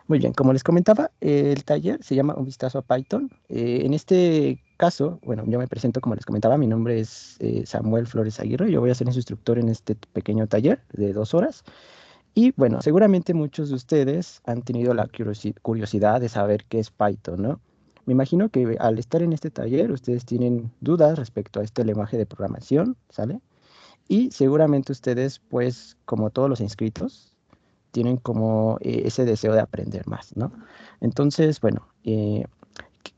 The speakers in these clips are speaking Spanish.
Muy bien, como les comentaba, el taller se llama Un Vistazo a Python. En este caso, bueno, yo me presento como les comentaba, mi nombre es Samuel Flores Aguirre, yo voy a ser su instructor en este pequeño taller de 2 horas. Y bueno, seguramente muchos de ustedes han tenido la curiosidad de saber qué es Python, ¿no? Me imagino que al estar en este taller ustedes tienen dudas respecto a este lenguaje de programación, ¿sale? Y seguramente ustedes, pues, como todos los inscritos, tienen como ese deseo de aprender más, ¿no? Entonces, bueno,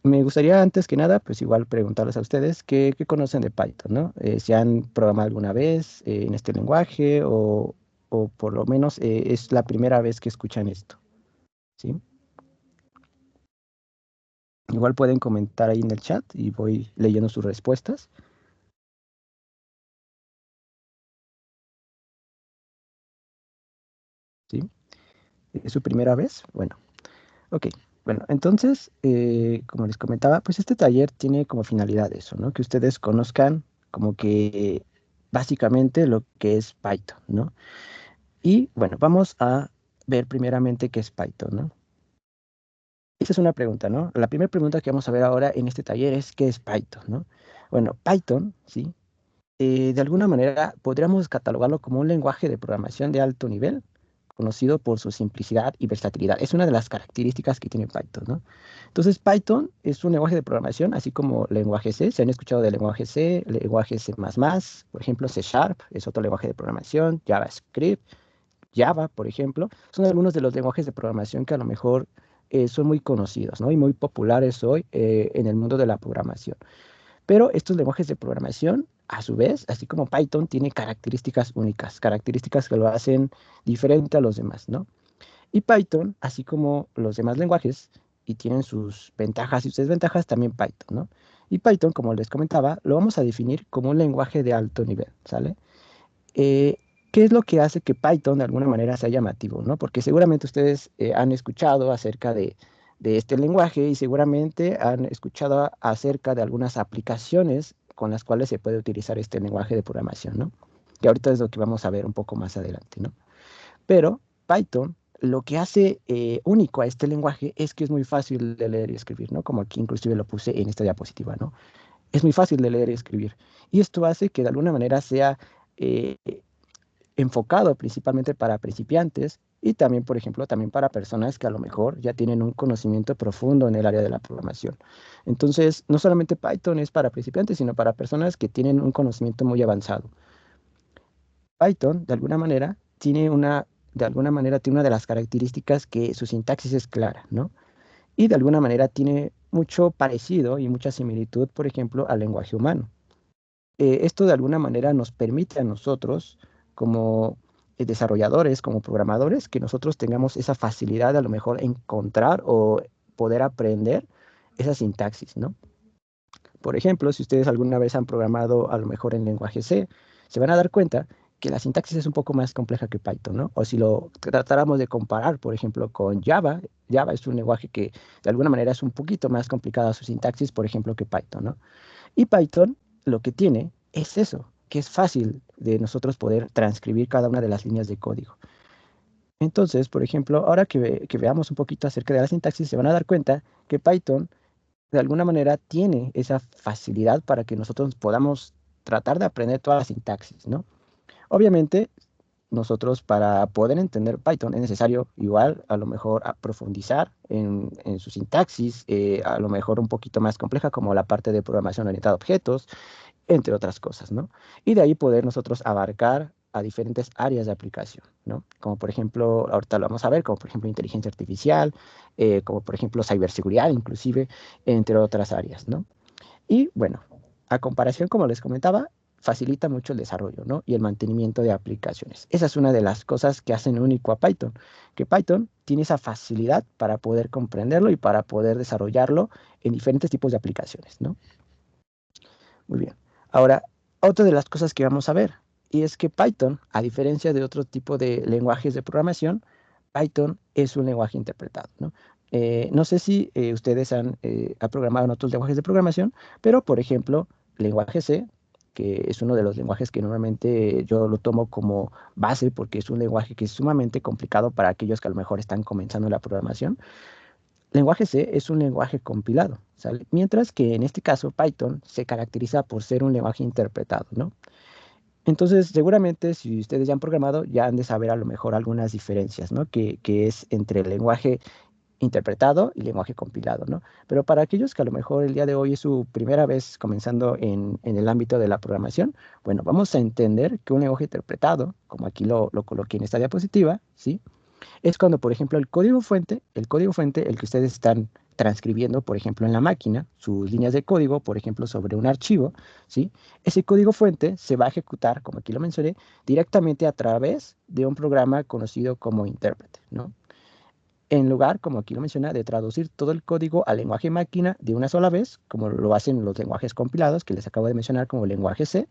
me gustaría antes que nada, pues igual preguntarles a ustedes qué conocen de Python, ¿no? Si han programado alguna vez en este lenguaje o por lo menos es la primera vez que escuchan esto, ¿sí? Igual pueden comentar ahí en el chat y voy leyendo sus respuestas, ¿sí? ¿Es su primera vez? Bueno, ok. Bueno, entonces, como les comentaba, pues este taller tiene como finalidad eso, ¿no? Que ustedes conozcan como que básicamente lo que es Python, ¿no? Y bueno, vamos a ver primeramente qué es Python, ¿no? Esa es una pregunta, ¿no? La primera pregunta que vamos a ver ahora en este taller es ¿qué es Python, ¿no? Bueno, Python, ¿sí? De alguna manera podríamos catalogarlo como un lenguaje de programación de alto nivel, conocido por su simplicidad y versatilidad. Es una de las características que tiene Python, ¿no? Entonces, Python es un lenguaje de programación, así como lenguaje C. ¿Se han escuchado de lenguaje C++, por ejemplo, C Sharp es otro lenguaje de programación, JavaScript, Java, por ejemplo, son algunos de los lenguajes de programación que a lo mejor son muy conocidos, ¿no? Y muy populares hoy en el mundo de la programación. Pero estos lenguajes de programación, a su vez, así como Python, tiene características únicas, características que lo hacen diferente a los demás, ¿no? Y Python, así como los demás lenguajes, y tienen sus ventajas y sus desventajas, también Python, ¿no? Y Python, como les comentaba, lo vamos a definir como un lenguaje de alto nivel, ¿sale? Eh, ¿Qué es lo que hace que Python de alguna manera sea llamativo, ¿no? Porque seguramente ustedes han escuchado acerca de este lenguaje y seguramente han escuchado acerca de algunas aplicaciones con las cuales se puede utilizar este lenguaje de programación, ¿no? Que ahorita es lo que vamos a ver un poco más adelante, ¿no? Pero Python, lo que hace único a este lenguaje es que es muy fácil de leer y escribir, ¿no? Como aquí inclusive lo puse en esta diapositiva, ¿no? Es muy fácil de leer y escribir. Y esto hace que de alguna manera sea eh, enfocado principalmente para principiantes y también, por ejemplo, también para personas que a lo mejor ya tienen un conocimiento profundo en el área de la programación. Entonces, no solamente Python es para principiantes, sino para personas que tienen un conocimiento muy avanzado. Python, de alguna manera tiene una de las características que su sintaxis es clara, ¿no? Y de alguna manera tiene mucho parecido y mucha similitud, por ejemplo, al lenguaje humano. Esto de alguna manera nos permite a nosotros, como desarrolladores, como programadores, que nosotros tengamos esa facilidad de a lo mejor encontrar o poder aprender esa sintaxis, ¿no? Por ejemplo, si ustedes alguna vez han programado a lo mejor en lenguaje C, se van a dar cuenta que la sintaxis es un poco más compleja que Python, ¿no? O si lo tratáramos de comparar, por ejemplo, con Java, Java es un lenguaje que de alguna manera es un poquito más complicada su sintaxis, por ejemplo, que Python, ¿no? Y Python lo que tiene es eso, que es fácil de nosotros poder transcribir cada una de las líneas de código. Entonces, por ejemplo, ahora que veamos un poquito acerca de la sintaxis, se van a dar cuenta que Python de alguna manera tiene esa facilidad para que nosotros podamos tratar de aprender toda la sintaxis, ¿no? Obviamente, nosotros para poder entender Python es necesario igual a lo mejor profundizar en su sintaxis, a lo mejor un poquito más compleja como la parte de programación orientada a objetos, entre otras cosas, ¿no? Y de ahí poder nosotros abarcar a diferentes áreas de aplicación, ¿no? Como por ejemplo, ahorita lo vamos a ver, como por ejemplo inteligencia artificial, como por ejemplo ciberseguridad, inclusive, entre otras áreas, ¿no? Y bueno, a comparación, como les comentaba, facilita mucho el desarrollo, ¿no? Y el mantenimiento de aplicaciones. Esa es una de las cosas que hacen único a Python, que Python tiene esa facilidad para poder comprenderlo y para poder desarrollarlo en diferentes tipos de aplicaciones, ¿no? Muy bien. Ahora, otra de las cosas que vamos a ver, y es que Python, a diferencia de otro tipo de lenguajes de programación, Python es un lenguaje interpretado, ¿no? No sé si ustedes han programado en otros lenguajes de programación, pero por ejemplo, lenguaje C, que es uno de los lenguajes que normalmente yo lo tomo como base porque es un lenguaje que es sumamente complicado para aquellos que a lo mejor están comenzando la programación. Lenguaje C es un lenguaje compilado, ¿sale? Mientras que en este caso Python se caracteriza por ser un lenguaje interpretado, ¿no? Entonces, seguramente si ustedes ya han programado, ya han de saber a lo mejor algunas diferencias, ¿no? Que es entre el lenguaje interpretado y lenguaje compilado, ¿no? Pero para aquellos que a lo mejor el día de hoy es su primera vez comenzando en el ámbito de la programación, bueno, vamos a entender que un lenguaje interpretado, como aquí lo coloqué en esta diapositiva, ¿sí? Es cuando, por ejemplo, el código fuente, el que ustedes están transcribiendo, por ejemplo, en la máquina, sus líneas de código, por ejemplo, sobre un archivo, ¿sí? Ese código fuente se va a ejecutar, como aquí lo mencioné, directamente a través de un programa conocido como intérprete, ¿no? En lugar, como aquí lo menciona, de traducir todo el código al lenguaje máquina de una sola vez, como lo hacen los lenguajes compilados que les acabo de mencionar como el lenguaje C,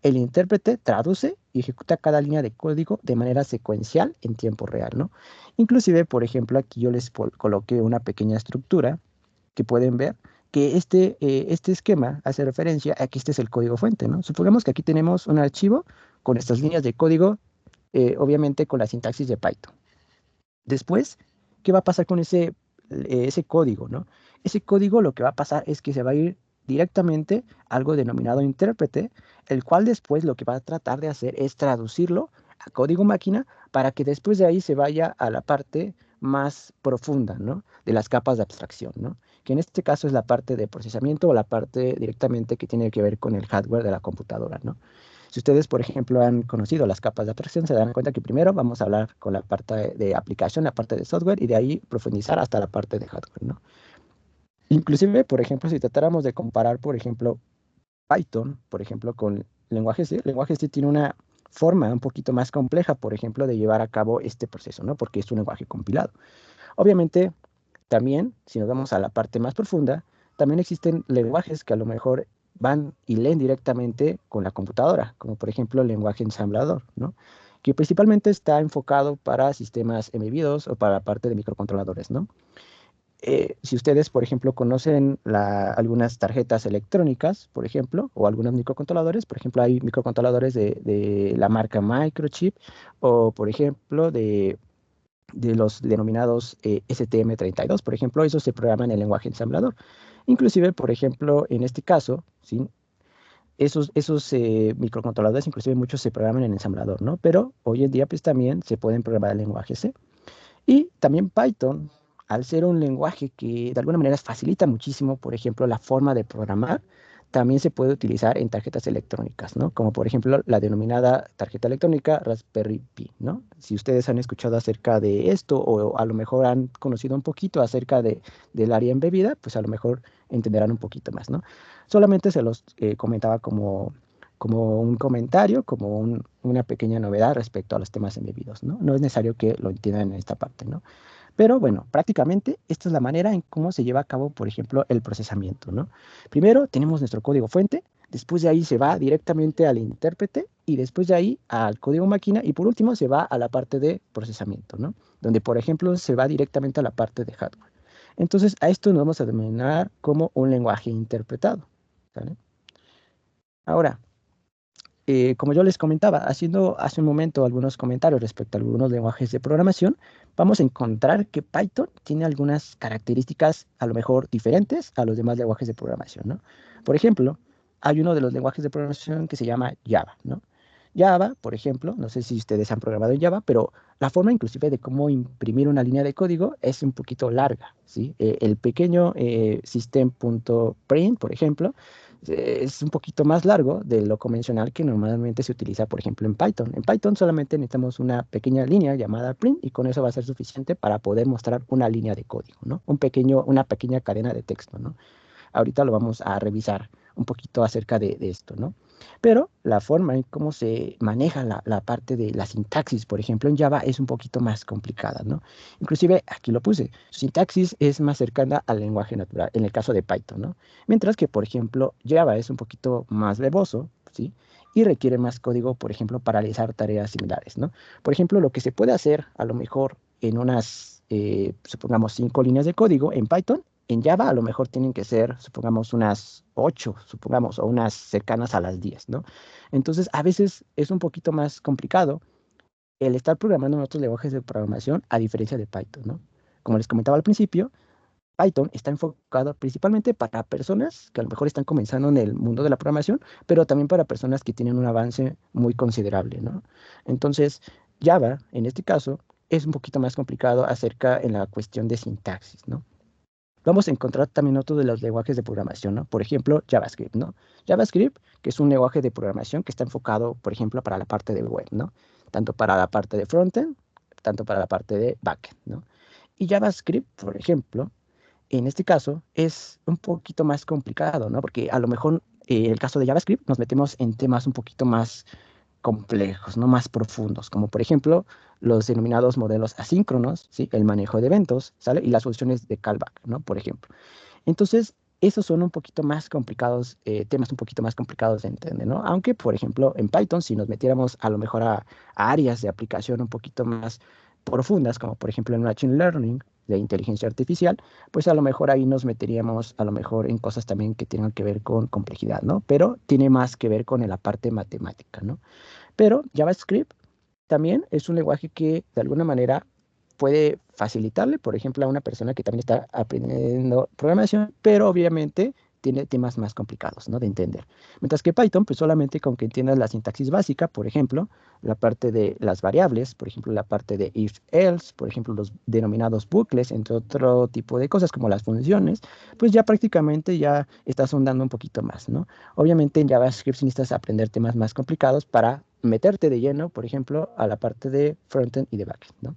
el intérprete traduce y ejecuta cada línea de código de manera secuencial en tiempo real, ¿no? Inclusive, por ejemplo, aquí yo les coloqué una pequeña estructura que pueden ver que este esquema hace referencia a que este es el código fuente, ¿no? Supongamos que aquí tenemos un archivo con estas líneas de código, obviamente con la sintaxis de Python. Después, ¿qué va a pasar con ese código, ¿no? Ese código lo que va a pasar es que se va a ir directamente a algo denominado intérprete, el cual después lo que va a tratar de hacer es traducirlo a código máquina para que después de ahí se vaya a la parte más profunda, ¿no? De las capas de abstracción, ¿no? Que en este caso es la parte de procesamiento o la parte directamente que tiene que ver con el hardware de la computadora, ¿no? Si ustedes, por ejemplo, han conocido las capas de abstracción, se dan cuenta que primero vamos a hablar con la parte de aplicación, la parte de software, y de ahí profundizar hasta la parte de hardware, ¿no? Inclusive, por ejemplo, si tratáramos de comparar, por ejemplo, Python, por ejemplo, con el lenguaje C tiene una forma un poquito más compleja, por ejemplo, de llevar a cabo este proceso, ¿no? Porque es un lenguaje compilado. Obviamente, también, si nos vamos a la parte más profunda, también existen lenguajes que a lo mejor van y leen directamente con la computadora, como por ejemplo el lenguaje ensamblador, ¿no? Que principalmente está enfocado para sistemas embebidos o para la parte de microcontroladores, ¿no? Si ustedes, por ejemplo, conocen algunas tarjetas electrónicas, por ejemplo, o algunos microcontroladores, por ejemplo, hay microcontroladores de la marca Microchip o, por ejemplo, de los denominados STM32, por ejemplo, esos se programan en el lenguaje ensamblador. Inclusive, por ejemplo, en este caso, ¿sí? Esos microcontroladores, inclusive muchos se programan en ensamblador, ¿no? Pero hoy en día, pues también se pueden programar en lenguaje C. Y también Python, al ser un lenguaje que de alguna manera facilita muchísimo, por ejemplo, la forma de programar, también se puede utilizar en tarjetas electrónicas, ¿no? Como por ejemplo la denominada tarjeta electrónica Raspberry Pi, ¿no? Si ustedes han escuchado acerca de esto o a lo mejor han conocido un poquito acerca del área embebida, pues a lo mejor entenderán un poquito más, ¿no? Solamente se los comentaba como un comentario, como una pequeña novedad respecto a los temas embebidos, ¿no? No es necesario que lo entiendan en esta parte, ¿no? Pero bueno, prácticamente esta es la manera en cómo se lleva a cabo, por ejemplo, el procesamiento, ¿no? Primero tenemos nuestro código fuente, después de ahí se va directamente al intérprete y después de ahí al código máquina y por último se va a la parte de procesamiento, ¿no? Donde, por ejemplo, se va directamente a la parte de hardware. Entonces, a esto nos vamos a denominar como un lenguaje interpretado, ¿sale? Ahora, como yo les comentaba, haciendo hace un momento algunos comentarios respecto a algunos lenguajes de programación, vamos a encontrar que Python tiene algunas características a lo mejor diferentes a los demás lenguajes de programación, ¿no? Por ejemplo, hay uno de los lenguajes de programación que se llama Java, ¿no? Java, por ejemplo, no sé si ustedes han programado en Java, pero la forma inclusive de cómo imprimir una línea de código es un poquito larga, ¿sí? El pequeño system.print, por ejemplo, es un poquito más largo de lo convencional que normalmente se utiliza, por ejemplo, en Python. En Python solamente necesitamos una pequeña línea llamada print y con eso va a ser suficiente para poder mostrar una línea de código, ¿no? Una pequeña cadena de texto, ¿no? Ahorita lo vamos a revisar un poquito acerca de esto, ¿no? Pero la forma en cómo se maneja la parte de la sintaxis, por ejemplo, en Java es un poquito más complicada, ¿no? Inclusive aquí lo puse, su sintaxis es más cercana al lenguaje natural, en el caso de Python, ¿no? Mientras que, por ejemplo, Java es un poquito más verboso, ¿sí? Y requiere más código, por ejemplo, para realizar tareas similares, ¿no? Por ejemplo, lo que se puede hacer a lo mejor en unas, supongamos, 5 líneas de código en Python, En Java a lo mejor tienen que ser, supongamos, unas 8, supongamos, o unas cercanas a las 10, ¿no? Entonces, a veces es un poquito más complicado el estar programando en otros lenguajes de programación a diferencia de Python, ¿no? Como les comentaba al principio, Python está enfocado principalmente para personas que a lo mejor están comenzando en el mundo de la programación, pero también para personas que tienen un avance muy considerable, ¿no? Entonces, Java, en este caso, es un poquito más complicado acerca en la cuestión de sintaxis, ¿no? Vamos a encontrar también otros de los lenguajes de programación, ¿no? Por ejemplo, JavaScript, ¿no? JavaScript, que es un lenguaje de programación que está enfocado, por ejemplo, para la parte de web, ¿no? Tanto para la parte de frontend, tanto para la parte de backend, ¿no? Y JavaScript, por ejemplo, en este caso es un poquito más complicado, ¿no? Porque a lo mejor en el caso de JavaScript nos metemos en temas un poquito más complejos, no más profundos, como por ejemplo los denominados modelos asíncronos, ¿sí? El manejo de eventos, ¿sale? Y las funciones de callback, ¿no? Por ejemplo. Entonces, esos son un poquito más complicados, temas un poquito más complicados de entender, ¿no? Aunque, por ejemplo, en Python, si nos metiéramos a lo mejor a áreas de aplicación un poquito más profundas, como por ejemplo en Machine Learning, de inteligencia artificial, pues a lo mejor ahí nos meteríamos a lo mejor en cosas también que tengan que ver con complejidad, ¿no? Pero tiene más que ver con la parte matemática, ¿no? Pero JavaScript también es un lenguaje que de alguna manera puede facilitarle, por ejemplo, a una persona que también está aprendiendo programación, pero obviamente tiene temas más complicados, ¿no? De entender. Mientras que Python, pues solamente con que entiendas la sintaxis básica, por ejemplo, la parte de las variables, por ejemplo, la parte de if-else, por ejemplo, los denominados bucles, entre otro tipo de cosas como las funciones, pues ya prácticamente ya estás ahondando un poquito más, ¿no? Obviamente en JavaScript sí necesitas aprender temas más complicados para meterte de lleno, por ejemplo, a la parte de frontend y de backend, ¿no?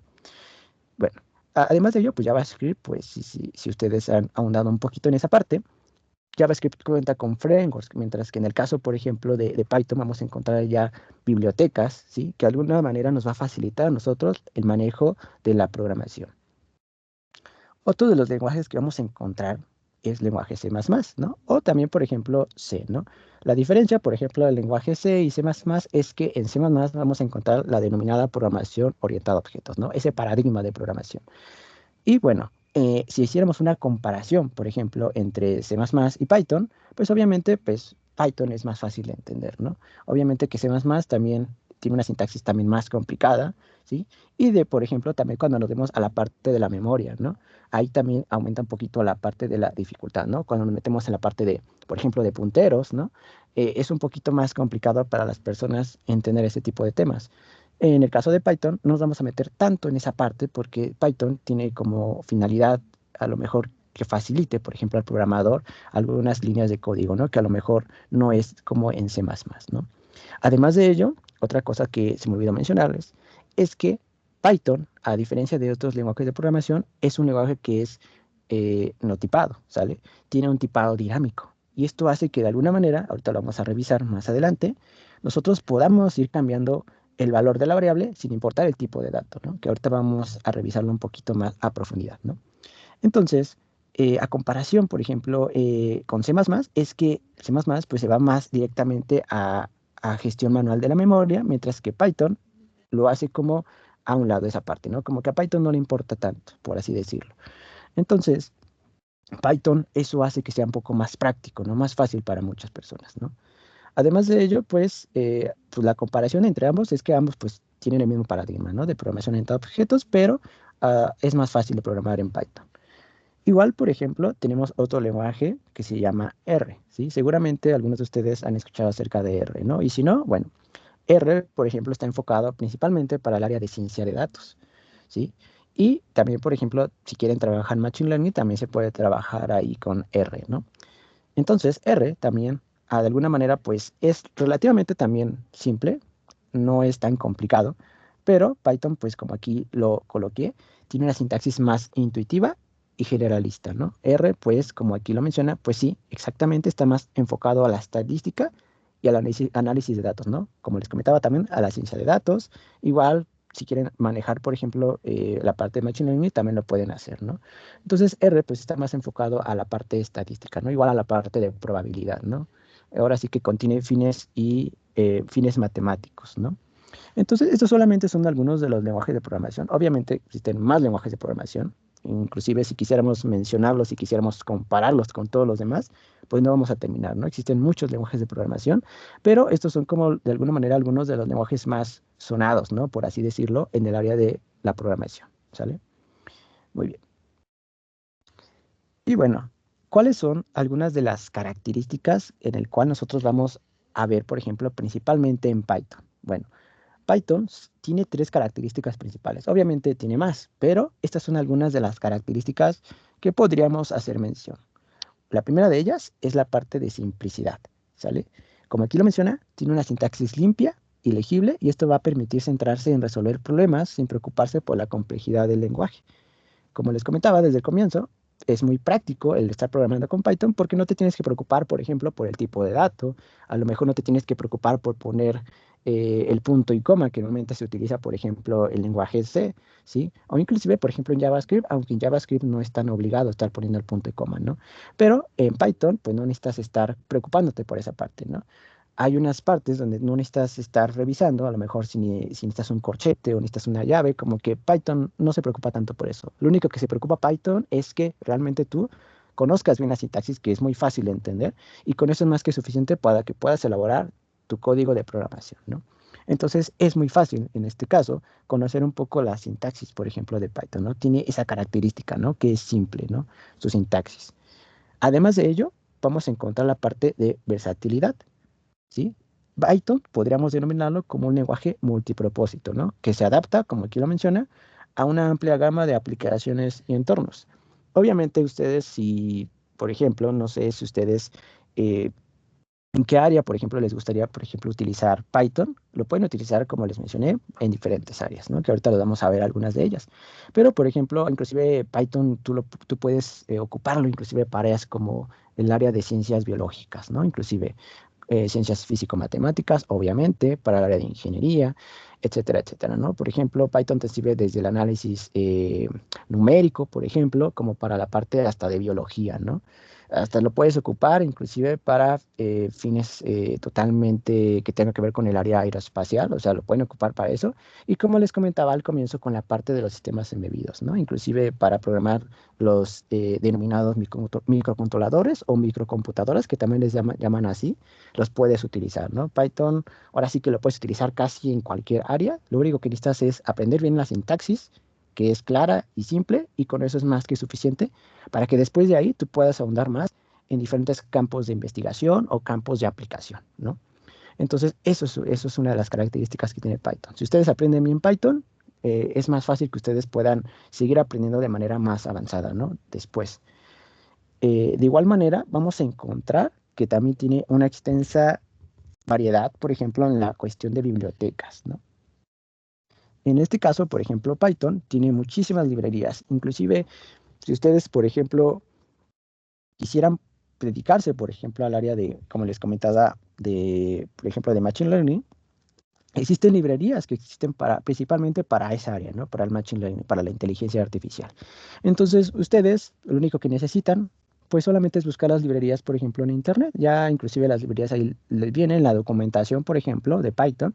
Bueno, además de ello, pues JavaScript, pues si ustedes han ahondado un poquito en esa parte, JavaScript cuenta con frameworks, mientras que en el caso, por ejemplo, de Python vamos a encontrar ya bibliotecas, ¿sí? Que de alguna manera nos va a facilitar a nosotros el manejo de la programación. Otro de los lenguajes que vamos a encontrar es lenguaje C++, ¿no? O también, por ejemplo, C, ¿no? La diferencia, por ejemplo, del lenguaje C y C++ es que en C++ vamos a encontrar la denominada programación orientada a objetos, ¿no? Ese paradigma de programación. Y bueno, si hiciéramos una comparación, por ejemplo, entre C++ y Python, pues obviamente, pues Python es más fácil de entender, ¿no? Obviamente que C++ también tiene una sintaxis también más complicada, ¿sí? Y por ejemplo, también cuando nos vemos a la parte de la memoria, ¿no? Ahí también aumenta un poquito la parte de la dificultad, ¿no? Cuando nos metemos en la parte de, por ejemplo, de punteros, ¿no? Es un poquito más complicado para las personas entender ese tipo de temas. En el caso de Python, no nos vamos a meter tanto en esa parte porque Python tiene como finalidad a lo mejor que facilite, por ejemplo, al programador algunas líneas de código, ¿no? Que a lo mejor no es como en C++, ¿no? Además de ello, otra cosa que se me olvidó mencionarles es que Python, a diferencia de otros lenguajes de programación, es un lenguaje que es no tipado, ¿sale? Tiene un tipado dinámico. Y esto hace que de alguna manera, ahorita lo vamos a revisar más adelante, nosotros podamos ir cambiando el valor de la variable sin importar el tipo de dato, ¿no? Que ahorita vamos a revisarlo un poquito más a profundidad, ¿no? Entonces, a comparación, por ejemplo, con C++, es que C++ pues se va más directamente a gestión manual de la memoria, mientras que Python lo hace como a un lado esa parte, ¿no? Como que a Python no le importa tanto, por así decirlo. Entonces, Python eso hace que sea un poco más práctico, ¿no? Más fácil para muchas personas, ¿no? Además de ello, pues la comparación entre ambos es que ambos pues tienen el mismo paradigma, ¿no? De programación orientada a objetos, pero es más fácil de programar en Python. Igual, por ejemplo, tenemos otro lenguaje que se llama R, ¿sí? Seguramente algunos de ustedes han escuchado acerca de R, ¿no? Y si no, bueno, R, por ejemplo, está enfocado principalmente para el área de ciencia de datos, ¿sí? Y también, por ejemplo, si quieren trabajar en Machine Learning, también se puede trabajar ahí con R, ¿no? Entonces, R también, de alguna manera, pues es relativamente también simple, no es tan complicado, pero Python, pues como aquí lo coloqué, tiene una sintaxis más intuitiva y generalista, ¿no? R, pues como aquí lo menciona, pues sí, exactamente está más enfocado a la estadística y al análisis de datos, ¿no? Como les comentaba también, a la ciencia de datos, igual si quieren manejar, por ejemplo, la parte de Machine Learning, también lo pueden hacer, ¿no? Entonces R pues está más enfocado a la parte estadística, ¿no? Igual a la parte de probabilidad, ¿no? Ahora sí que contiene fines y fines matemáticos, ¿no? Entonces, estos solamente son algunos de los lenguajes de programación. Obviamente existen más lenguajes de programación, Inclusive si quisiéramos mencionarlos, si quisiéramos compararlos con todos los demás, pues no vamos a terminar, ¿no? Existen muchos lenguajes de programación, pero estos son como de alguna manera algunos de los lenguajes más sonados, ¿no? Por así decirlo, en el área de la programación, ¿sale? Muy bien. Y bueno, ¿cuáles son algunas de las características en el cual nosotros vamos a ver, por ejemplo, principalmente en Python? Bueno, Python tiene tres características principales. Obviamente tiene más, pero estas son algunas de las características que podríamos hacer mención. La primera de ellas es la parte de simplicidad, ¿sale? Como aquí lo menciona, tiene una sintaxis limpia y legible y esto va a permitir centrarse en resolver problemas sin preocuparse por la complejidad del lenguaje. Como les comentaba desde el comienzo, es muy práctico el estar programando con Python porque no te tienes que preocupar, por ejemplo, por el tipo de dato. A lo mejor no te tienes que preocupar por poner el punto y coma que normalmente se utiliza, por ejemplo, el lenguaje C, ¿sí? O inclusive, por ejemplo, en JavaScript, aunque en JavaScript no es tan obligado estar poniendo el punto y coma, ¿no? Pero en Python, pues no necesitas estar preocupándote por esa parte, ¿no? Hay unas partes donde no necesitas estar revisando, a lo mejor si necesitas un corchete o necesitas una llave, como que Python no se preocupa tanto por eso. Lo único que se preocupa Python es que realmente tú conozcas bien la sintaxis, que es muy fácil de entender, y con eso es más que suficiente para que puedas elaborar tu código de programación, ¿no? Entonces es muy fácil, en este caso, conocer un poco la sintaxis, por ejemplo, de Python, ¿no? Tiene esa característica, ¿no? Que es simple, ¿no? Su sintaxis. Además de ello, vamos a encontrar la parte de versatilidad. ¿Sí? Python podríamos denominarlo como un lenguaje multipropósito, ¿no? Que se adapta, como aquí lo menciona, a una amplia gama de aplicaciones y entornos. Obviamente ustedes, si, por ejemplo, no sé si ustedes, eh, en qué área, por ejemplo, les gustaría, por ejemplo, utilizar Python, lo pueden utilizar, como les mencioné, en diferentes áreas, ¿no? Que ahorita les vamos a ver algunas de ellas. Pero, por ejemplo, inclusive Python, tú puedes ocuparlo inclusive para áreas como el área de ciencias biológicas, ¿no? Inclusive ciencias físico-matemáticas, obviamente, para el área de ingeniería, etcétera, etcétera, ¿no? Por ejemplo, Python te sirve desde el análisis numérico, por ejemplo, como para la parte hasta de biología, ¿no? Hasta lo puedes ocupar inclusive para fines totalmente que tengan que ver con el área aeroespacial, o sea, lo pueden ocupar para eso. Y como les comentaba al comienzo, con la parte de los sistemas embebidos, ¿no? Inclusive para programar los denominados microcontroladores o microcomputadoras, que también les llaman así, los puedes utilizar, ¿no? Python, ahora sí que lo puedes utilizar casi en cualquier área. Lo único que necesitas es aprender bien la sintaxis, que es clara y simple, y con eso es más que suficiente para que después de ahí tú puedas ahondar más en diferentes campos de investigación o campos de aplicación, ¿no? Entonces, eso es una de las características que tiene Python. Si ustedes aprenden bien Python, es más fácil que ustedes puedan seguir aprendiendo de manera más avanzada, ¿no? Después. De igual manera, vamos a encontrar que también tiene una extensa variedad, por ejemplo, en la cuestión de bibliotecas, ¿no? En este caso, por ejemplo, Python tiene muchísimas librerías. Inclusive, si ustedes, por ejemplo, quisieran dedicarse, por ejemplo, al área de, como les comentaba, de, por ejemplo, de Machine Learning, existen librerías que existen principalmente para esa área, ¿no? Para el Machine Learning, para la inteligencia artificial. Entonces, ustedes lo único que necesitan, pues solamente es buscar las librerías, por ejemplo, en Internet. Ya inclusive las librerías ahí les vienen, la documentación, por ejemplo, de Python.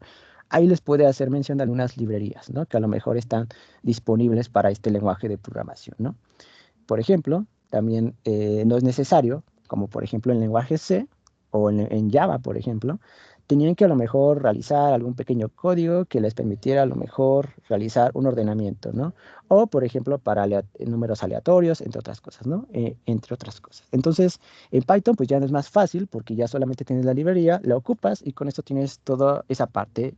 Ahí les puede hacer mención de algunas librerías, ¿no? Que a lo mejor están disponibles para este lenguaje de programación, ¿no? Por ejemplo, también no es necesario, como por ejemplo en lenguaje C o en Java, por ejemplo, tenían que a lo mejor realizar algún pequeño código que les permitiera a lo mejor realizar un ordenamiento, ¿no? O, por ejemplo, para números aleatorios, entre otras cosas, ¿no? Entre otras cosas. Entonces, en Python, pues ya no es más fácil porque ya solamente tienes la librería, la ocupas y con esto tienes toda esa parte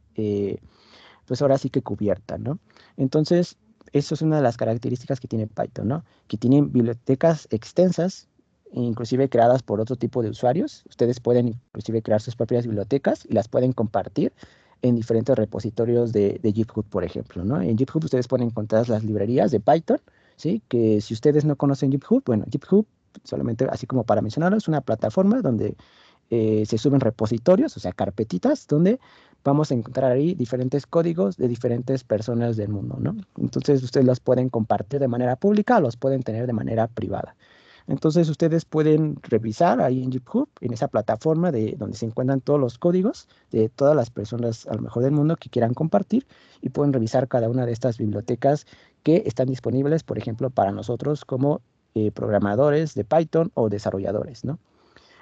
pues ahora sí que cubierta, ¿no? Entonces, eso es una de las características que tiene Python, ¿no? Que tienen bibliotecas extensas, inclusive creadas por otro tipo de usuarios. Ustedes pueden inclusive crear sus propias bibliotecas y las pueden compartir en diferentes repositorios de GitHub, por ejemplo, ¿no? En GitHub ustedes pueden encontrar las librerías de Python, ¿sí? Que si ustedes no conocen GitHub, bueno, GitHub, solamente así como para mencionarlo, es una plataforma donde se suben repositorios, o sea, carpetitas, donde vamos a encontrar ahí diferentes códigos de diferentes personas del mundo, ¿no? Entonces ustedes los pueden compartir de manera pública o los pueden tener de manera privada. Entonces ustedes pueden revisar ahí en GitHub, en esa plataforma de donde se encuentran todos los códigos de todas las personas a lo mejor del mundo que quieran compartir y pueden revisar cada una de estas bibliotecas que están disponibles, por ejemplo, para nosotros como programadores de Python o desarrolladores, ¿no?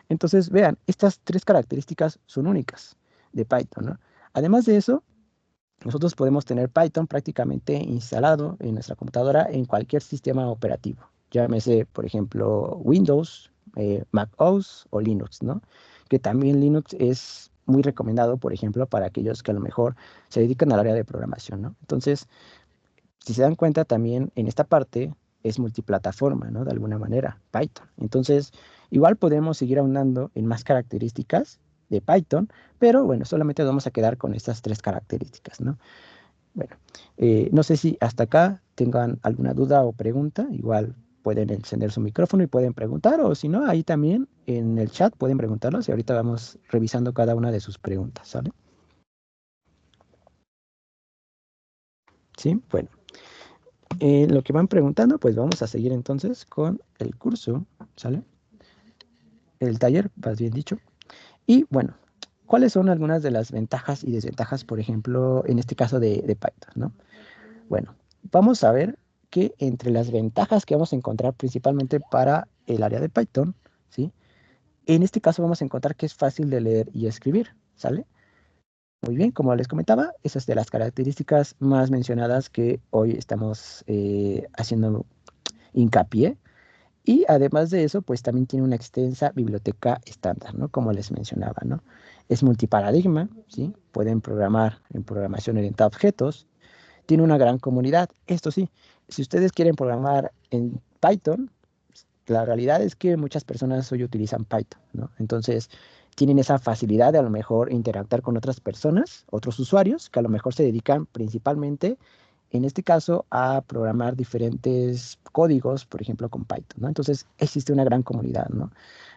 Entonces, vean, estas tres características son únicas de Python, ¿no? Además de eso, nosotros podemos tener Python prácticamente instalado en nuestra computadora en cualquier sistema operativo. Llámese, por ejemplo, Windows, Mac OS o Linux, ¿no? Que también Linux es muy recomendado, por ejemplo, para aquellos que a lo mejor se dedican al área de programación, ¿no? Entonces, si se dan cuenta, también en esta parte es multiplataforma, ¿no? De alguna manera, Python. Entonces, igual podemos seguir aunando en más características de Python, pero bueno, solamente vamos a quedar con estas tres características, ¿no? Bueno, no sé si hasta acá tengan alguna duda o pregunta, igual pueden encender su micrófono y pueden preguntar, o si no, ahí también en el chat pueden preguntarlos y ahorita vamos revisando cada una de sus preguntas, ¿sale? Sí, bueno. Lo que van preguntando, pues vamos a seguir entonces con el curso, ¿sale? El taller, más bien dicho. Y bueno, ¿cuáles son algunas de las ventajas y desventajas, por ejemplo, en este caso de Python, ¿no? Bueno, vamos a ver que entre las ventajas que vamos a encontrar principalmente para el área de Python, ¿sí? En este caso vamos a encontrar que es fácil de leer y escribir, ¿sale? Muy bien, como les comentaba, esas de las características más mencionadas que hoy estamos haciendo hincapié. Y además de eso, pues también tiene una extensa biblioteca estándar, ¿no? Como les mencionaba, ¿no? Es multiparadigma, ¿sí? Pueden programar en programación orientada a objetos. Tiene una gran comunidad. Esto sí, si ustedes quieren programar en Python, la realidad es que muchas personas hoy utilizan Python, ¿no? Entonces, tienen esa facilidad de a lo mejor interactuar con otras personas, otros usuarios, que a lo mejor se dedican principalmente en este caso, a programar diferentes códigos, por ejemplo, con Python, ¿no? Entonces, existe una gran comunidad, ¿no?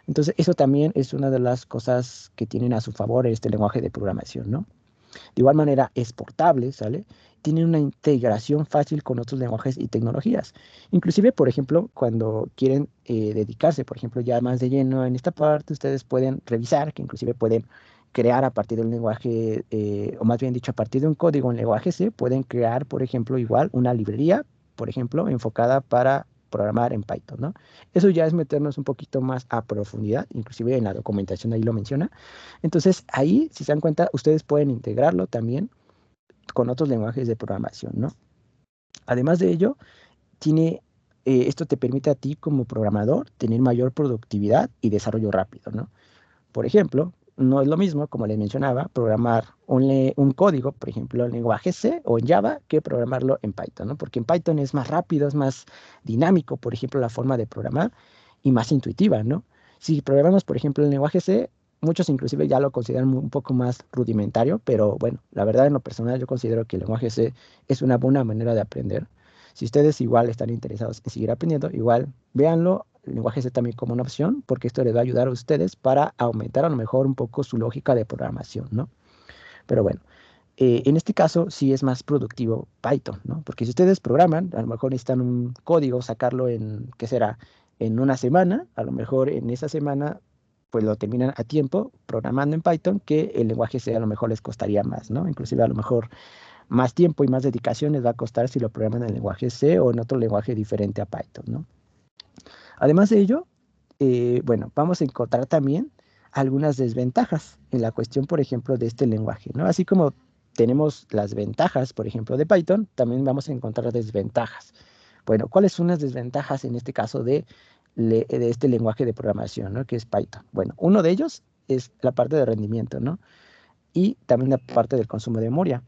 Entonces, eso también es una de las cosas que tienen a su favor este lenguaje de programación, ¿no? De igual manera, es portable, ¿sale? Tiene una integración fácil con otros lenguajes y tecnologías. Inclusive, por ejemplo, cuando quieren dedicarse, por ejemplo, ya más de lleno en esta parte, ustedes pueden revisar, que inclusive pueden crear a partir de un lenguaje, o más bien dicho, a partir de un código en lenguaje C, pueden crear, por ejemplo, igual una librería, por ejemplo, enfocada para programar en Python, ¿no? Eso ya es meternos un poquito más a profundidad, inclusive en la documentación ahí lo menciona. Entonces, ahí, si se dan cuenta, ustedes pueden integrarlo también con otros lenguajes de programación, ¿no? Además de ello, esto te permite a ti como programador tener mayor productividad y desarrollo rápido, ¿no? Por ejemplo, no es lo mismo, como les mencionaba, programar un código, por ejemplo, en lenguaje C o en Java, que programarlo en Python, ¿no? Porque en Python es más rápido, es más dinámico, por ejemplo, la forma de programar y más intuitiva, ¿no? Si programamos, por ejemplo, en lenguaje C, muchos inclusive ya lo consideran un poco más rudimentario, pero bueno, la verdad en lo personal yo considero que el lenguaje C es una buena manera de aprender. Si ustedes igual están interesados en seguir aprendiendo, igual véanlo el lenguaje C también como una opción, porque esto les va a ayudar a ustedes para aumentar a lo mejor un poco su lógica de programación, ¿no? Pero bueno, en este caso sí es más productivo Python, ¿no? Porque si ustedes programan, a lo mejor necesitan un código, sacarlo en, ¿qué será? En una semana, a lo mejor en esa semana, pues lo terminan a tiempo programando en Python, que el lenguaje C a lo mejor les costaría más, ¿no? Inclusive a lo mejor más tiempo y más dedicación les va a costar si lo programan en el lenguaje C o en otro lenguaje diferente a Python, ¿no? Además de ello, bueno, vamos a encontrar también algunas desventajas en la cuestión, por ejemplo, de este lenguaje, ¿no? Así como tenemos las ventajas, por ejemplo, de Python, también vamos a encontrar desventajas. Bueno, ¿cuáles son las desventajas en este caso de este lenguaje de programación, ¿no? Que es Python. Bueno, uno de ellos es la parte de rendimiento, ¿no? Y también la parte del consumo de memoria.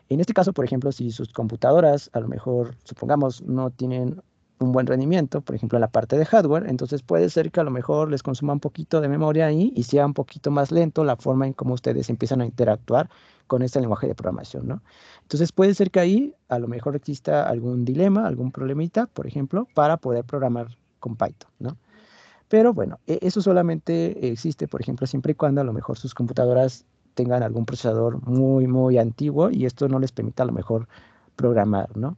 En este caso, por ejemplo, si sus computadoras, a lo mejor, supongamos, no tienen un buen rendimiento, por ejemplo, en la parte de hardware, entonces puede ser que a lo mejor les consuma un poquito de memoria ahí y sea un poquito más lento la forma en cómo ustedes empiezan a interactuar con este lenguaje de programación, ¿no? Entonces puede ser que ahí a lo mejor exista algún dilema, algún problemita, por ejemplo, para poder programar con Python, ¿no? Pero bueno, eso solamente existe, por ejemplo, siempre y cuando a lo mejor sus computadoras tengan algún procesador muy, muy antiguo y esto no les permita a lo mejor programar, ¿no?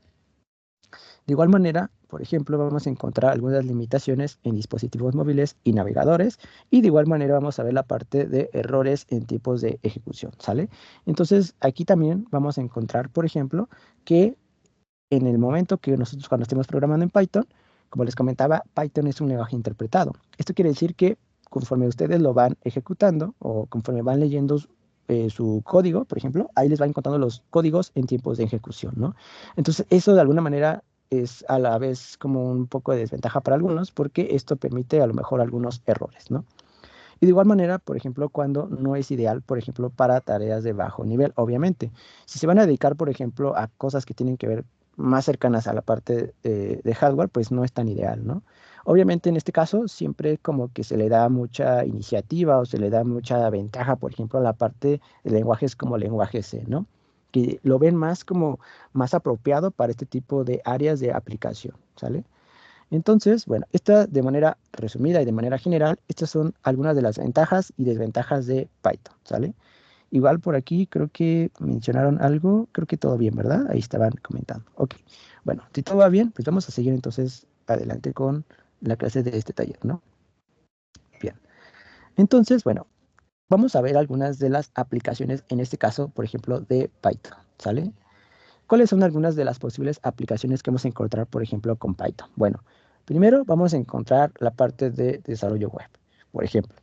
De igual manera, por ejemplo, vamos a encontrar algunas limitaciones en dispositivos móviles y navegadores, y de igual manera vamos a ver la parte de errores en tipos de ejecución, ¿sale? Entonces, aquí también vamos a encontrar, por ejemplo, que en el momento que nosotros cuando estemos programando en Python, como les comentaba, Python es un lenguaje interpretado. Esto quiere decir que conforme ustedes lo van ejecutando o conforme van leyendo su código, por ejemplo, ahí les va encontrando los códigos en tiempos de ejecución, ¿no? Entonces, eso de alguna manera es a la vez como un poco de desventaja para algunos porque esto permite a lo mejor algunos errores, ¿no? Y de igual manera, por ejemplo, cuando no es ideal, por ejemplo, para tareas de bajo nivel, obviamente. Si se van a dedicar, por ejemplo, a cosas que tienen que ver más cercanas a la parte de hardware, pues no es tan ideal, ¿no? Obviamente en este caso siempre como que se le da mucha iniciativa o se le da mucha ventaja, por ejemplo, a la parte de lenguajes como lenguaje C, ¿no? Que lo ven más como más apropiado para este tipo de áreas de aplicación, ¿sale? Entonces, bueno, esta de manera resumida y de manera general, estas son algunas de las ventajas y desventajas de Python, ¿sale? Igual por aquí creo que mencionaron algo, creo que todo bien, ¿verdad? Ahí estaban comentando. Ok, bueno, si todo va bien, pues vamos a seguir entonces adelante con la clase de este taller, ¿no? Bien, entonces, bueno, vamos a ver algunas de las aplicaciones, en este caso, por ejemplo, de Python, ¿sale? ¿Cuáles son algunas de las posibles aplicaciones que vamos a encontrar, por ejemplo, con Python? Bueno, primero vamos a encontrar la parte de desarrollo web. Por ejemplo,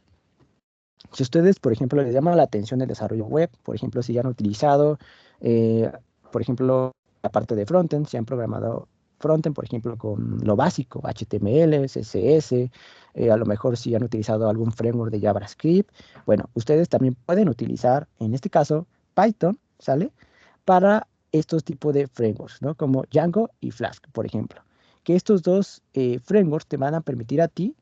si ustedes, por ejemplo, les llama la atención el desarrollo web, por ejemplo, si ya han utilizado, eh, por ejemplo, la parte de frontend, si han programado frontend, por ejemplo, con lo básico, HTML, CSS, a lo mejor si han utilizado algún framework de JavaScript, bueno, ustedes también pueden utilizar, en este caso, Python, ¿sale? Para estos tipos de frameworks, ¿no? Como Django y Flask, por ejemplo. Que estos dos frameworks te van a permitir a ti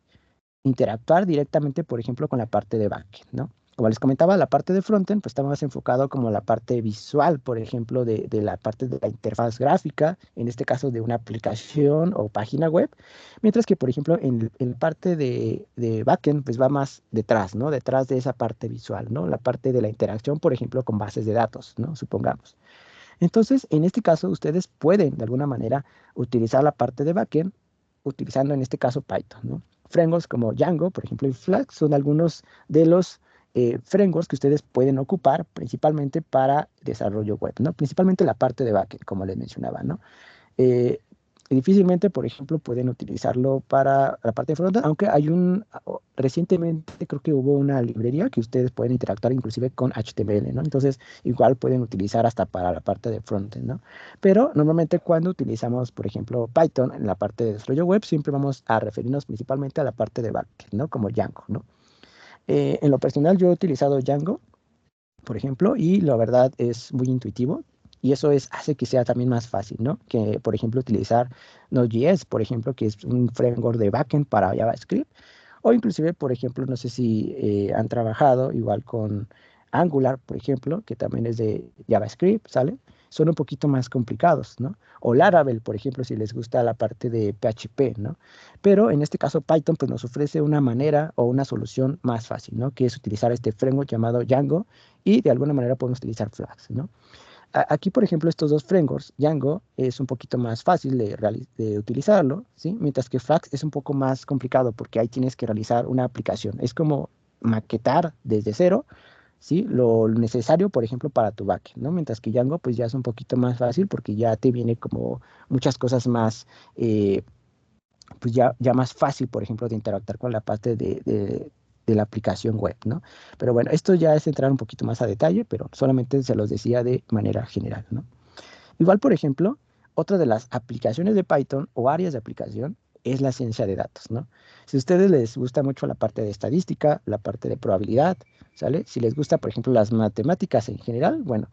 interactuar directamente, por ejemplo, con la parte de backend, ¿no? Como les comentaba, la parte de frontend, pues está más enfocado como la parte visual, por ejemplo, de la parte de la interfaz gráfica, en este caso de una aplicación o página web, mientras que, por ejemplo, en parte de backend, pues va más detrás, ¿no? Detrás de esa parte visual, ¿no? La parte de la interacción, por ejemplo, con bases de datos, ¿no? Supongamos. Entonces, en este caso, ustedes pueden de alguna manera utilizar la parte de backend utilizando en este caso Python, ¿no? Frameworks como Django, por ejemplo, y Flask son algunos de los frameworks que ustedes pueden ocupar principalmente para desarrollo web, ¿no? Principalmente la parte de backend, como les mencionaba, ¿no? Eh, Difícilmente, por ejemplo, pueden utilizarlo para la parte de frontend, aunque recientemente creo que hubo una librería que ustedes pueden interactuar inclusive con HTML, ¿no? Entonces, igual pueden utilizar hasta para la parte de frontend, ¿no? Pero normalmente cuando utilizamos, por ejemplo, Python en la parte de desarrollo web, siempre vamos a referirnos principalmente a la parte de backend, ¿no? Como Django, ¿no? En lo personal, yo he utilizado Django por ejemplo, y la verdad es muy intuitivo y eso hace que sea también más fácil, ¿no? Que, por ejemplo, utilizar Node.js, por ejemplo, que es un framework de backend para JavaScript, o inclusive, por ejemplo, no sé si han trabajado igual con Angular, por ejemplo, que también es de JavaScript, ¿sale? Son un poquito más complicados, ¿no? O Laravel, por ejemplo, si les gusta la parte de PHP, ¿no? Pero en este caso Python pues nos ofrece una manera o una solución más fácil, ¿no? Que es utilizar este framework llamado Django y de alguna manera podemos utilizar Flask, ¿no? Aquí, por ejemplo, estos dos frameworks, Django es un poquito más fácil de utilizarlo, ¿sí? Mientras que Flask es un poco más complicado porque ahí tienes que realizar una aplicación. Es como maquetar desde cero, ¿sí? Lo necesario, por ejemplo, para tu backend, ¿no? Mientras que Django, pues ya es un poquito más fácil porque ya te viene como muchas cosas más, pues ya más fácil, por ejemplo, de interactuar con la parte de la aplicación web, ¿no? Pero bueno, esto ya es entrar un poquito más a detalle, pero solamente se los decía de manera general, ¿no? Igual, por ejemplo, otra de las aplicaciones de Python o áreas de aplicación es la ciencia de datos, ¿no? Si a ustedes les gusta mucho la parte de estadística, la parte de probabilidad, ¿sale? Si les gusta, por ejemplo, las matemáticas en general, bueno,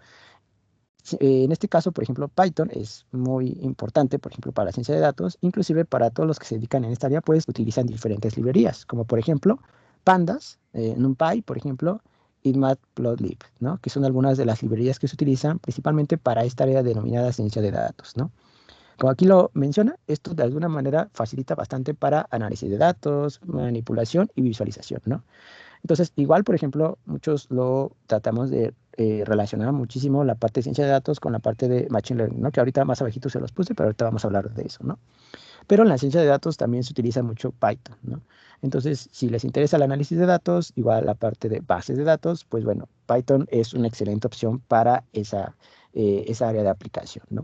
en este caso, por ejemplo, Python es muy importante, por ejemplo, para la ciencia de datos, inclusive para todos los que se dedican en esta área, pues utilizan diferentes librerías, como por ejemplo Pandas, NumPy, por ejemplo, y Matplotlib, ¿no? Que son algunas de las librerías que se utilizan principalmente para esta área denominada ciencia de datos, ¿no? Como aquí lo menciona, esto de alguna manera facilita bastante para análisis de datos, manipulación y visualización, ¿no? Entonces, igual, por ejemplo, muchos lo tratamos de relacionar muchísimo la parte de ciencia de datos con la parte de Machine Learning, ¿no? Que ahorita más abajito se los puse, pero ahorita vamos a hablar de eso, ¿no? Pero en la ciencia de datos también se utiliza mucho Python, ¿no? Entonces, si les interesa el análisis de datos, igual la parte de bases de datos, pues bueno, Python es una excelente opción para esa área de aplicación, ¿no?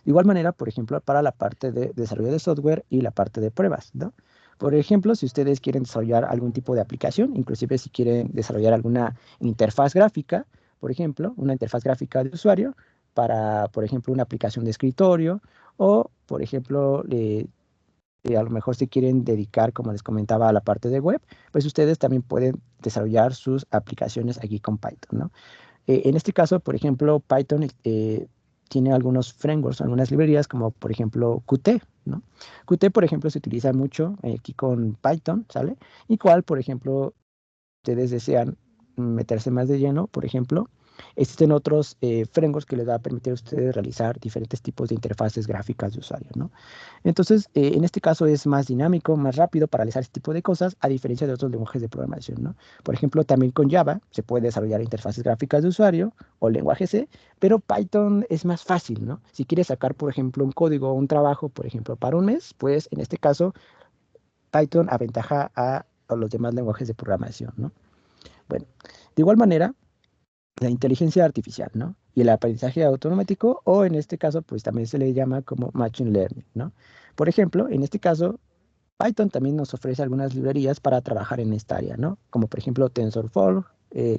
De igual manera, por ejemplo, para la parte de desarrollo de software y la parte de pruebas, ¿no? Por ejemplo, si ustedes quieren desarrollar algún tipo de aplicación, inclusive si quieren desarrollar alguna interfaz gráfica, por ejemplo, una interfaz gráfica de usuario para, por ejemplo, una aplicación de escritorio o, por ejemplo, a lo mejor si quieren dedicar, como les comentaba, a la parte de web, pues ustedes también pueden desarrollar sus aplicaciones aquí con Python, ¿no? En este caso, por ejemplo, Python tiene algunos frameworks, algunas librerías, como por ejemplo Qt, ¿no? Qt, por ejemplo, se utiliza mucho aquí con Python, ¿sale? Y cual, por ejemplo, ustedes desean meterse más de lleno, por ejemplo, existen otros frameworks que les va a permitir a ustedes realizar diferentes tipos de interfaces gráficas de usuario, ¿no? Entonces, en este caso es más dinámico, más rápido para realizar este tipo de cosas, a diferencia de otros lenguajes de programación, ¿no? Por ejemplo, también con Java se puede desarrollar interfaces gráficas de usuario o lenguaje C, pero Python es más fácil, ¿no? Si quieres sacar, por ejemplo, un código o un trabajo, por ejemplo, para un mes, pues en este caso Python aventaja a los demás lenguajes de programación, ¿no? Bueno, de igual manera, la inteligencia artificial, ¿no? Y el aprendizaje automático, o en este caso, pues también se le llama como Machine Learning, ¿no? Por ejemplo, en este caso, Python también nos ofrece algunas librerías para trabajar en esta área, ¿no? Como por ejemplo TensorFlow,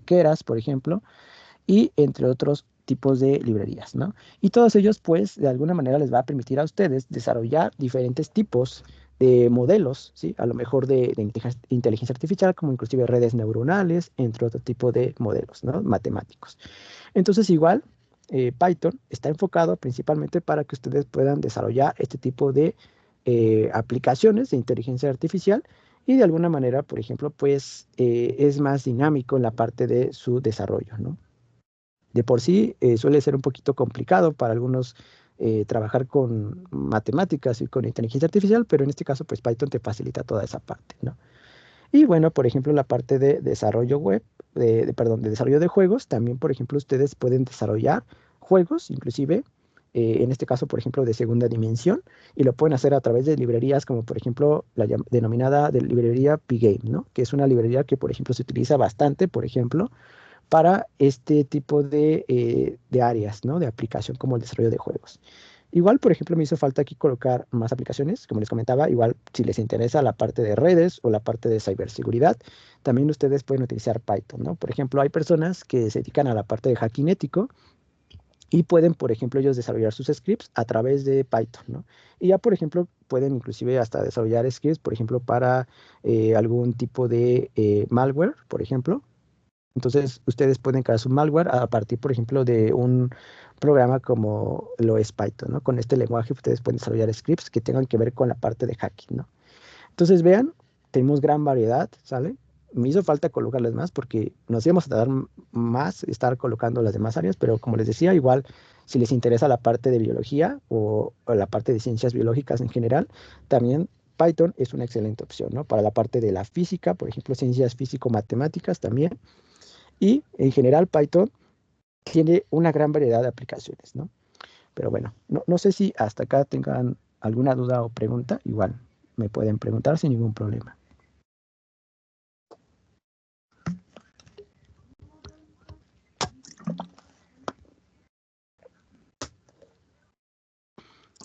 Keras, por ejemplo, y entre otros tipos de librerías, ¿no? Y todos ellos, pues, de alguna manera les va a permitir a ustedes desarrollar diferentes tipos de modelos, ¿sí? A lo mejor de inteligencia artificial, como inclusive redes neuronales, entre otro tipo de modelos, ¿no? Matemáticos. Entonces, igual, Python está enfocado principalmente para que ustedes puedan desarrollar este tipo de aplicaciones de inteligencia artificial y de alguna manera, por ejemplo, pues es más dinámico en la parte de su desarrollo, ¿no? De por sí suele ser un poquito complicado para algunos trabajar con matemáticas y con inteligencia artificial, pero en este caso, pues Python te facilita toda esa parte, ¿no? Y bueno, por ejemplo, la parte de desarrollo web, perdón, de desarrollo de juegos, también, por ejemplo, ustedes pueden desarrollar juegos, inclusive, en este caso, por ejemplo, de segunda dimensión, y lo pueden hacer a través de librerías como, por ejemplo, la denominada de librería Pgame, ¿no? Que es una librería que, por ejemplo, se utiliza bastante, por ejemplo, para este tipo de áreas, ¿no? De aplicación como el desarrollo de juegos. Igual, por ejemplo, me hizo falta aquí colocar más aplicaciones, como les comentaba, igual si les interesa la parte de redes o la parte de ciberseguridad, también ustedes pueden utilizar Python, ¿no? Por ejemplo, hay personas que se dedican a la parte de hacking ético y pueden, por ejemplo, ellos desarrollar sus scripts a través de Python, ¿no? Y ya, por ejemplo, pueden inclusive hasta desarrollar scripts, por ejemplo, para algún tipo de malware, por ejemplo, entonces, ustedes pueden crear su malware a partir, por ejemplo, de un programa como lo es Python, ¿no? Con este lenguaje ustedes pueden desarrollar scripts que tengan que ver con la parte de hacking, ¿no? Entonces, vean, tenemos gran variedad, ¿sale? Me hizo falta colocarles más porque nos íbamos a tardar más estar colocando las demás áreas, pero como les decía, igual, si les interesa la parte de biología o la parte de ciencias biológicas en general, también Python es una excelente opción, ¿no? Para la parte de la física, por ejemplo, ciencias físico-matemáticas también. Y en general Python tiene una gran variedad de aplicaciones, ¿no? Pero bueno, no sé si hasta acá tengan alguna duda o pregunta, igual me pueden preguntar sin ningún problema.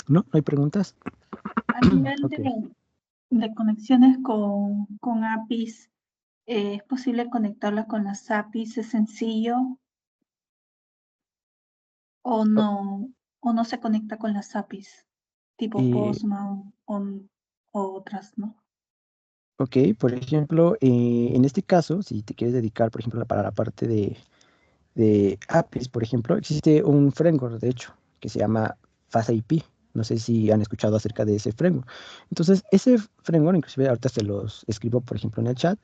¿No? ¿No hay preguntas? A nivel Ok. de conexiones con APIs, ¿es posible conectarla con las APIs? ¿Es sencillo o no se conecta con las APIs? Tipo Eh, Postman o otras, ¿no? ok, por ejemplo, en este caso, si te quieres dedicar, por ejemplo, para la parte de APIs, por ejemplo, existe un framework, de hecho, que se llama FastAPI. No sé si han escuchado acerca de ese framework. Entonces, ese framework, inclusive ahorita se los escribo, por ejemplo, en el chat,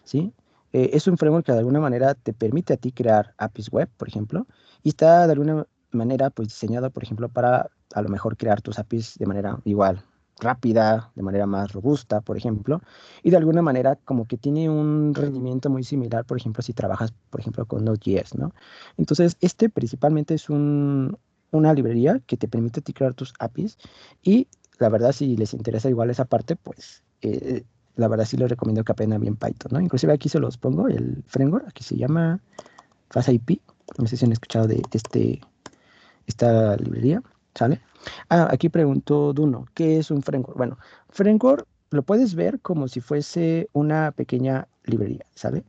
¿sí? Es un framework que de alguna manera te permite a ti crear APIs web, por ejemplo, y está de alguna manera pues diseñado, por ejemplo, para a lo mejor crear tus APIs de manera igual, rápida, de manera más robusta, por ejemplo, y de alguna manera como que tiene un rendimiento muy similar, por ejemplo, si trabajas, por ejemplo, con Node.js, ¿no? Entonces, este principalmente es una librería que te permite a ti crear tus APIs y la verdad, si les interesa igual esa parte, pues la verdad sí les recomiendo que aprendan bien Python, ¿no? Inclusive aquí se los pongo, el framework, aquí se llama FastAPI, no sé si han escuchado de esta librería, ¿sale? Ah, aquí preguntó Duno, ¿qué es un framework? Bueno, framework lo puedes ver como si fuese una pequeña librería, ¿sale?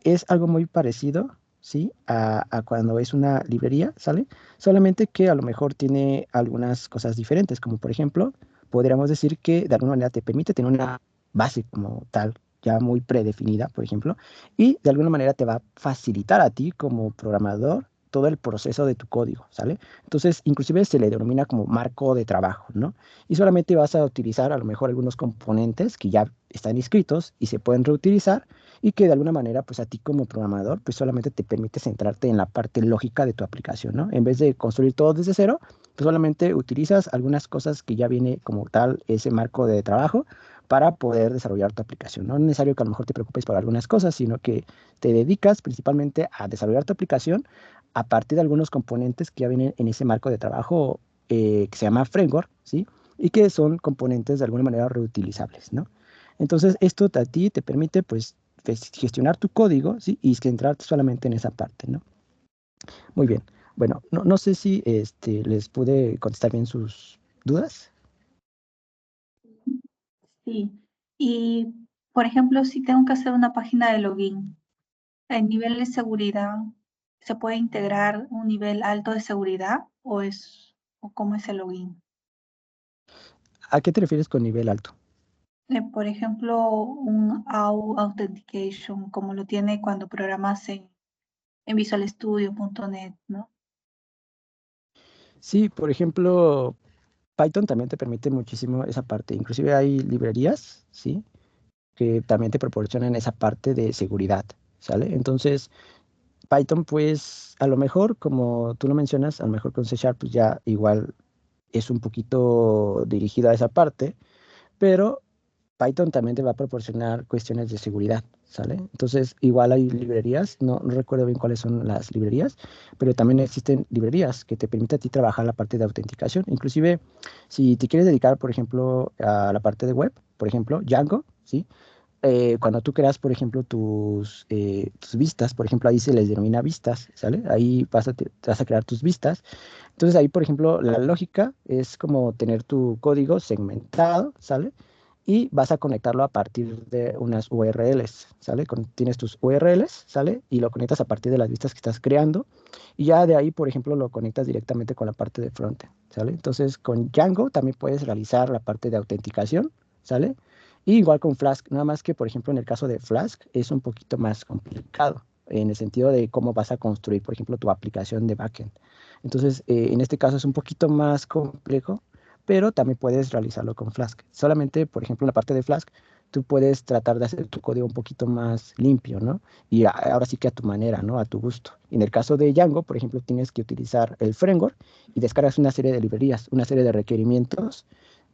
Es algo muy parecido, ¿sí? A cuando es una librería, ¿sale? Solamente que a lo mejor tiene algunas cosas diferentes, como por ejemplo, podríamos decir que de alguna manera te permite tener una base como tal, ya muy predefinida, por ejemplo, y de alguna manera te va a facilitar a ti como programador todo el proceso de tu código, ¿sale? Entonces, inclusive se le denomina como marco de trabajo, ¿no? Y solamente vas a utilizar a lo mejor algunos componentes que ya están inscritos y se pueden reutilizar y que de alguna manera, pues a ti como programador, pues solamente te permite centrarte en la parte lógica de tu aplicación, ¿no? En vez de construir todo desde cero, pues solamente utilizas algunas cosas que ya viene como tal ese marco de trabajo para poder desarrollar tu aplicación. No es necesario que a lo mejor te preocupes por algunas cosas, sino que te dedicas principalmente a desarrollar tu aplicación a partir de algunos componentes que ya vienen en ese marco de trabajo que se llama framework, ¿sí? Y que son componentes de alguna manera reutilizables, ¿no? Entonces, esto a ti te permite, pues, gestionar tu código, ¿sí? Y centrarte solamente en esa parte, ¿no? Muy bien. Bueno, no sé si les pude contestar bien sus dudas. Sí. Y, por ejemplo, si tengo que hacer una página de login, ¿el nivel de seguridad se puede integrar un nivel alto de seguridad o cómo es el login? ¿A qué te refieres con nivel alto? Por ejemplo, un Authentication, como lo tiene cuando programas en Visual Studio.net, ¿no? Sí, por ejemplo, Python también te permite muchísimo esa parte. Inclusive hay librerías, ¿sí? Que también te proporcionan esa parte de seguridad, ¿sale? Entonces, Python, pues, a lo mejor, como tú lo mencionas, a lo mejor con C Sharp, pues ya igual es un poquito dirigido a esa parte, pero Python también te va a proporcionar cuestiones de seguridad, ¿sale? Entonces, igual hay librerías, no recuerdo bien cuáles son las librerías, pero también existen librerías que te permiten a ti trabajar la parte de autenticación. Inclusive, si te quieres dedicar, por ejemplo, a la parte de web, por ejemplo, Django, ¿sí? Cuando tú creas, por ejemplo, tus vistas, por ejemplo, ahí se les denomina vistas, ¿sale? Ahí te vas a crear tus vistas. Entonces ahí, por ejemplo, la lógica es como tener tu código segmentado, ¿sale? Y vas a conectarlo a partir de unas URLs, ¿sale? Tienes tus URLs, ¿sale? Y lo conectas a partir de las vistas que estás creando. Y ya de ahí, por ejemplo, lo conectas directamente con la parte de frontend, ¿sale? Entonces con Django también puedes realizar la parte de autenticación, ¿sale? Y igual con Flask, nada más que, por ejemplo, en el caso de Flask es un poquito más complicado en el sentido de cómo vas a construir, por ejemplo, tu aplicación de backend. Entonces, en este caso es un poquito más complejo, pero también puedes realizarlo con Flask. Solamente, por ejemplo, en la parte de Flask, tú puedes tratar de hacer tu código un poquito más limpio, ¿no? Y ahora sí que a tu manera, ¿no? A tu gusto. En el caso de Django, por ejemplo, tienes que utilizar el framework y descargas una serie de librerías, una serie de requerimientos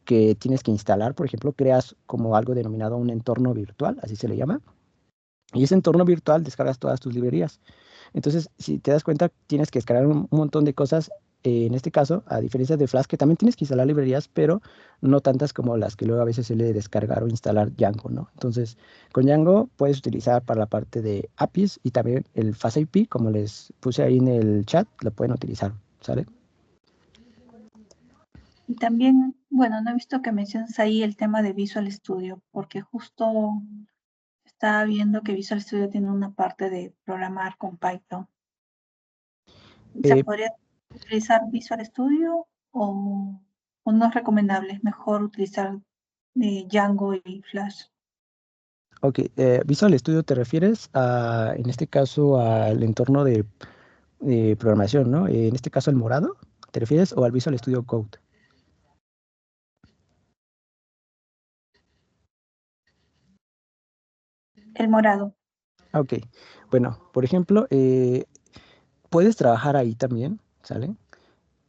que tienes que instalar. Por ejemplo, creas como algo denominado un entorno virtual, así se le llama. Y ese entorno virtual descargas todas tus librerías. Entonces, si te das cuenta, tienes que descargar un montón de cosas. En este caso, a diferencia de Flash, que también tienes que instalar librerías, pero no tantas como las que luego a veces se le descargar o instalar Django, ¿no? Entonces, con Django puedes utilizar para la parte de APIs y también el FastAPI, como les puse ahí en el chat, lo pueden utilizar, ¿sale? Y también, bueno, no he visto que menciones ahí el tema de Visual Studio, porque justo estaba viendo que Visual Studio tiene una parte de programar con Python. ¿Se Eh, podría utilizar Visual Studio o no es recomendable? Es mejor utilizar Django y Flash. ok, Visual Studio te refieres en este caso, al entorno de programación, ¿no? En este caso, el morado, ¿te refieres? ¿O al Visual Studio Code? El morado. Ok, bueno, por ejemplo, puedes trabajar ahí también, ¿sale?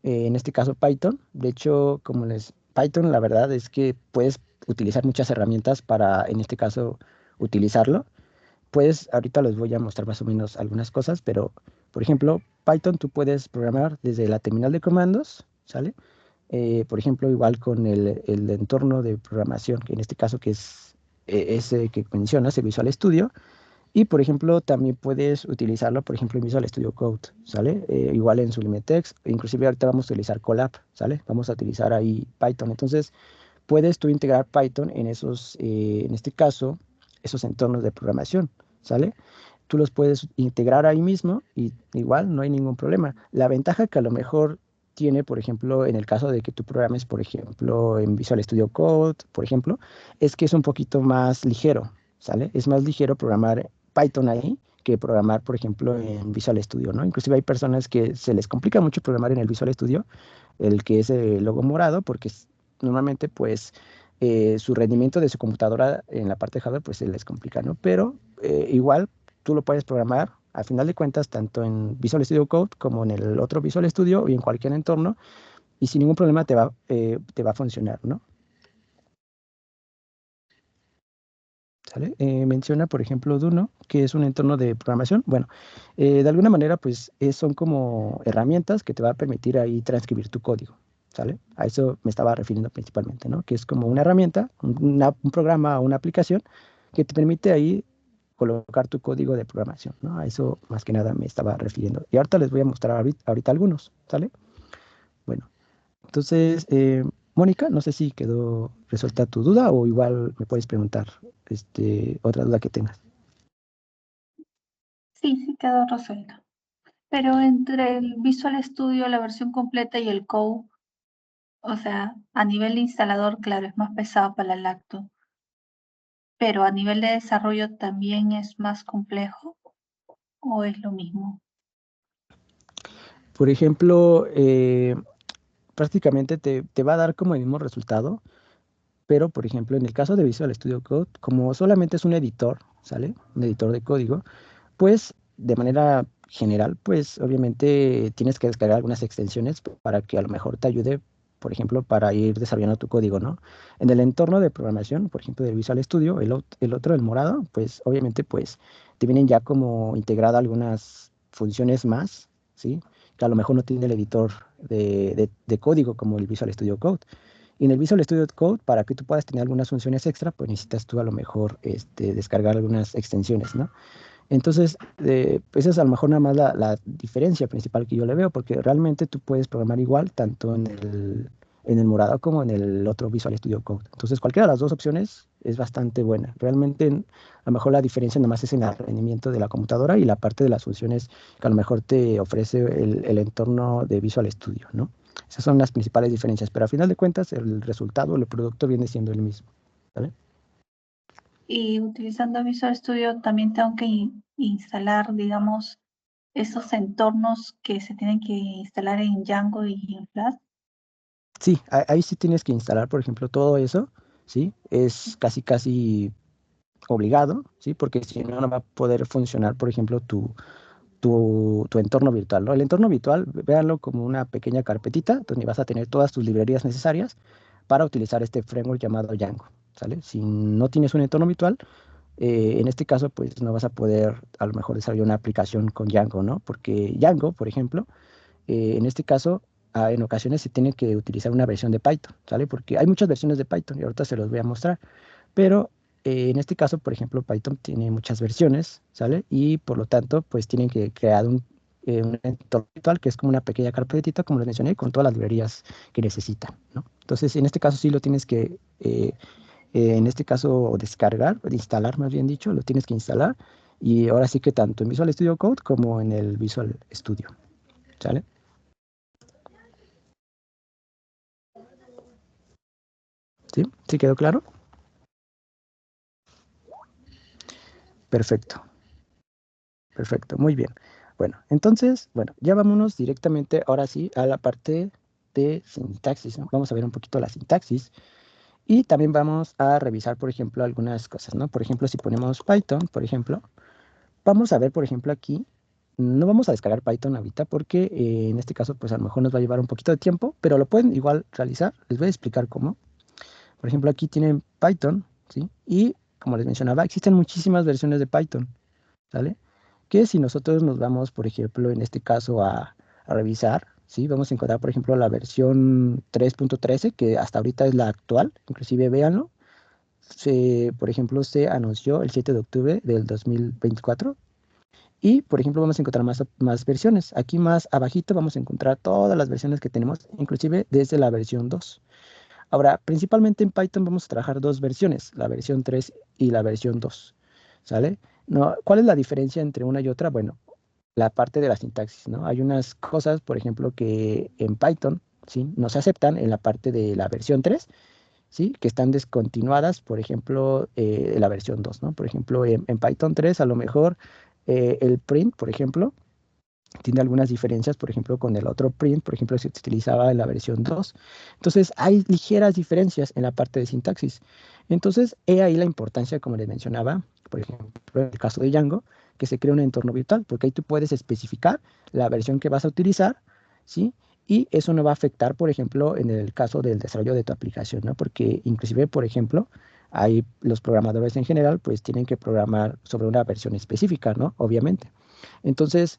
En este caso Python. De hecho, como les Python, la verdad es que puedes utilizar muchas herramientas para, en este caso, utilizarlo. Pues ahorita les voy a mostrar más o menos algunas cosas, pero, por ejemplo, Python tú puedes programar desde la terminal de comandos, ¿sale? Por ejemplo, igual con el entorno de programación, que en este caso que es ese que mencionas, el Visual Studio, y por ejemplo, también puedes utilizarlo, por ejemplo, en Visual Studio Code, ¿sale? Igual en Sublime Text, inclusive ahorita vamos a utilizar Colab, ¿sale? Vamos a utilizar ahí Python. Entonces, puedes tú integrar Python en esos, en este caso, esos entornos de programación, ¿sale? Tú los puedes integrar ahí mismo y igual no hay ningún problema. La ventaja que a lo mejor tiene, por ejemplo, en el caso de que tú programes, por ejemplo, en Visual Studio Code, por ejemplo, es que es un poquito más ligero, ¿sale? Es más ligero programar Python ahí que programar, por ejemplo, en Visual Studio, ¿no? Inclusive hay personas que se les complica mucho programar en el Visual Studio, el que es el logo morado, porque normalmente, pues, su rendimiento de su computadora en la parte de hardware, pues, se les complica, ¿no? Pero igual tú lo puedes programar, a final de cuentas, tanto en Visual Studio Code como en el otro Visual Studio y en cualquier entorno, y sin ningún problema te va a funcionar, ¿no? ¿Sale? Menciona, por ejemplo, Duno, que es un entorno de programación. Bueno, de alguna manera, pues son como herramientas que te va a permitir ahí transcribir tu código, ¿sale? A eso me estaba refiriendo principalmente, ¿no? Que es como una herramienta, un programa o una aplicación que te permite ahí colocar tu código de programación, ¿no? A eso más que nada me estaba refiriendo. Y ahorita les voy a mostrar ahorita algunos, ¿sale? Bueno, entonces, Mónica, no sé si quedó resuelta tu duda o igual me puedes preguntar otra duda que tengas. Sí, sí quedó resuelto. Pero entre el Visual Studio, la versión completa y el Code, o sea, a nivel de instalador, claro, es más pesado para la lacto, pero a nivel de desarrollo también es más complejo o es lo mismo. Por ejemplo, prácticamente te va a dar como el mismo resultado, pero por ejemplo, en el caso de Visual Studio Code, como solamente es un editor, ¿sale? Un editor de código, pues de manera general, pues obviamente tienes que descargar algunas extensiones para que a lo mejor te ayude, por ejemplo, para ir desarrollando tu código, ¿no? En el entorno de programación, por ejemplo, de Visual Studio, el otro, el morado, pues obviamente pues te vienen ya como integradas algunas funciones más, ¿sí? Que a lo mejor no tiene el editor de código como el Visual Studio Code. Y en el Visual Studio Code, para que tú puedas tener algunas funciones extra, pues necesitas tú a lo mejor descargar algunas extensiones, ¿no? Entonces, pues esa es a lo mejor nada más la diferencia principal que yo le veo, porque realmente tú puedes programar igual tanto en el morado como en el otro Visual Studio Code. Entonces, cualquiera de las dos opciones es bastante buena. Realmente, a lo mejor la diferencia nada más es en el rendimiento de la computadora y la parte de las funciones que a lo mejor te ofrece el entorno de Visual Studio, ¿no? Esas son las principales diferencias, pero a final de cuentas, el resultado, el producto viene siendo el mismo, ¿vale? Y utilizando Visual Studio también tengo que instalar, digamos, esos entornos que se tienen que instalar en Django y en Flask. Sí, ahí sí tienes que instalar, por ejemplo, todo eso, ¿sí? Es casi, casi obligado, ¿sí? Porque si no, no va a poder funcionar, por ejemplo, tu entorno virtual, ¿no? El entorno virtual, véanlo como una pequeña carpetita donde vas a tener todas tus librerías necesarias para utilizar este framework llamado Django, ¿sale? Si no tienes un entorno virtual, en este caso, pues no vas a poder a lo mejor desarrollar una aplicación con Django, ¿no? Porque Django, por ejemplo, en este caso, en ocasiones se tiene que utilizar una versión de Python, ¿sale? Porque hay muchas versiones de Python y ahorita se los voy a mostrar. Pero en este caso, por ejemplo, Python tiene muchas versiones, ¿sale? Y por lo tanto, pues tienen que crear un entorno virtual que es como una pequeña carpetita, como les mencioné, con todas las librerías que necesitan, ¿no? Entonces, en este caso sí lo tienes que, en este caso, descargar, instalar más bien dicho, lo tienes que instalar. Y ahora sí que tanto en Visual Studio Code como en el Visual Studio, ¿sale? ¿Sí? ¿Sí quedó claro? Perfecto, perfecto, muy bien. Bueno, entonces, bueno, ya vámonos directamente ahora sí a la parte de sintaxis, ¿no? Vamos a ver un poquito la sintaxis y también vamos a revisar, por ejemplo, algunas cosas, ¿no? Por ejemplo, si ponemos Python, por ejemplo, vamos a ver, por ejemplo, aquí no vamos a descargar Python ahorita porque en este caso, pues a lo mejor nos va a llevar un poquito de tiempo, pero lo pueden igual realizar. Les voy a explicar cómo. Por ejemplo, aquí tienen Python, ¿sí? Y como les mencionaba, existen muchísimas versiones de Python, ¿sale? Que si nosotros nos vamos, por ejemplo, en este caso a revisar, ¿sí? Vamos a encontrar, por ejemplo, la versión 3.13, que hasta ahorita es la actual, inclusive véanlo. Por ejemplo, se anunció el 7 de octubre del 2024 y, por ejemplo, vamos a encontrar más versiones. Aquí más abajito vamos a encontrar todas las versiones que tenemos, inclusive desde la versión 2. Ahora, principalmente en Python vamos a trabajar dos versiones, la versión 3 y la versión 2, ¿sale? No, ¿cuál es la diferencia entre una y otra? Bueno, la parte de la sintaxis, ¿no? Hay unas cosas, por ejemplo, que en Python, ¿sí? No se aceptan en la parte de la versión 3, ¿sí? Que están descontinuadas, por ejemplo, la versión 2, ¿no? Por ejemplo, en Python 3 a lo mejor el print, por ejemplo, tiene algunas diferencias, por ejemplo, con el otro print, por ejemplo, se utilizaba en la versión 2. Entonces, hay ligeras diferencias en la parte de sintaxis. Entonces, he ahí la importancia, como les mencionaba, por ejemplo, en el caso de Django, que se crea un entorno virtual, porque ahí tú puedes especificar la versión que vas a utilizar, ¿sí? Y eso no va a afectar, por ejemplo, en el caso del desarrollo de tu aplicación, ¿no? Porque inclusive, por ejemplo, hay los programadores en general, pues tienen que programar sobre una versión específica, ¿no? Obviamente. Entonces,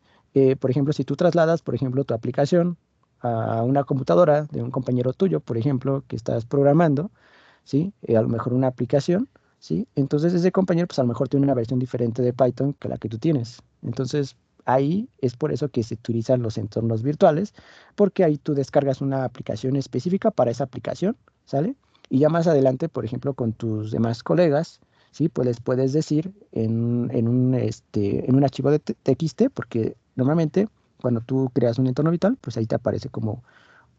por ejemplo, si tú trasladas, por ejemplo, tu aplicación a una computadora de un compañero tuyo, por ejemplo, que estás programando, ¿sí? A lo mejor una aplicación, ¿sí? Entonces ese compañero, pues a lo mejor tiene una versión diferente de Python que la que tú tienes. Entonces ahí es por eso que se utilizan los entornos virtuales, porque ahí tú descargas una aplicación específica para esa aplicación, ¿sale? Y ya más adelante, por ejemplo, con tus demás colegas, ¿sí? Pues les puedes decir en un archivo de TXT, porque normalmente cuando tú creas un entorno virtual, pues ahí te aparece como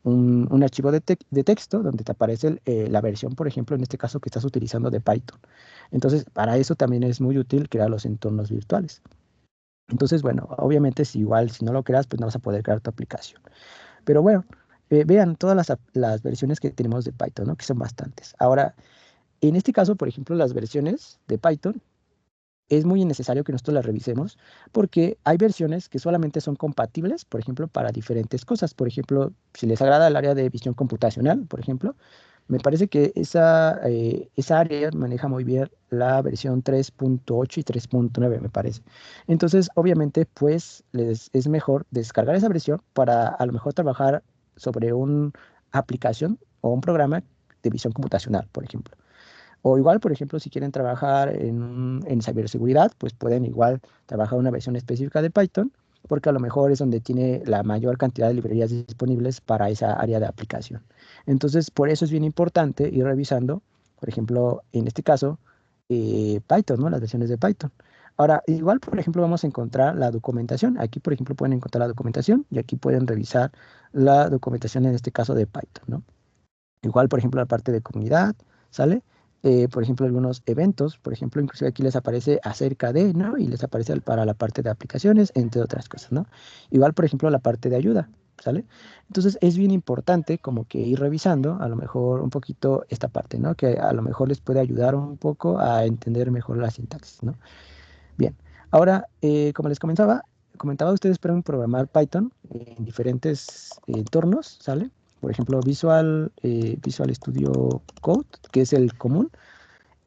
un archivo de texto donde te aparece la versión, por ejemplo, en este caso que estás utilizando de Python. Entonces, para eso también es muy útil crear los entornos virtuales. Entonces, bueno, obviamente si igual, si no lo creas, pues no vas a poder crear tu aplicación. Pero bueno, vean todas las versiones que tenemos de Python, ¿no? Que son bastantes. Ahora, en este caso, por ejemplo, las versiones de Python es muy necesario que nosotros las revisemos porque hay versiones que solamente son compatibles, por ejemplo, para diferentes cosas. Por ejemplo, si les agrada el área de visión computacional, por ejemplo, me parece que esa área maneja muy bien la versión 3.8 y 3.9, me parece. Entonces, obviamente, pues es mejor descargar esa versión para a lo mejor trabajar sobre una aplicación o un programa de visión computacional, por ejemplo. O igual, por ejemplo, si quieren trabajar en ciberseguridad, pues pueden igual trabajar una versión específica de Python, porque a lo mejor es donde tiene la mayor cantidad de librerías disponibles para esa área de aplicación. Entonces, por eso es bien importante ir revisando, por ejemplo, en este caso, Python, ¿no? Las versiones de Python. Ahora, igual, por ejemplo, vamos a encontrar la documentación. Aquí, por ejemplo, pueden encontrar la documentación y aquí pueden revisar la documentación en este caso de Python, ¿no? Igual, por ejemplo, la parte de comunidad, ¿sale? Por ejemplo, algunos eventos, por ejemplo, inclusive aquí les aparece acerca de, ¿no? Y les aparece para la parte de aplicaciones, entre otras cosas, ¿no? Igual, por ejemplo, la parte de ayuda, ¿sale? Entonces, es bien importante como que ir revisando a lo mejor un poquito esta parte, ¿no? Que a lo mejor les puede ayudar un poco a entender mejor la sintaxis, ¿no? Bien, ahora, como les comentaba, ustedes pueden programar Python en diferentes entornos, ¿sale? Por ejemplo, Visual Studio Code, que es el común.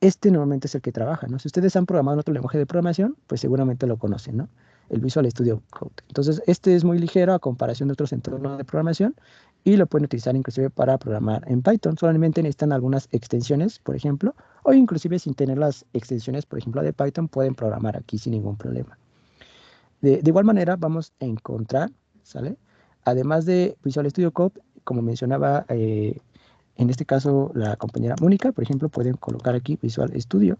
Este normalmente es el que trabaja, ¿no? Si ustedes han programado en otro lenguaje de programación, pues seguramente lo conocen, ¿no? El Visual Studio Code. Entonces, este es muy ligero a comparación de otros entornos de programación y lo pueden utilizar inclusive para programar en Python. Solamente necesitan algunas extensiones, por ejemplo, o inclusive sin tener las extensiones, por ejemplo, de Python, pueden programar aquí sin ningún problema. De igual manera, vamos a encontrar, ¿sale? Además de Visual Studio Code, como mencionaba en este caso la compañera Mónica, por ejemplo, pueden colocar aquí Visual Studio,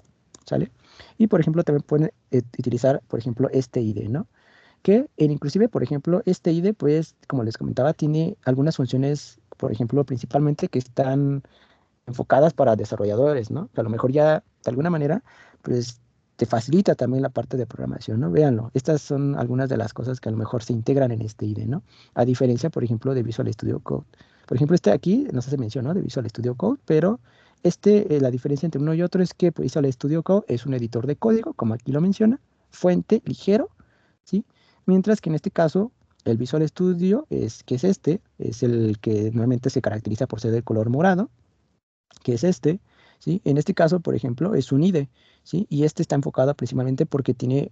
¿sale? Y por ejemplo, también pueden utilizar, por ejemplo, este IDE, ¿no? Que inclusive, por ejemplo, este IDE, pues, como les comentaba, tiene algunas funciones, por ejemplo, principalmente que están enfocadas para desarrolladores, ¿no? Que a lo mejor ya, de alguna manera, pues, te facilita también la parte de programación, ¿no? Véanlo, estas son algunas de las cosas que a lo mejor se integran en este IDE, ¿no? A diferencia, por ejemplo, de Visual Studio Code. Por ejemplo, este aquí, no sé si se mencionó, de Visual Studio Code, pero la diferencia entre uno y otro es que pues, Visual Studio Code es un editor de código, como aquí lo menciona, fuente, ligero, ¿sí? Mientras que en este caso, el Visual Studio, que es este, es el que normalmente se caracteriza por ser de color morado, que es este, ¿sí? En este caso, por ejemplo, es un IDE, ¿sí? Y este está enfocado principalmente porque tiene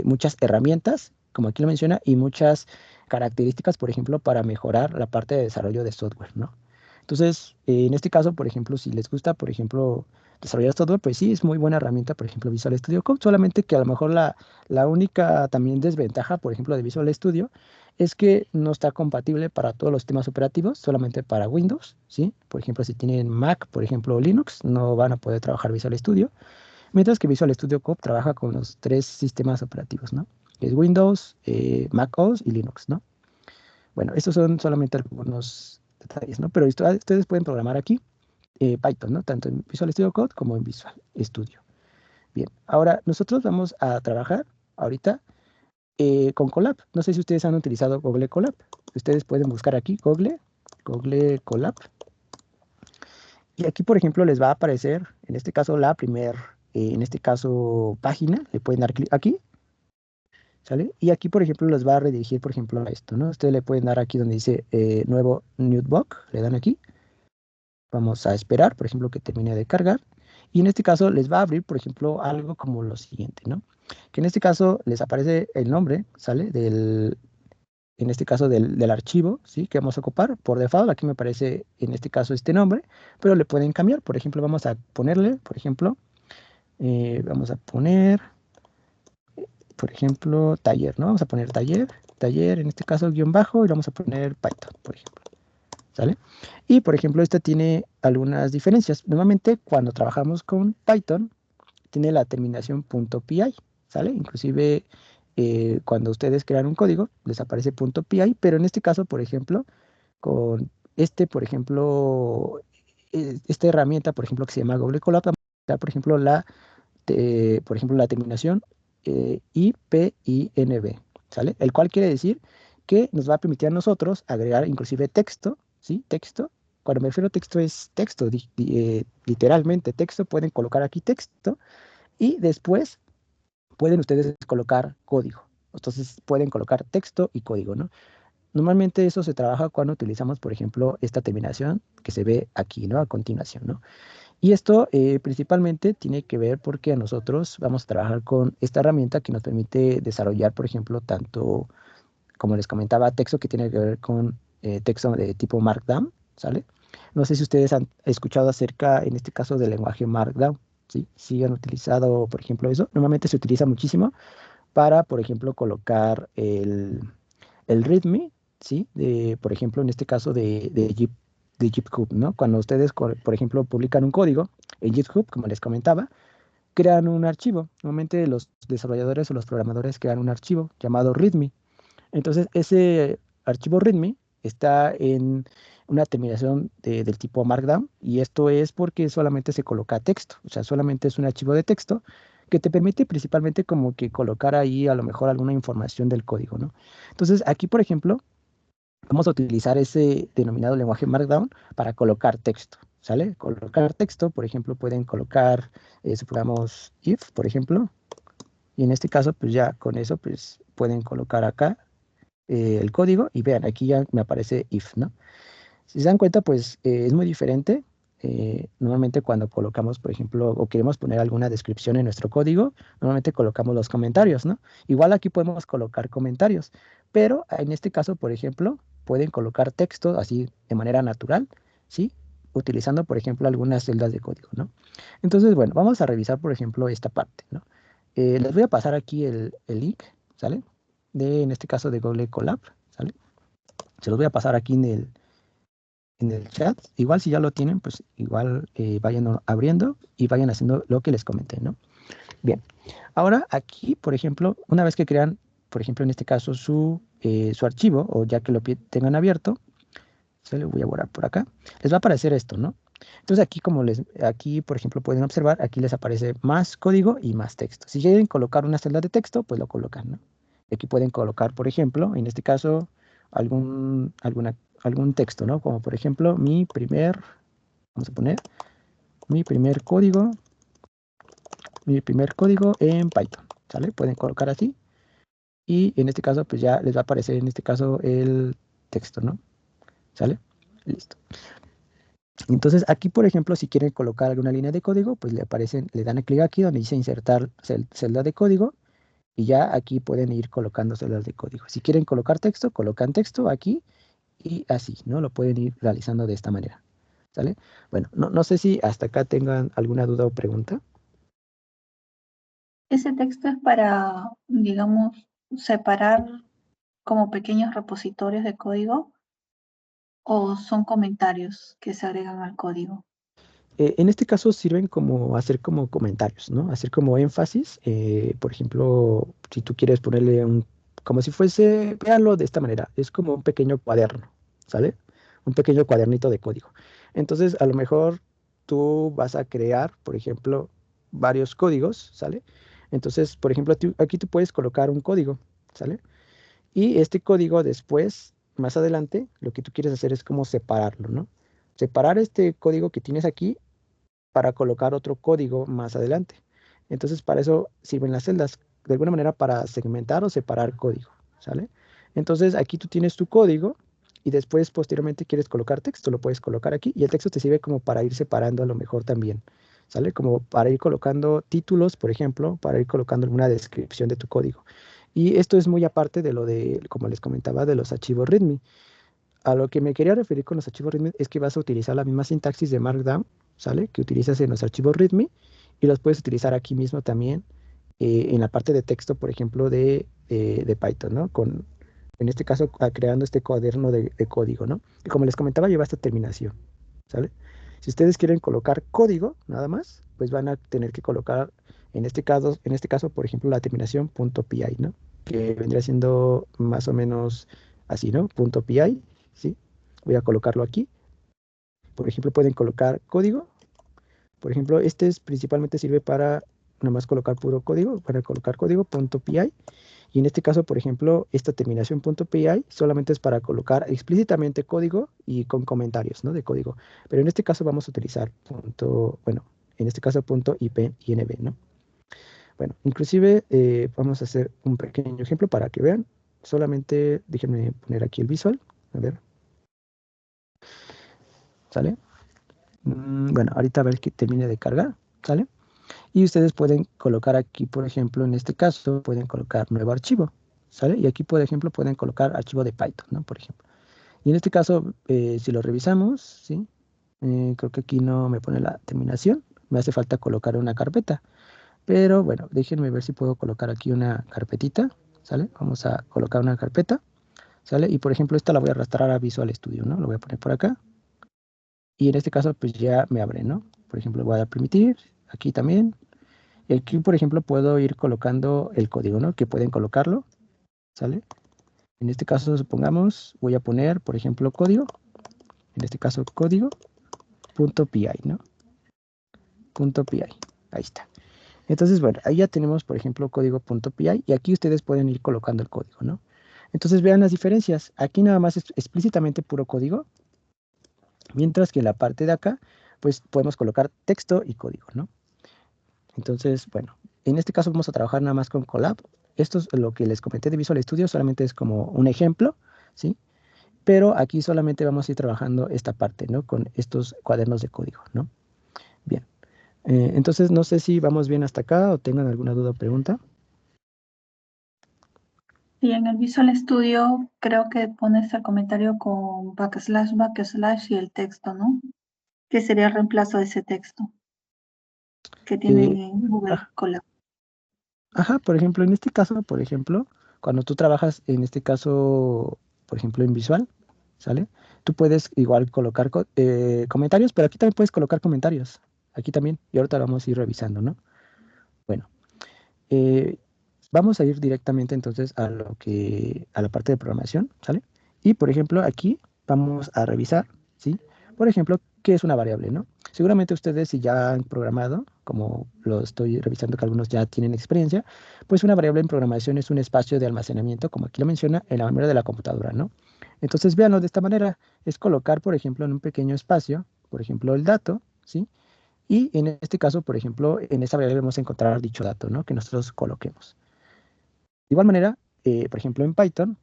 muchas herramientas, como aquí lo menciona, y muchas características, por ejemplo, para mejorar la parte de desarrollo de software, ¿no? Entonces, en este caso, por ejemplo, si les gusta, por ejemplo, desarrollar software, pues sí, es muy buena herramienta, por ejemplo, Visual Studio Code, solamente que a lo mejor la única también desventaja, por ejemplo, de Visual Studio es que no está compatible para todos los sistemas operativos, solamente para Windows, ¿sí? Por ejemplo, si tienen Mac, por ejemplo, o Linux, no van a poder trabajar Visual Studio, mientras que Visual Studio Code trabaja con los tres sistemas operativos, ¿no? Que es Windows, Mac OS y Linux, ¿no? Bueno, estos son solamente algunos detalles, ¿no? Pero ustedes pueden programar aquí Python, ¿no? Tanto en Visual Studio Code como en Visual Studio. Bien, ahora nosotros vamos a trabajar ahorita con Colab. No sé si ustedes han utilizado Google Colab. Ustedes pueden buscar aquí Google Colab. Y aquí, por ejemplo, les va a aparecer, en este caso, en este caso, página. Le pueden dar clic aquí, ¿sale? Y aquí, por ejemplo, les va a redirigir, por ejemplo, a esto, ¿no? Ustedes le pueden dar aquí donde dice nuevo Notebook, le dan aquí. Vamos a esperar, por ejemplo, que termine de cargar. Y en este caso les va a abrir, por ejemplo, algo como lo siguiente, ¿no? Que en este caso les aparece el nombre, ¿sale? En este caso del archivo, ¿sí? Que vamos a ocupar. Por default, aquí me aparece en este caso este nombre, pero le pueden cambiar. Por ejemplo, vamos a ponerle, por ejemplo, vamos a poner, por ejemplo, taller, ¿no? Vamos a poner taller, en este caso guión bajo, y vamos a poner Python, por ejemplo, ¿sale? Y, por ejemplo, esta tiene algunas diferencias. Normalmente, cuando trabajamos con Python, tiene la terminación .py, ¿sale? Inclusive, cuando ustedes crean un código, les aparece .py, pero en este caso, por ejemplo, con por ejemplo, esta herramienta, por ejemplo, que se llama Google Colab, vamos a utilizar, por ejemplo, la terminación IPINB, ¿sale? El cual quiere decir que nos va a permitir a nosotros agregar inclusive texto, ¿sí? Texto. Cuando me refiero a texto es texto, literalmente texto, pueden colocar aquí texto y después pueden ustedes colocar código. Entonces pueden colocar texto y código, ¿no? Normalmente eso se trabaja cuando utilizamos, por ejemplo, esta terminación que se ve aquí, ¿no? A continuación, ¿no? Y esto principalmente tiene que ver porque a nosotros vamos a trabajar con esta herramienta que nos permite desarrollar, por ejemplo, tanto, como les comentaba, texto que tiene que ver con texto de tipo Markdown, ¿sale? No sé si ustedes han escuchado acerca, en este caso, del lenguaje Markdown, ¿sí? Si han utilizado, por ejemplo, eso. Normalmente se utiliza muchísimo para, por ejemplo, colocar el README, ¿sí? Por ejemplo, en este caso de GitHub, ¿no? Cuando ustedes, por ejemplo, publican un código en GitHub, como les comentaba, crean un archivo. Normalmente los desarrolladores o los programadores crean un archivo llamado README. Entonces, ese archivo README está en una terminación del tipo Markdown y esto es porque solamente se coloca texto, o sea, solamente es un archivo de texto que te permite principalmente como que colocar ahí a lo mejor alguna información del código, ¿no? Entonces, aquí, por ejemplo, vamos a utilizar ese denominado lenguaje Markdown para colocar texto, ¿sale? Colocar texto, por ejemplo, pueden colocar, supongamos, if, por ejemplo, y en este caso, pues ya con eso, pues pueden colocar acá el código y vean, aquí ya me aparece if, ¿no? Si se dan cuenta, pues es muy diferente. Normalmente cuando colocamos, por ejemplo, o queremos poner alguna descripción en nuestro código, normalmente colocamos los comentarios, ¿no? Igual aquí podemos colocar comentarios, pero en este caso, por ejemplo, pueden colocar texto así de manera natural, ¿sí? Utilizando, por ejemplo, algunas celdas de código, ¿no? Entonces, bueno, vamos a revisar, por ejemplo, esta parte, ¿no? Les voy a pasar aquí el link, ¿sale? En este caso de Google Colab, ¿sale? Se los voy a pasar aquí en el chat. Igual si ya lo tienen, pues igual vayan abriendo y vayan haciendo lo que les comenté, ¿no? Bien, ahora aquí, por ejemplo, una vez que crean, por ejemplo, en este caso su archivo, o ya que lo tengan abierto, se lo voy a borrar por acá, les va a aparecer esto, ¿no? Entonces aquí, aquí, por ejemplo, pueden observar, aquí les aparece más código y más texto. Si quieren colocar una celda de texto, pues lo colocan, ¿no? Aquí pueden colocar, por ejemplo, en este caso, algún texto, ¿no? Como por ejemplo, vamos a poner, mi primer código, mi primer código en Python, ¿sale? Pueden colocar así. y en este caso pues ya les va a aparecer en este caso el texto, ¿no? ¿Sale? Listo. Entonces aquí, por ejemplo, si quieren colocar alguna línea de código, pues le aparecen, le dan clic aquí donde dice insertar celda de código y ya aquí pueden ir colocando celdas de código. Si quieren colocar texto, colocan texto aquí y así, ¿no? Lo pueden ir realizando de esta manera, ¿sale? Bueno, no sé si hasta acá tengan alguna duda o pregunta. Ese texto es para, digamos, separar como pequeños repositorios de código o son comentarios que se agregan al código. En este caso sirven como hacer como comentarios, ¿no? Hacer como énfasis. Por ejemplo, si tú quieres ponerle como si fuese, véanlo de esta manera, es como un pequeño cuaderno, ¿sale? Un pequeño cuadernito de código. Entonces, a lo mejor tú vas a crear, por ejemplo, varios códigos, ¿sale? Entonces, por ejemplo, aquí tú puedes colocar un código, ¿sale? Y este código después, más adelante, lo que tú quieres hacer es como separarlo, ¿no? Separar este código que tienes aquí para colocar otro código más adelante. Entonces, para eso sirven las celdas, de alguna manera para segmentar o separar código, ¿sale? Entonces, aquí tú tienes tu código y después, posteriormente, quieres colocar texto, lo puedes colocar aquí y el texto te sirve como para ir separando a lo mejor también, ¿sale? Como para ir colocando títulos, por ejemplo, para ir colocando alguna descripción de tu código. Y esto es muy aparte de lo de, como les comentaba, de los archivos README. A lo que me quería referir con los archivos README es que vas a utilizar la misma sintaxis de Markdown, ¿sale? Que utilizas en los archivos README y los puedes utilizar aquí mismo también en la parte de texto, por ejemplo, de Python, ¿no? En este caso, creando este cuaderno de código, ¿no? Y como les comentaba, lleva esta terminación, ¿sale? Si ustedes quieren colocar código, nada más, pues van a tener que colocar, en este caso, por ejemplo, la terminación .py, ¿no? Que vendría siendo más o menos así, ¿no? .py, ¿sí? Voy a colocarlo aquí. Por ejemplo, pueden colocar código. Por ejemplo, principalmente sirve para nomás colocar puro código, para colocar código .py. Y en este caso, por ejemplo, esta terminación .py solamente es para colocar explícitamente código y con comentarios, ¿no? De código. Pero en este caso vamos a utilizar bueno, en este caso .inb, ¿no? Bueno, inclusive vamos a hacer un pequeño ejemplo para que vean. Solamente déjenme poner aquí el visual. A ver, ¿sale? Bueno, ahorita a ver que termine de cargar, ¿sale? Y ustedes pueden colocar aquí, por ejemplo, en este caso, pueden colocar nuevo archivo, ¿sale? Y aquí, por ejemplo, pueden colocar archivo de Python, ¿no? Por ejemplo. Y en este caso, si lo revisamos, ¿sí? Creo que aquí no me pone la terminación. Me hace falta colocar una carpeta. Pero bueno, déjenme ver si puedo colocar aquí una carpetita, ¿sale? Vamos a colocar una carpeta, ¿sale? Y por ejemplo, esta la voy a arrastrar a Visual Studio, ¿no? Lo voy a poner por acá. Y en este caso, pues ya me abre, ¿no? Por ejemplo, voy a dar permitir, aquí también. Y aquí, por ejemplo, puedo ir colocando el código, ¿no? Que pueden colocarlo, ¿sale? En este caso, supongamos, voy a poner, por ejemplo, código. En este caso, código.py, ¿no? .py. Ahí está. Entonces, bueno, ahí ya tenemos, por ejemplo, código.py y aquí ustedes pueden ir colocando el código, ¿no? Entonces, vean las diferencias. Aquí nada más es explícitamente puro código, mientras que en la parte de acá, pues podemos colocar texto y código, ¿no? Entonces, bueno, en este caso vamos a trabajar nada más con Colab. Esto es lo que les comenté de Visual Studio, solamente es como un ejemplo, ¿sí? Pero aquí solamente vamos a ir trabajando esta parte, ¿no? Con estos cuadernos de código, ¿no? Bien. Entonces, no sé si vamos bien hasta acá o tengan alguna duda o pregunta. Y en el Visual Studio creo que pones el comentario con backslash, backslash y el texto, ¿no? ¿Qué sería el reemplazo de ese texto que Eh, tiene en Google ah, Colab? ajá, por ejemplo, en este caso, por ejemplo, cuando tú trabajas, en este caso, por ejemplo, en Visual, ¿sale? Tú puedes igual colocar comentarios, pero aquí también puedes colocar comentarios. Aquí también. Y ahorita lo vamos a ir revisando, ¿no? Bueno, eh, vamos a ir directamente entonces a la parte de programación, ¿sale? Y por ejemplo, aquí vamos a revisar, ¿sí? Por ejemplo, ¿qué es una variable, no? Seguramente ustedes si ya han programado, como lo estoy revisando que algunos ya tienen experiencia, pues una variable en programación es un espacio de almacenamiento, como aquí lo menciona, en la memoria de la computadora, ¿no? Entonces, véanlo de esta manera, es colocar, por ejemplo, en un pequeño espacio, por ejemplo, el dato, ¿sí? Y en este caso, por ejemplo, en esta variable vamos a encontrar dicho dato, ¿no? Que nosotros coloquemos. De igual manera, por ejemplo, en Python,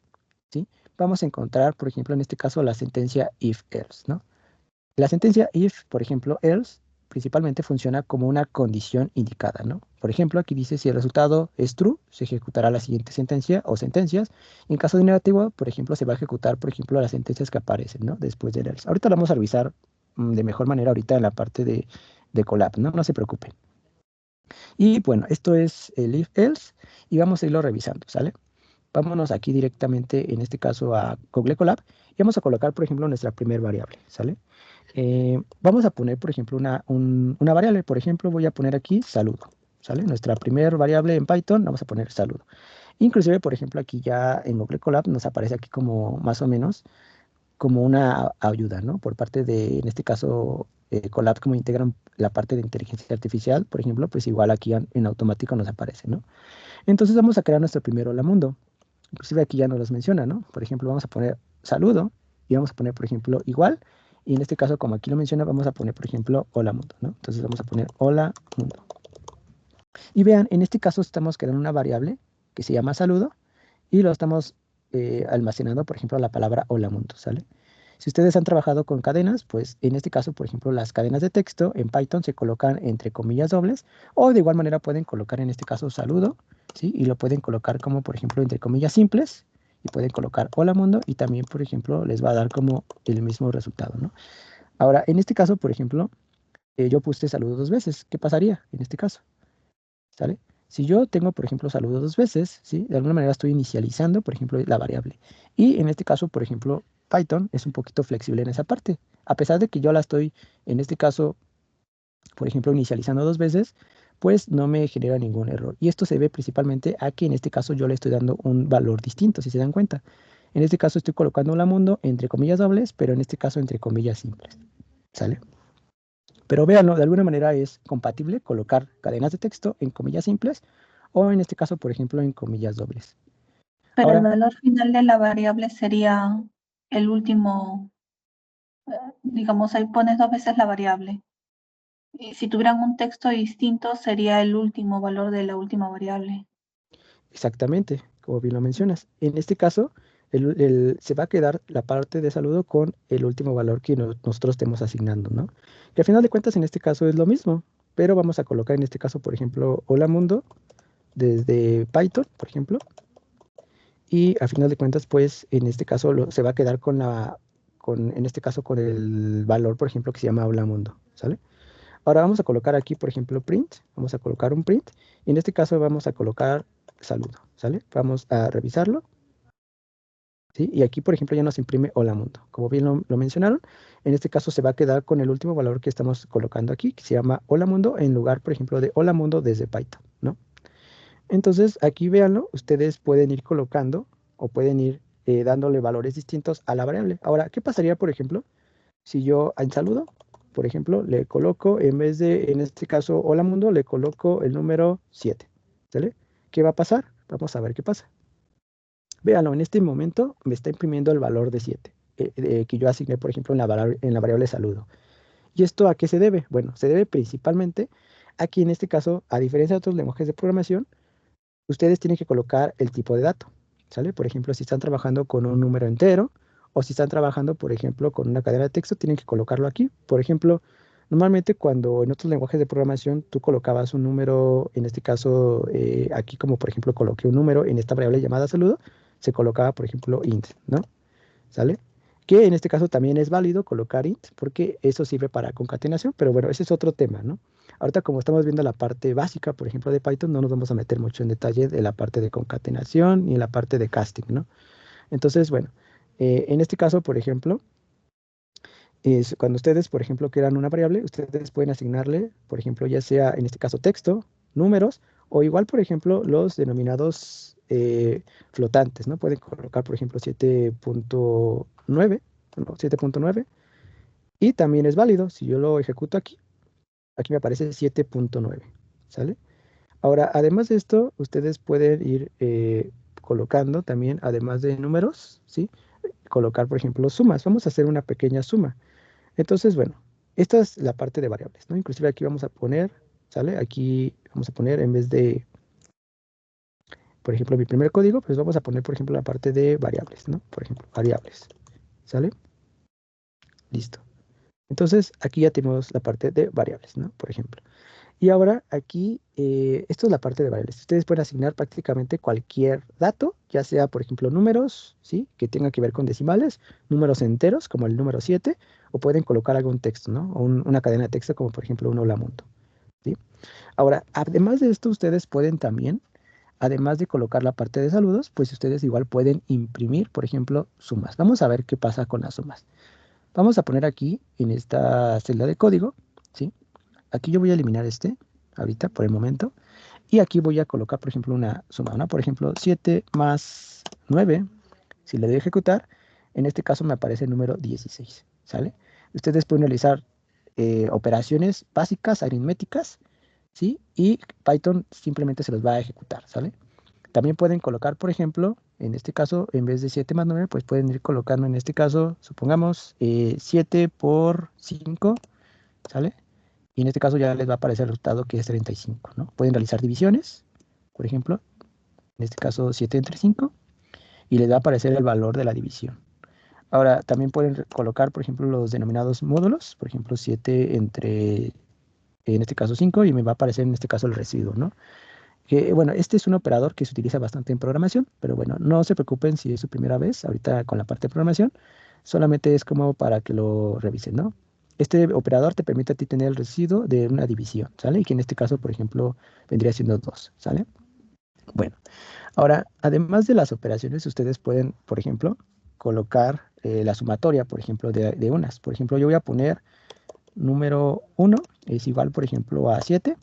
¿sí? Vamos a encontrar, por ejemplo, en este caso, la sentencia if-else, ¿no? La sentencia if, por ejemplo, else, principalmente funciona como una condición indicada, ¿no? Por ejemplo, aquí dice si el resultado es true, se ejecutará la siguiente sentencia o sentencias. En caso de negativo, por ejemplo, se va a ejecutar, por ejemplo, las sentencias que aparecen, ¿no? Después del else. Ahorita lo vamos a revisar de mejor manera ahorita en la parte de Colab, ¿no? No se preocupen. Y bueno, esto es el if else y vamos a irlo revisando, ¿sale? Vámonos aquí directamente, en este caso, a Google Colab y vamos a colocar, por ejemplo, nuestra primera variable, ¿sale? Vamos a poner, por ejemplo, una variable. Por ejemplo, voy a poner aquí saludo, ¿sale? Nuestra primera variable en Python, vamos a poner saludo. Inclusive, por ejemplo, aquí ya en Google Colab nos aparece aquí como más o menos como una ayuda, ¿no? Por parte de, en este caso, Colab, como integran la parte de inteligencia artificial, por ejemplo, pues igual aquí en automático nos aparece, ¿no? Entonces vamos a crear nuestro primer hola mundo. Inclusive aquí ya nos los menciona, ¿no? Por ejemplo, vamos a poner saludo y vamos a poner, por ejemplo, igual. Y en este caso, como aquí lo menciona, vamos a poner, por ejemplo, hola mundo, ¿no? Entonces vamos a poner hola mundo. Y vean, en este caso estamos creando una variable que se llama saludo y lo estamos almacenando, por ejemplo, la palabra hola mundo, ¿sale? Si ustedes han trabajado con cadenas, pues en este caso, por ejemplo, las cadenas de texto en Python se colocan entre comillas dobles o de igual manera pueden colocar en este caso saludo, ¿sí? Y lo pueden colocar como, por ejemplo, entre comillas simples y pueden colocar hola mundo y también, por ejemplo, les va a dar como el mismo resultado, ¿no? Ahora, en este caso, por ejemplo, yo puse saludo dos veces. ¿Qué pasaría en este caso? ¿Sale? Si yo tengo, por ejemplo, saludo dos veces, ¿sí? De alguna manera estoy inicializando, por ejemplo, la variable. Y en este caso, por ejemplo, Python es un poquito flexible en esa parte. A pesar de que yo la estoy, en este caso, por ejemplo, inicializando dos veces, pues no me genera ningún error. Y esto se ve principalmente a que en este caso yo le estoy dando un valor distinto, si se dan cuenta. En este caso estoy colocando la mundo entre comillas dobles, pero en este caso entre comillas simples. ¿Sale? Pero véanlo, de alguna manera es compatible colocar cadenas de texto en comillas simples o en este caso, por ejemplo, en comillas dobles. Pero el Ahora, valor final de la variable sería el último, digamos, ahí pones dos veces la variable. Y si tuvieran un texto distinto, sería el último valor de la última variable. exactamente, como bien lo mencionas, en este caso se va a quedar la parte de saludo con el último valor que nosotros estemos asignando, ¿no? Que al final de cuentas en este caso es lo mismo, pero vamos a colocar en este caso, por ejemplo, hola mundo desde Python, por ejemplo, y al final de cuentas, pues en este caso se va a quedar en este caso con el valor, por ejemplo, que se llama hola mundo, ¿sale? Ahora vamos a colocar aquí, por ejemplo, print, vamos a colocar un print, y en este caso vamos a colocar saludo, ¿sale? Vamos a revisarlo, ¿sí? Y aquí, por ejemplo, ya nos imprime hola mundo. Como bien lo mencionaron, en este caso se va a quedar con el último valor que estamos colocando aquí, que se llama hola mundo, en lugar, por ejemplo, de hola mundo desde Python, ¿no? Entonces, aquí véanlo, ustedes pueden ir colocando o pueden ir dándole valores distintos a la variable. Ahora, ¿qué pasaría, por ejemplo, si yo en saludo, por ejemplo, le coloco, en vez de, en este caso, hola mundo, le coloco el número 7, ¿sale? ¿Qué va a pasar? Vamos a ver qué pasa. Véanlo, en este momento me está imprimiendo el valor de 7, que yo asigné, por ejemplo, en la variable saludo. ¿Y esto a qué se debe? Bueno, se debe principalmente a que en este caso, a diferencia de otros lenguajes de programación, ustedes tienen que colocar el tipo de dato, ¿sale? Por ejemplo, si están trabajando con un número entero o si están trabajando, por ejemplo, con una cadena de texto, tienen que colocarlo aquí. Por ejemplo, normalmente cuando en otros lenguajes de programación tú colocabas un número, en este caso, aquí como por ejemplo coloqué un número en esta variable llamada saludo, se colocaba, por ejemplo, int, ¿no? ¿Sale? Que en este caso también es válido colocar int porque eso sirve para concatenación, pero bueno, ese es otro tema, ¿no? Ahorita como estamos viendo la parte básica, por ejemplo, de Python, no nos vamos a meter mucho en detalle de la parte de concatenación ni en la parte de casting, ¿no? Entonces, bueno, en este caso, por ejemplo, es cuando ustedes, por ejemplo, quieran una variable, ustedes pueden asignarle, por ejemplo, ya sea en este caso texto, números, o igual, por ejemplo, los denominados flotantes, ¿no? Pueden colocar, por ejemplo, 7.9, no, 7.9, y también es válido, si yo lo ejecuto aquí, aquí me aparece 7.9, ¿sale? Ahora, además de esto, ustedes pueden ir colocando también, además de números, ¿sí? Colocar, por ejemplo, sumas. Vamos a hacer una pequeña suma. Entonces, bueno, esta es la parte de variables, ¿no? Inclusive aquí vamos a poner, ¿sale? Aquí vamos a poner en vez por ejemplo, mi primer código, pues vamos a poner, por ejemplo, la parte de variables, ¿no? Por ejemplo, variables, ¿sale? Listo. Entonces, aquí ya tenemos la parte de variables, ¿no? Por ejemplo. Y ahora aquí, esto es la parte de variables. Ustedes pueden asignar prácticamente cualquier dato, ya sea, por ejemplo, números, ¿sí? Que tengan que ver con decimales, números enteros, como el número 7, o pueden colocar algún texto, ¿no? O una cadena de texto, como por ejemplo un hola mundo, ¿sí? Ahora, además de esto, ustedes pueden también, además de colocar la parte de saludos, pues ustedes igual pueden imprimir, por ejemplo, sumas. Vamos a ver qué pasa con las sumas. Vamos a poner aquí, en esta celda de código, ¿sí? Aquí yo voy a eliminar este, ahorita, por el momento. Y aquí voy a colocar, por ejemplo, una suma, ¿no? Por ejemplo, 7 más 9, si le doy a ejecutar, en este caso me aparece el número 16, ¿sale? Ustedes pueden realizar operaciones básicas, aritméticas, ¿sí? Y Python simplemente se los va a ejecutar, ¿sale? También pueden colocar, por ejemplo, en este caso, en vez de 7 más 9, pues pueden ir colocando en este caso, supongamos, 7 por 5, ¿sale? Y en este caso ya les va a aparecer el resultado que es 35, ¿no? Pueden realizar divisiones, por ejemplo, en este caso 7 entre 5, y les va a aparecer el valor de la división. Ahora, también pueden colocar, por ejemplo, los denominados módulos, por ejemplo, 7 entre, en este caso 5, y me va a aparecer en este caso el residuo, ¿no? Que, bueno, este es un operador que se utiliza bastante en programación, pero bueno, no se preocupen si es su primera vez ahorita con la parte de programación, solamente es como para que lo revisen, ¿no? Este operador te permite a ti tener el residuo de una división, ¿sale? Y que en este caso, por ejemplo, vendría siendo 2, ¿sale? Bueno, ahora, además de las operaciones, ustedes pueden, por ejemplo, colocar la sumatoria, por ejemplo, de unas. Por ejemplo, yo voy a poner número 1 es igual, por ejemplo, a 7.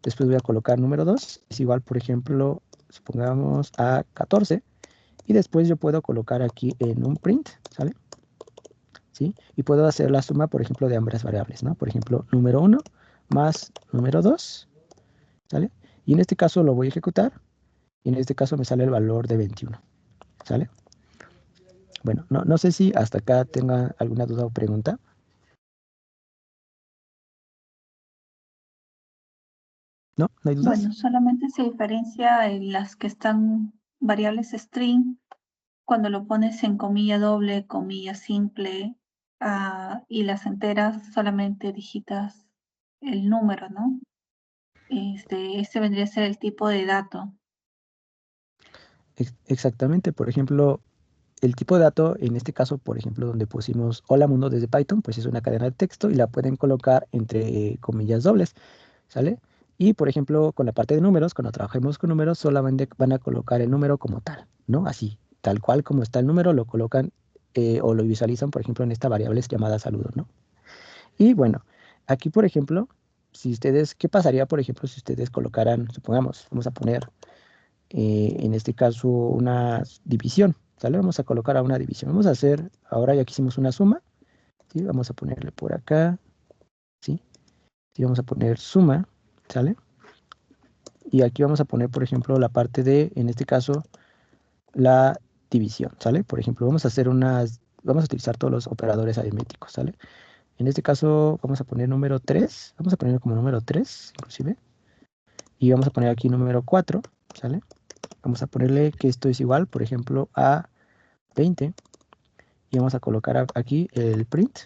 Después voy a colocar número 2, es igual, por ejemplo, supongamos a 14. Y después yo puedo colocar aquí en un print, ¿sale? ¿Sí? Y puedo hacer la suma, por ejemplo, de ambas variables, ¿no? Por ejemplo, número 1 más número 2, ¿sale? Y en este caso lo voy a ejecutar. Y en este caso me sale el valor de 21, ¿sale? Bueno, no sé si hasta acá tenga alguna duda o pregunta. ¿No? ¿No hay dudas? Bueno, solamente se diferencia en las que están variables string cuando lo pones en comilla doble, comilla simple, y las enteras solamente digitas el número, ¿no? Este vendría a ser el tipo de dato. Exactamente. Por ejemplo, el tipo de dato, en este caso, por ejemplo, donde pusimos hola mundo desde Python, pues es una cadena de texto y la pueden colocar entre comillas dobles, ¿sale? Y, por ejemplo, con la parte de números, cuando trabajemos con números, solamente van a colocar el número como tal, ¿no? Así, tal cual como está el número, lo colocan o lo visualizan, por ejemplo, en esta variable llamada saludo, ¿no? Y bueno, aquí, por ejemplo, si ustedes, ¿qué pasaría, por ejemplo, si ustedes colocaran, supongamos, vamos a poner en este caso una división, ¿sale? Vamos a colocar a una división. Vamos a hacer, ahora ya que hicimos una suma, ¿sí? Vamos a ponerle por acá, ¿sí? Y vamos a poner suma, ¿sale? Y aquí vamos a poner, por ejemplo, la parte de, en este caso, la división, ¿sale? Por ejemplo, vamos a utilizar todos los operadores aritméticos, ¿sale? En este caso vamos a poner número 3, vamos a poner como número 3, inclusive, y vamos a poner aquí número 4, ¿sale? Vamos a ponerle que esto es igual, por ejemplo, a 20, y vamos a colocar aquí el print,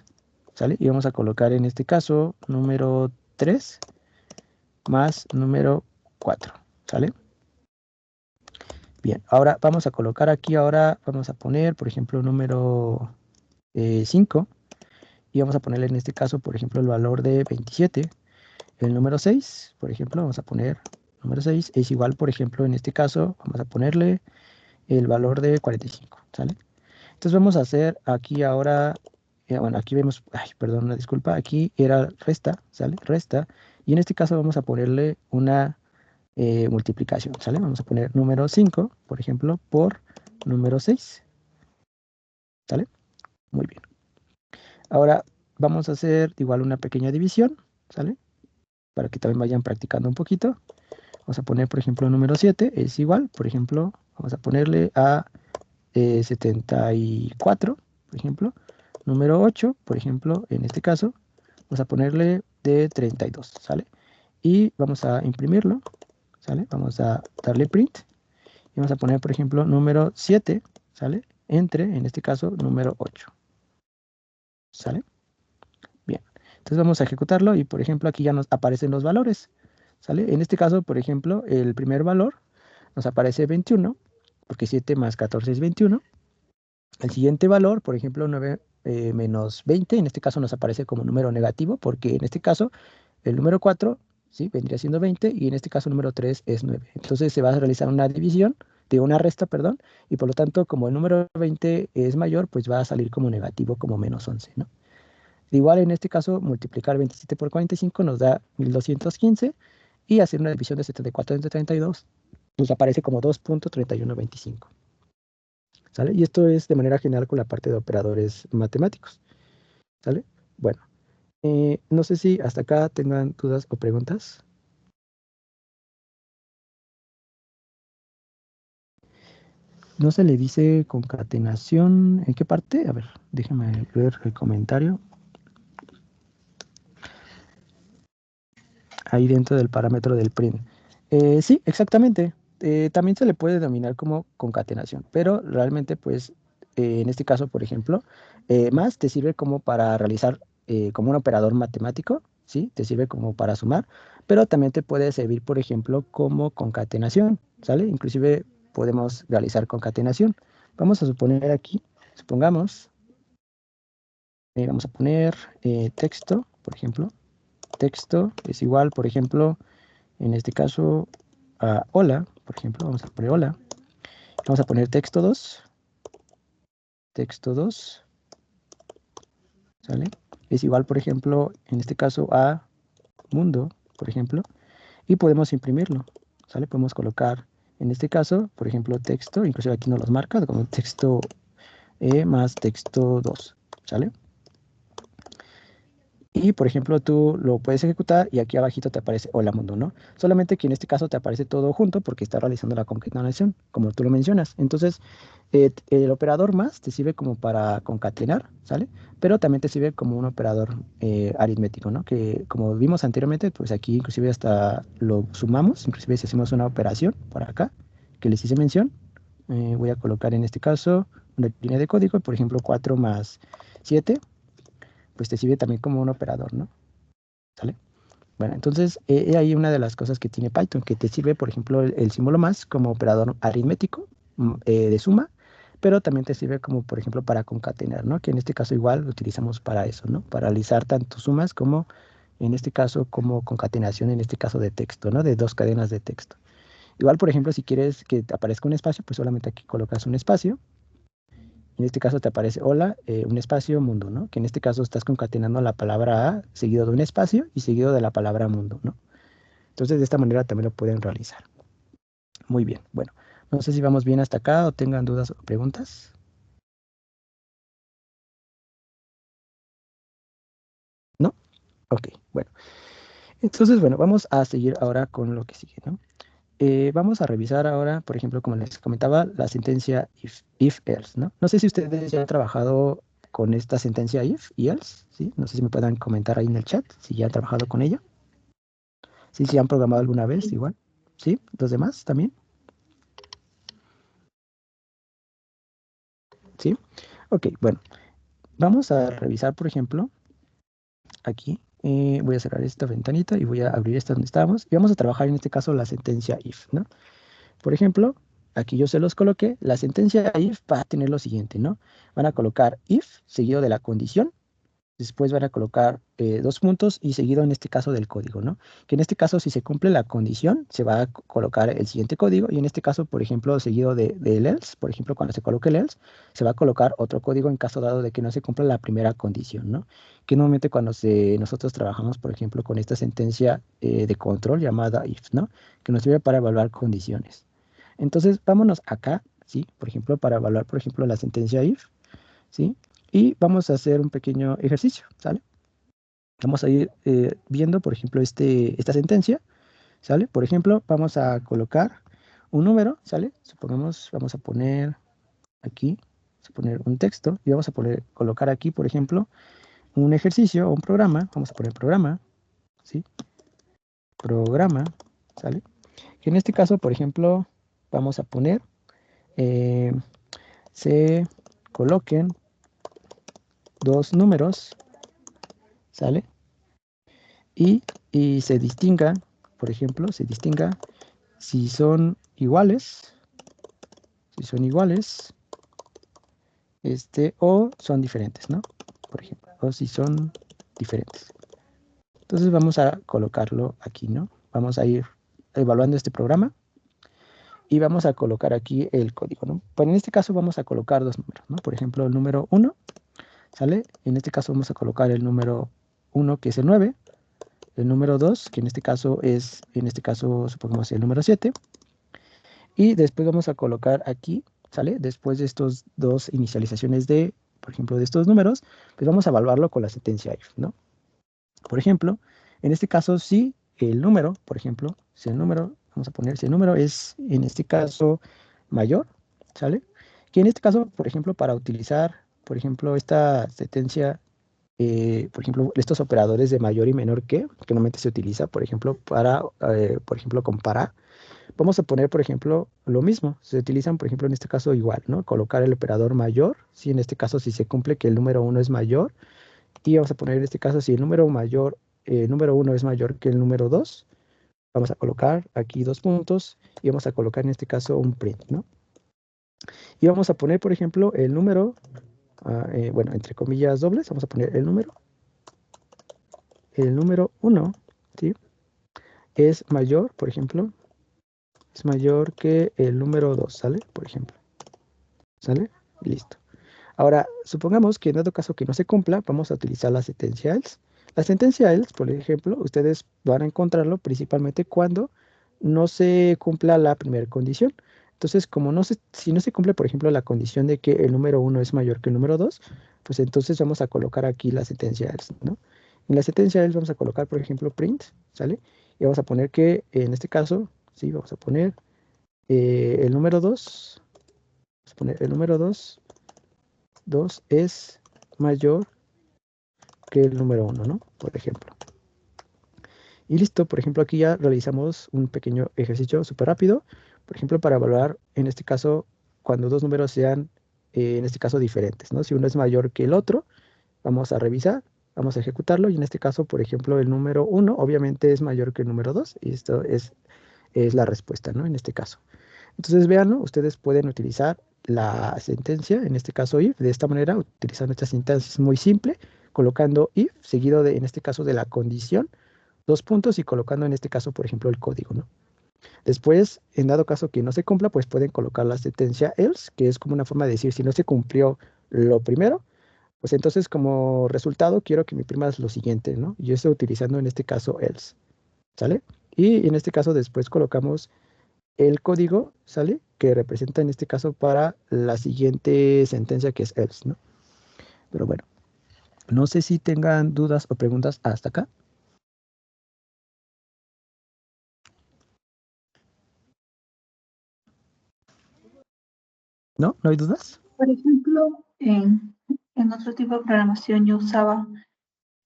¿sale? Y vamos a colocar en este caso número 3 más número 4, ¿sale? Bien, ahora vamos a colocar aquí, ahora vamos a poner, por ejemplo, número 5, y vamos a ponerle en este caso, por ejemplo, el valor de 27. El número 6, por ejemplo, vamos a poner número 6 es igual, por ejemplo, en este caso, vamos a ponerle el valor de 45, ¿sale? Entonces vamos a hacer aquí ahora, bueno, aquí vemos, ay, perdón, una disculpa, aquí era resta, ¿sale? Resta, y en este caso vamos a ponerle una multiplicación, ¿sale? Vamos a poner número 5, por ejemplo, por número 6, ¿sale? Muy bien. Ahora vamos a hacer igual una pequeña división, ¿sale? Para que también vayan practicando un poquito. Vamos a poner, por ejemplo, número 7 es igual, por ejemplo, vamos a ponerle a 74, por ejemplo. Número 8, por ejemplo, en este caso, vamos a ponerle de 32, ¿sale? Y vamos a imprimirlo, ¿sale? Vamos a darle print. Y vamos a poner, por ejemplo, número 7, ¿sale? Entre, en este caso, número 8. ¿Sale? Bien. Entonces vamos a ejecutarlo y, por ejemplo, aquí ya nos aparecen los valores. ¿Sale? En este caso, por ejemplo, el primer valor nos aparece 21, porque 7 más 14 es 21. El siguiente valor, por ejemplo, 9 menos 20, en este caso nos aparece como número negativo, porque en este caso el número 4, ¿sí? Vendría siendo 20, y en este caso el número 3 es 9. Entonces se va a realizar una división, de una resta, perdón, y por lo tanto, como el número 20 es mayor, pues va a salir como negativo, como menos 11, ¿no? Igual en este caso, multiplicar 27 por 45 nos da 1215, y hacer una división de 74 entre 32 nos aparece como 2.3125. ¿Sale? Y esto es de manera general con la parte de operadores matemáticos. ¿Sale? Bueno, no sé si hasta acá tengan dudas o preguntas. No se le dice concatenación. ¿En qué parte? A ver, déjame ver el comentario. Ahí dentro del parámetro del print. Sí, exactamente. También se le puede denominar como concatenación, pero realmente, pues, en este caso, por ejemplo, más te sirve como para realizar como un operador matemático, ¿sí? Te sirve como para sumar, pero también te puede servir, por ejemplo, como concatenación, ¿sale? Inclusive podemos realizar concatenación. Vamos a suponer aquí, supongamos, vamos a poner texto, por ejemplo. Texto es igual, por ejemplo, en este caso, a hola, por ejemplo, vamos a poner hola. Vamos a poner texto 2, ¿sale? Es igual, por ejemplo, en este caso a mundo, por ejemplo, y podemos imprimirlo, ¿sale? Podemos colocar, en este caso, por ejemplo, texto, inclusive aquí nos los marca como texto más texto 2, ¿sale? Y, por ejemplo, tú lo puedes ejecutar y aquí abajito te aparece hola mundo, ¿no? Solamente que en este caso te aparece todo junto porque está realizando la concatenación, como tú lo mencionas. Entonces, el operador más te sirve como para concatenar, ¿sale? Pero también te sirve como un operador aritmético, ¿no? Que como vimos anteriormente, pues aquí inclusive hasta lo sumamos, inclusive si hacemos una operación por acá, que les hice mención, voy a colocar en este caso una línea de código, por ejemplo, 4 más 7, pues te sirve también como un operador, ¿no? ¿Sale? Bueno, entonces, hay una de las cosas que tiene Python, que te sirve, por ejemplo, el símbolo más como operador aritmético de suma, pero también te sirve como, por ejemplo, para concatenar, ¿no? Que en este caso igual lo utilizamos para eso, ¿no? Para realizar tanto sumas como, en este caso, como concatenación, en este caso de texto, ¿no? De dos cadenas de texto. Igual, por ejemplo, si quieres que te aparezca un espacio, pues solamente aquí colocas un espacio. En este caso te aparece hola, un espacio, mundo, ¿no? Que en este caso estás concatenando la palabra a seguido de un espacio y seguido de la palabra mundo, ¿no? Entonces, de esta manera también lo pueden realizar. Muy bien. Bueno, no sé si vamos bien hasta acá o tengan dudas o preguntas. ¿No? Ok, bueno. Entonces, bueno, vamos a seguir ahora con lo que sigue, ¿no? Vamos a revisar ahora, por ejemplo, como les comentaba, la sentencia if else, ¿no? No sé si ustedes ya han trabajado con esta sentencia if y else, ¿sí? No sé si me puedan comentar ahí en el chat si ya han trabajado con ella. Sí, si han programado alguna vez, Sí. igual. ¿Sí? ¿Los demás también? ¿Sí? Ok, bueno. Vamos a revisar, por ejemplo, aquí. Voy a cerrar esta ventanita y voy a abrir esta donde estábamos. Y vamos a trabajar en este caso la sentencia if, ¿no? Por ejemplo, aquí yo se los coloqué. La sentencia if va a tener lo siguiente, ¿no? Van a colocar if seguido de la condición. Después van a colocar dos puntos y seguido en este caso del código, ¿no? Que en este caso, si se cumple la condición, se va a colocar el siguiente código y en este caso, por ejemplo, seguido del else, por ejemplo, cuando se coloque el else, se va a colocar otro código en caso dado de que no se cumpla la primera condición, ¿no? Que normalmente cuando nosotros trabajamos, por ejemplo, con esta sentencia de control llamada if, ¿no? Que nos sirve para evaluar condiciones. Entonces, vámonos acá, ¿sí? Por ejemplo, para evaluar, por ejemplo, la sentencia if, ¿sí? Y vamos a hacer un pequeño ejercicio, ¿sale? Vamos a ir viendo, por ejemplo, esta sentencia, ¿sale? Por ejemplo, vamos a colocar un número, ¿sale? Supongamos, vamos a poner aquí, vamos a poner un texto y vamos a colocar aquí, por ejemplo, un ejercicio o un programa. Vamos a poner programa, ¿sí? Programa, ¿sale? Que en este caso, por ejemplo, vamos a poner, se coloquen dos números, ¿sale? Y se distingan, por ejemplo, se distinga si son iguales, o son diferentes, ¿no? Por ejemplo, o si son diferentes. Entonces vamos a colocarlo aquí, ¿no? Vamos a ir evaluando este programa y vamos a colocar aquí el código, ¿no? Pues en este caso vamos a colocar dos números, ¿no? Por ejemplo, el número 1, ¿sale? En este caso vamos a colocar el número 1, que es el 9, el número 2, que en este caso es, supongamos el número 7, y después vamos a colocar aquí, ¿sale? Después de estos dos inicializaciones de, por ejemplo, de estos números, pues vamos a evaluarlo con la sentencia if, ¿no? Por ejemplo, en este caso, si el número, por ejemplo, si el número, vamos a poner, si el número es, en este caso, mayor, ¿sale? Que en este caso, por ejemplo, para utilizar, por ejemplo, esta sentencia, por ejemplo, estos operadores de mayor y menor que normalmente se utiliza, por ejemplo, para, por ejemplo, comparar, vamos a poner, por ejemplo, lo mismo. Se utilizan, por ejemplo, en este caso igual, ¿no? Colocar el operador mayor, si en este caso, si se cumple que el número 1 es mayor, y vamos a poner en este caso, si el número mayor, número 1 es mayor que el número 2, vamos a colocar aquí dos puntos y vamos a colocar en este caso un print, ¿no? Y vamos a poner, por ejemplo, el número, bueno, entre comillas dobles, vamos a poner el número 1, ¿sí? Es mayor, por ejemplo, es mayor que el número 2, ¿sale? Por ejemplo, ¿sale? Listo. Ahora, supongamos que en dado caso que no se cumpla, vamos a utilizar la sentencia else. La sentencia else, por ejemplo, ustedes van a encontrarlo principalmente cuando no se cumpla la primera condición. Entonces, como si no se cumple, por ejemplo, la condición de que el número 1 es mayor que el número 2, pues entonces vamos a colocar aquí la sentencia else, ¿no? En la sentencia else vamos a colocar, por ejemplo, print, ¿sale? Y vamos a poner que, en este caso, sí, vamos a poner el número 2, vamos a poner el número 2 es mayor que el número 1, ¿no? Por ejemplo. Y listo, por ejemplo, aquí ya realizamos un pequeño ejercicio súper rápido, por ejemplo, para evaluar, en este caso, cuando dos números sean, en este caso, diferentes, ¿no? Si uno es mayor que el otro, vamos a revisar, vamos a ejecutarlo, y en este caso, por ejemplo, el número 1 obviamente es mayor que el número 2, y esto es la respuesta, ¿no? En este caso. Entonces, véanlo, ustedes pueden utilizar la sentencia, en este caso if, de esta manera, utilizando esta sintaxis muy simple, colocando if, seguido de, en este caso, de la condición, dos puntos y colocando en este caso, por ejemplo, el código, ¿no? Después, en dado caso que no se cumpla, pues pueden colocar la sentencia else, que es como una forma de decir, si no se cumplió lo primero, pues entonces como resultado quiero que me imprimas lo siguiente, ¿no? Yo estoy utilizando en este caso else, ¿sale? Y en este caso después colocamos el código, ¿sale? Que representa en este caso para la siguiente sentencia que es else, ¿no? Pero bueno, no sé si tengan dudas o preguntas hasta acá. ¿No? ¿No hay dudas? Por ejemplo, en otro tipo de programación yo usaba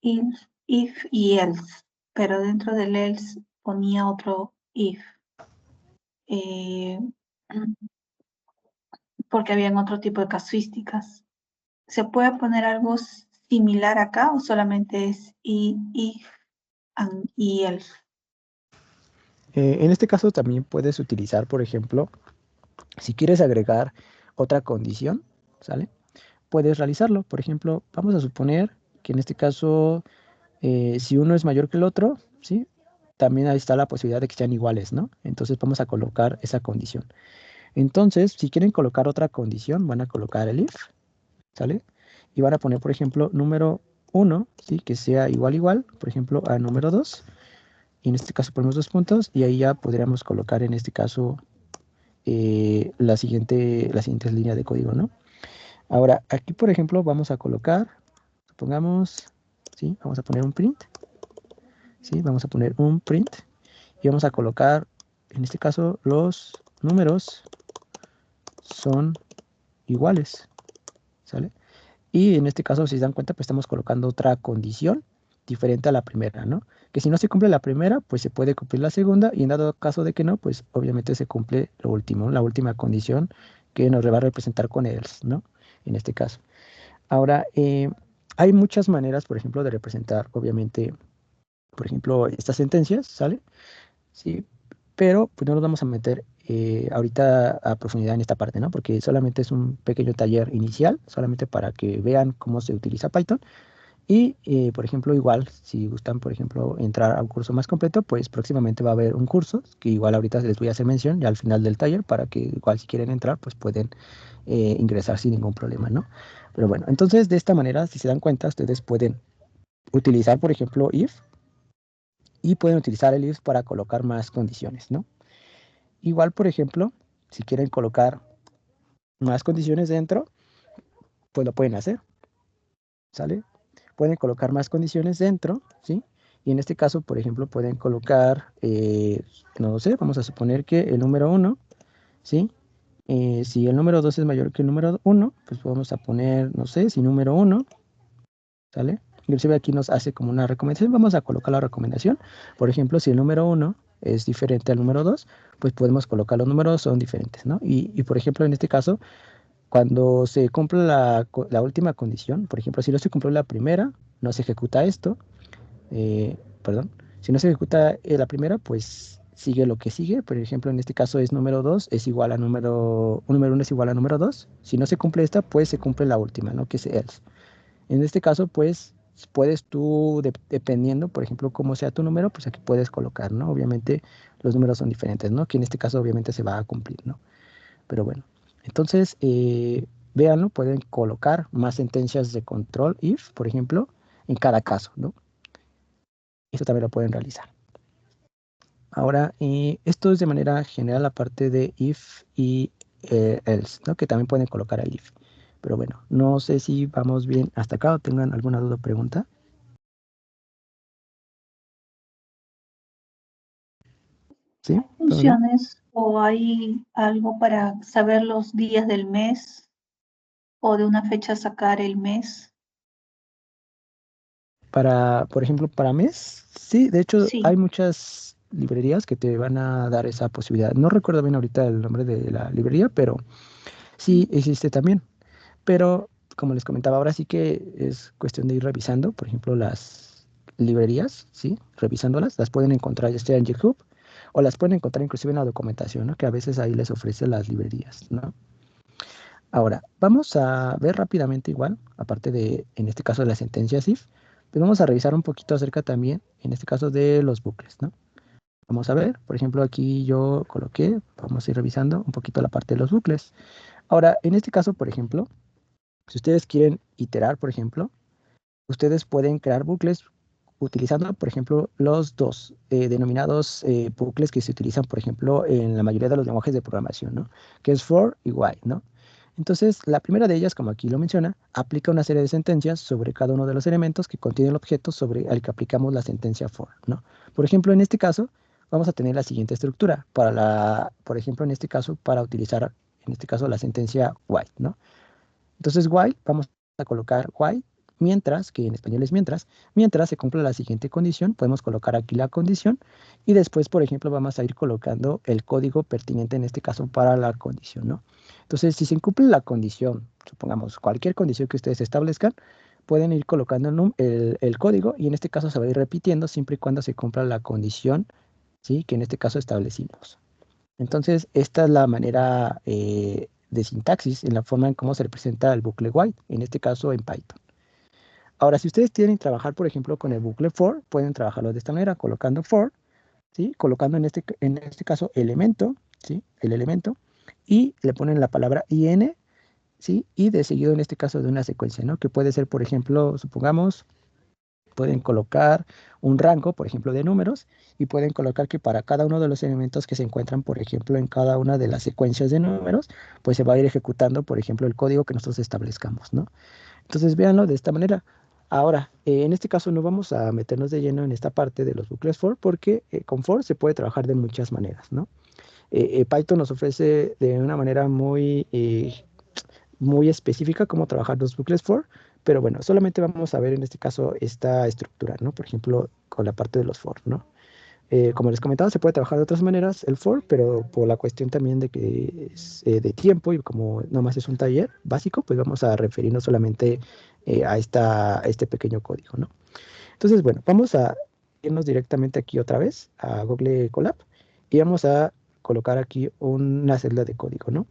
if y else, pero dentro del else ponía otro if, eh, porque habían otro tipo de casuísticas. ¿Se puede poner algo similar acá o solamente es if y else? En este caso también puedes utilizar, por ejemplo, si quieres agregar otra condición, ¿sale? Puedes realizarlo. Por ejemplo, vamos a suponer que en este caso, si uno es mayor que el otro, ¿sí? También ahí está la posibilidad de que sean iguales, ¿no? Entonces vamos a colocar esa condición. Entonces, si quieren colocar otra condición, van a colocar el if, ¿sale? Y van a poner, por ejemplo, número 1, ¿sí? Que sea igual, por ejemplo, a número 2. Y en este caso ponemos dos puntos y ahí ya podríamos colocar en este caso las siguientes líneas de código, ¿no? Ahora, aquí, por ejemplo, vamos a colocar, supongamos, ¿sí? Vamos a poner un print, ¿sí? Vamos a poner un print y vamos a colocar, en este caso, los números son iguales, ¿sale? Y en este caso, si se dan cuenta, pues estamos colocando otra condición diferente a la primera, ¿no? Que si no se cumple la primera, pues se puede cumplir la segunda, y en dado caso de que no, pues obviamente se cumple lo último, la última condición que nos va a representar con else, ¿no? En este caso. Ahora, hay muchas maneras, por ejemplo, de representar, obviamente, por ejemplo, estas sentencias, ¿sale? Sí, pero pues no nos vamos a meter ahorita a profundidad en esta parte, ¿no? Porque solamente es un pequeño taller inicial, solamente para que vean cómo se utiliza Python. Y, por ejemplo, igual, si gustan, por ejemplo, entrar a un curso más completo, pues próximamente va a haber un curso, que igual ahorita les voy a hacer mención ya al final del taller, para que igual si quieren entrar, pues pueden ingresar sin ningún problema, ¿no? Pero bueno, entonces de esta manera, si se dan cuenta, ustedes pueden utilizar, por ejemplo, if, y pueden utilizar el if para colocar más condiciones, ¿no? Igual, por ejemplo, si quieren colocar más condiciones dentro, pues lo pueden hacer, ¿sale? Pueden colocar más condiciones dentro, ¿sí? Y en este caso, por ejemplo, pueden colocar, no sé, vamos a suponer que el número 1, ¿sí? Si el número 2 es mayor que el número 1, pues vamos a poner, no sé, si número 1, ¿sale? Inclusive aquí nos hace como una recomendación, vamos a colocar la recomendación. Por ejemplo, si el número 1 es diferente al número 2, pues podemos colocar los números son diferentes, ¿no? Y por ejemplo, en este caso, cuando se cumple la última condición, por ejemplo, si no se cumplió la primera, no se ejecuta esto, perdón, si no se ejecuta la primera, pues sigue lo que sigue. Por ejemplo, en este caso es número 2 es igual a número 1 es igual a número 2. Si no se cumple esta, pues se cumple la última, ¿no? Que es else. En este caso, pues puedes tú, dependiendo, por ejemplo, cómo sea tu número, pues aquí puedes colocar, ¿no? Obviamente los números son diferentes, ¿no? Que en este caso obviamente se va a cumplir, ¿no? Pero bueno, entonces, véanlo, pueden colocar más sentencias de control if, por ejemplo, en cada caso, ¿no? Eso también lo pueden realizar. Ahora, esto es de manera general la parte de if y else, ¿no? Que también pueden colocar el if. Pero bueno, no sé si vamos bien hasta acá o tengan alguna duda o pregunta. ¿Sí? ¿Hay ¿Todo bien? funciones o hay algo para saber los días del mes o de una fecha sacar el mes? Por ejemplo, para mes, sí, de hecho hay Sí. muchas librerías que te van a dar esa posibilidad. No recuerdo bien ahorita el nombre de la librería, pero sí existe también. Pero como les comentaba, ahora sí que es cuestión de ir revisando, por ejemplo, las librerías, ¿sí? Revisándolas, las pueden encontrar ya sea en GitHub o las pueden encontrar inclusive en la documentación, ¿no? Que a veces ahí les ofrece las librerías, ¿no? Ahora, vamos a ver rápidamente igual, aparte de, en este caso, de las sentencias if, pues vamos a revisar un poquito acerca también, en este caso, de los bucles, ¿no? Vamos a ver, por ejemplo, aquí yo coloqué, vamos a ir revisando un poquito la parte de los bucles. Ahora, en este caso, por ejemplo, si ustedes quieren iterar, por ejemplo, ustedes pueden crear bucles utilizando, por ejemplo, los dos denominados bucles que se utilizan, por ejemplo, en la mayoría de los lenguajes de programación, ¿no? Que es for y while, ¿no? Entonces, la primera de ellas, como aquí lo menciona, aplica una serie de sentencias sobre cada uno de los elementos que contiene el objeto sobre el que aplicamos la sentencia for, ¿no? Por ejemplo, en este caso, vamos a tener la siguiente estructura por ejemplo, en este caso, para utilizar, en este caso, la sentencia while, ¿no? Entonces, while, vamos a colocar while, mientras, que en español es mientras se cumpla la siguiente condición, podemos colocar aquí la condición y después, por ejemplo, vamos a ir colocando el código pertinente en este caso para la condición, ¿no? Entonces, si se incumple la condición, supongamos cualquier condición que ustedes establezcan, pueden ir colocando el código y en este caso se va a ir repitiendo siempre y cuando se cumpla la condición, ¿sí? Que en este caso establecimos. Entonces, esta es la manera de sintaxis en la forma en cómo se representa el bucle while, en este caso en Python. Ahora, si ustedes quieren trabajar, por ejemplo, con el bucle for, pueden trabajarlo de esta manera, colocando for, ¿sí? Colocando en este caso elemento, ¿sí? El elemento, y le ponen la palabra in, ¿sí? Y de seguido en este caso de una secuencia, ¿no? Que puede ser, por ejemplo, supongamos, pueden colocar un rango, por ejemplo, de números y pueden colocar que para cada uno de los elementos que se encuentran, por ejemplo, en cada una de las secuencias de números, pues se va a ir ejecutando, por ejemplo, el código que nosotros establezcamos, ¿no? Entonces, véanlo de esta manera. Ahora, en este caso no vamos a meternos de lleno en esta parte de los bucles for porque con for se puede trabajar de muchas maneras, ¿no? Python nos ofrece de una manera muy específica cómo trabajar los bucles for, pero bueno, solamente vamos a ver en este caso esta estructura, ¿no? Por ejemplo, con la parte de los for, ¿no? Como les comentaba, se puede trabajar de otras maneras el for, pero por la cuestión también de que es de tiempo y como nomás es un taller básico, pues vamos a referirnos solamente a este pequeño código, ¿no? Entonces, bueno, vamos a irnos directamente aquí otra vez a Google Colab y vamos a colocar aquí una celda de código, ¿no?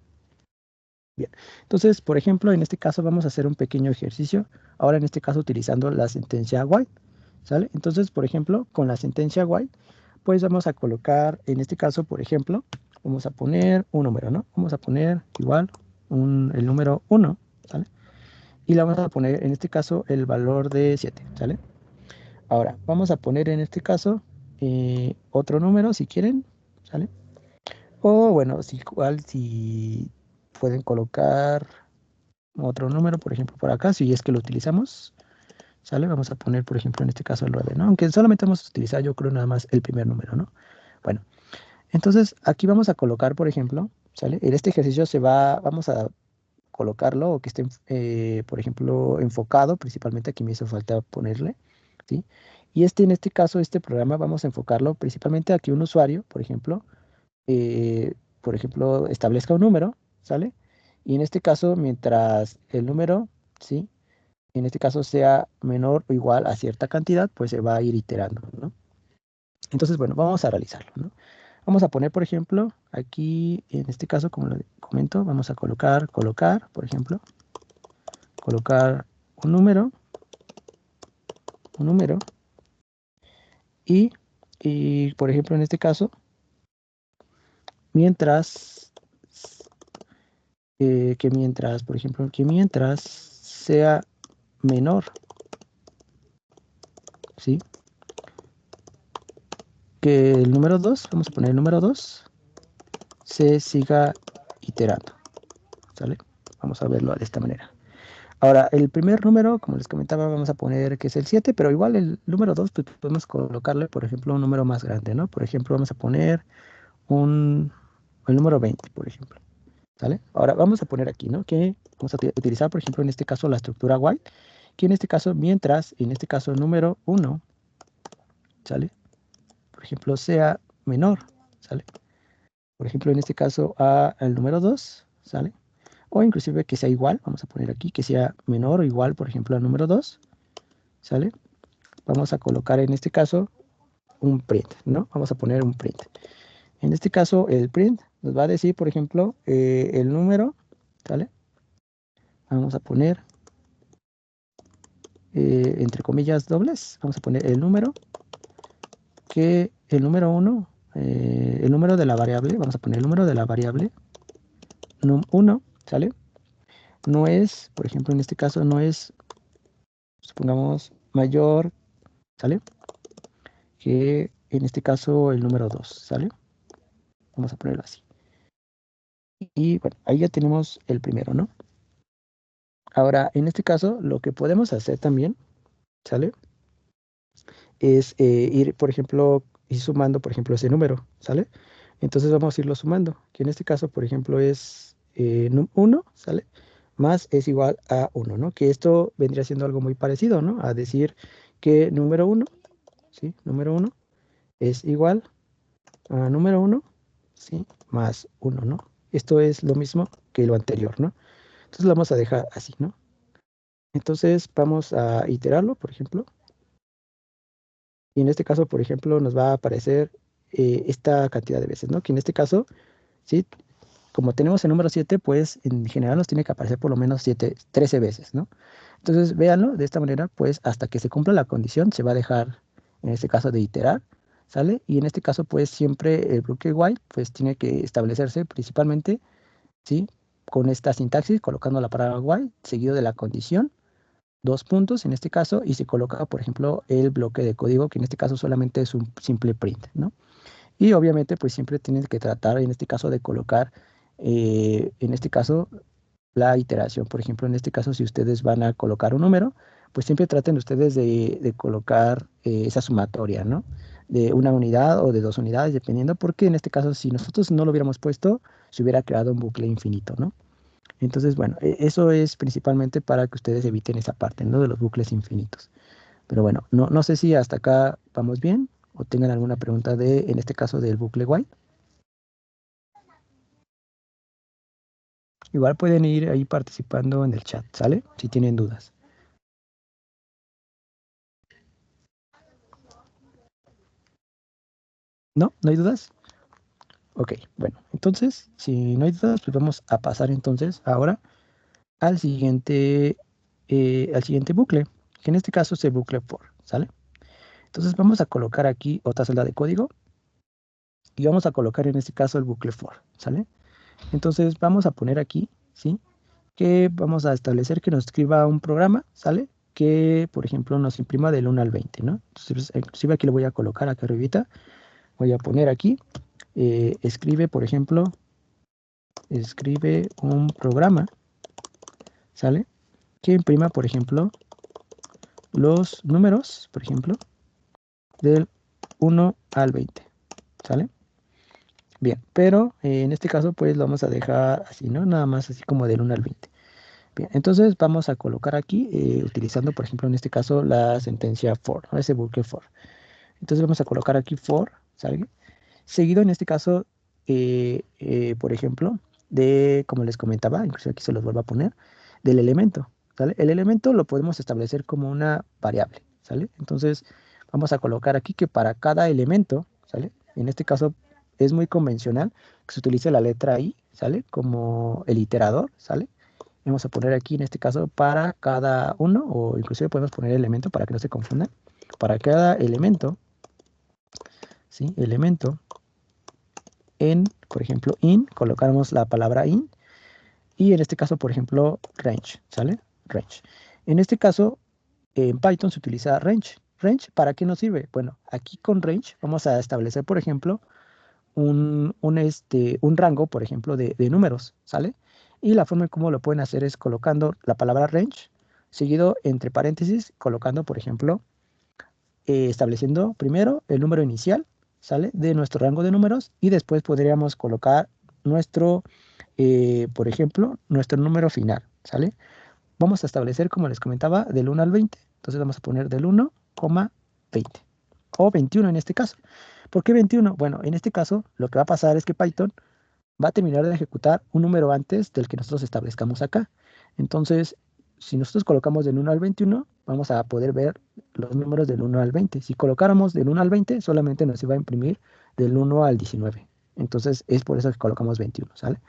Bien, entonces, por ejemplo, en este caso vamos a hacer un pequeño ejercicio, ahora en este caso utilizando la sentencia while, ¿sale? Entonces, por ejemplo, con la sentencia while, pues vamos a colocar, en este caso, por ejemplo, vamos a poner un número, ¿no? Vamos a poner igual el número 1, ¿sale? Y le vamos a poner, en este caso, el valor de 7, ¿sale? Ahora, vamos a poner en este caso otro número si quieren, ¿sale? O bueno, si igual, si pueden colocar otro número, por ejemplo, por acá, si es que lo utilizamos, ¿sale? Vamos a poner, por ejemplo, en este caso el 9, ¿no? Aunque solamente vamos a utilizar, yo creo, nada más el primer número, ¿no? Bueno, entonces aquí vamos a colocar, por ejemplo, ¿sale? En este ejercicio vamos a colocarlo o que esté, por ejemplo, enfocado, principalmente aquí me hizo falta ponerle, ¿sí? Y en este caso, este programa vamos a enfocarlo principalmente a que un usuario, por ejemplo, establezca un número, ¿sale? Y en este caso, mientras el número, ¿sí? En este caso sea menor o igual a cierta cantidad, pues se va a ir iterando, ¿no? Entonces, bueno, vamos a realizarlo, ¿no? Vamos a poner, por ejemplo, aquí, en este caso, como lo comento, vamos a colocar, por ejemplo, colocar un número, un número, y, por ejemplo, en este caso, mientras, por ejemplo, que mientras sea menor, ¿sí? Que el número 2, vamos a poner el número 2, se siga iterando, ¿sale? Vamos a verlo de esta manera. Ahora, el primer número, como les comentaba, vamos a poner que es el 7, pero igual el número 2, pues podemos colocarle, por ejemplo, un número más grande, ¿no? Por ejemplo, vamos a poner el número 20, por ejemplo, ¿sale? Ahora, vamos a poner aquí, ¿no? Que vamos a utilizar, por ejemplo, en este caso, la estructura while, que en este caso, mientras, en este caso, el número 1, ¿sale? Por ejemplo, sea menor, ¿sale? Por ejemplo, en este caso, al número 2, ¿sale? O inclusive que sea igual, vamos a poner aquí que sea menor o igual, por ejemplo, al número 2, ¿sale? Vamos a colocar en este caso un print, ¿no? Vamos a poner un print. En este caso, el print nos va a decir, por ejemplo, el número, ¿sale? Vamos a poner, entre comillas, dobles. Vamos a poner el número, que el número 1, el número de la variable, vamos a poner el número de la variable, num1, ¿sale? No es, por ejemplo, en este caso, no es, supongamos, mayor, ¿sale? Que en este caso el número 2, ¿sale? Vamos a ponerlo así. Y bueno, ahí ya tenemos el primero, ¿no? Ahora, en este caso, lo que podemos hacer también, ¿sale? Es ir, por ejemplo, ir sumando, por ejemplo, ese número, ¿sale? Entonces vamos a irlo sumando, que en este caso, por ejemplo, es 1, ¿sale? Más es igual a 1, ¿no? Que esto vendría siendo algo muy parecido, ¿no? A decir que número 1, ¿sí? Número 1 es igual a número 1, ¿sí? Más 1, ¿no? Esto es lo mismo que lo anterior, ¿no? Entonces lo vamos a dejar así, ¿no? Entonces vamos a iterarlo, por ejemplo. Y en este caso, por ejemplo, nos va a aparecer esta cantidad de veces, ¿no? Que en este caso, ¿sí? Como tenemos el número 7, pues en general nos tiene que aparecer por lo menos 13 veces, ¿no? Entonces, véanlo de esta manera, pues hasta que se cumpla la condición, se va a dejar, en este caso, de iterar, ¿sale? Y en este caso, pues siempre el bloque while, pues tiene que establecerse principalmente, ¿sí? Con esta sintaxis, colocando la palabra while, seguido de la condición, dos puntos en este caso, y se coloca, por ejemplo, el bloque de código, que en este caso solamente es un simple print, ¿no? Y obviamente, pues siempre tienen que tratar, en este caso, de colocar, en este caso, la iteración. Por ejemplo, en este caso, si ustedes van a colocar un número, pues siempre traten ustedes de colocar esa sumatoria, ¿no? De una unidad o de dos unidades, dependiendo, porque en este caso, si nosotros no lo hubiéramos puesto, se hubiera creado un bucle infinito, ¿no? Entonces, bueno, eso es principalmente para que ustedes eviten esa parte, ¿no? De los bucles infinitos. Pero bueno, no sé si hasta acá vamos bien o tengan alguna pregunta en este caso, del bucle while. Igual pueden ir ahí participando en el chat, ¿sale? Si tienen dudas. ¿No? ¿No hay dudas? Ok, bueno, entonces, si no hay dudas, pues vamos a pasar entonces ahora al siguiente bucle, que en este caso es el bucle for, ¿sale? Entonces vamos a colocar aquí otra celda de código y vamos a colocar en este caso el bucle for, ¿sale? Entonces vamos a poner aquí, ¿sí? Que vamos a establecer que nos escriba un programa, ¿sale? Que, por ejemplo, nos imprima del 1 al 20, ¿no? Entonces, inclusive aquí lo voy a colocar acá arribita, voy a poner aquí, escribe, por ejemplo, escribe un programa, ¿sale? Que imprima, por ejemplo, los números, por ejemplo, del 1 al 20, ¿sale? Bien, pero en este caso pues lo vamos a dejar así, ¿no? Nada más así como del 1 al 20. Bien, entonces vamos a colocar aquí, utilizando por ejemplo en este caso la sentencia for, ¿no? Ese bucle for. Entonces vamos a colocar aquí for, ¿sale? Seguido en este caso, por ejemplo, como les comentaba, incluso aquí se los vuelvo a poner, del elemento, ¿sale? El elemento lo podemos establecer como una variable, ¿sale? Entonces vamos a colocar aquí que para cada elemento, ¿sale? En este caso es muy convencional que se utilice la letra I, ¿sale? Como el iterador, ¿sale? Vamos a poner aquí en este caso para cada uno, o inclusive podemos poner elemento para que no se confundan. Para cada elemento, ¿sí? Elemento en, por ejemplo, in, colocamos la palabra in, y en este caso, por ejemplo, range, ¿sale? Range. En este caso, en Python se utiliza range. ¿Range para qué nos sirve? Bueno, aquí con range vamos a establecer, por ejemplo, un rango, por ejemplo, de números, ¿sale? Y la forma en cómo lo pueden hacer es colocando la palabra range, seguido entre paréntesis, colocando, por ejemplo, estableciendo primero el número inicial, ¿sale? De nuestro rango de números, y después podríamos colocar nuestro, por ejemplo, nuestro número final, ¿sale? Vamos a establecer, como les comentaba, del 1 al 20. Entonces vamos a poner del 1,20 o 21 en este caso. ¿Por qué 21? Bueno, en este caso lo que va a pasar es que Python va a terminar de ejecutar un número antes del que nosotros establezcamos acá. Entonces, si nosotros colocamos del 1 al 21, vamos a poder ver los números del 1 al 20. Si colocáramos del 1 al 20, solamente nos iba a imprimir del 1 al 19. Entonces, es por eso que colocamos 21, ¿sale?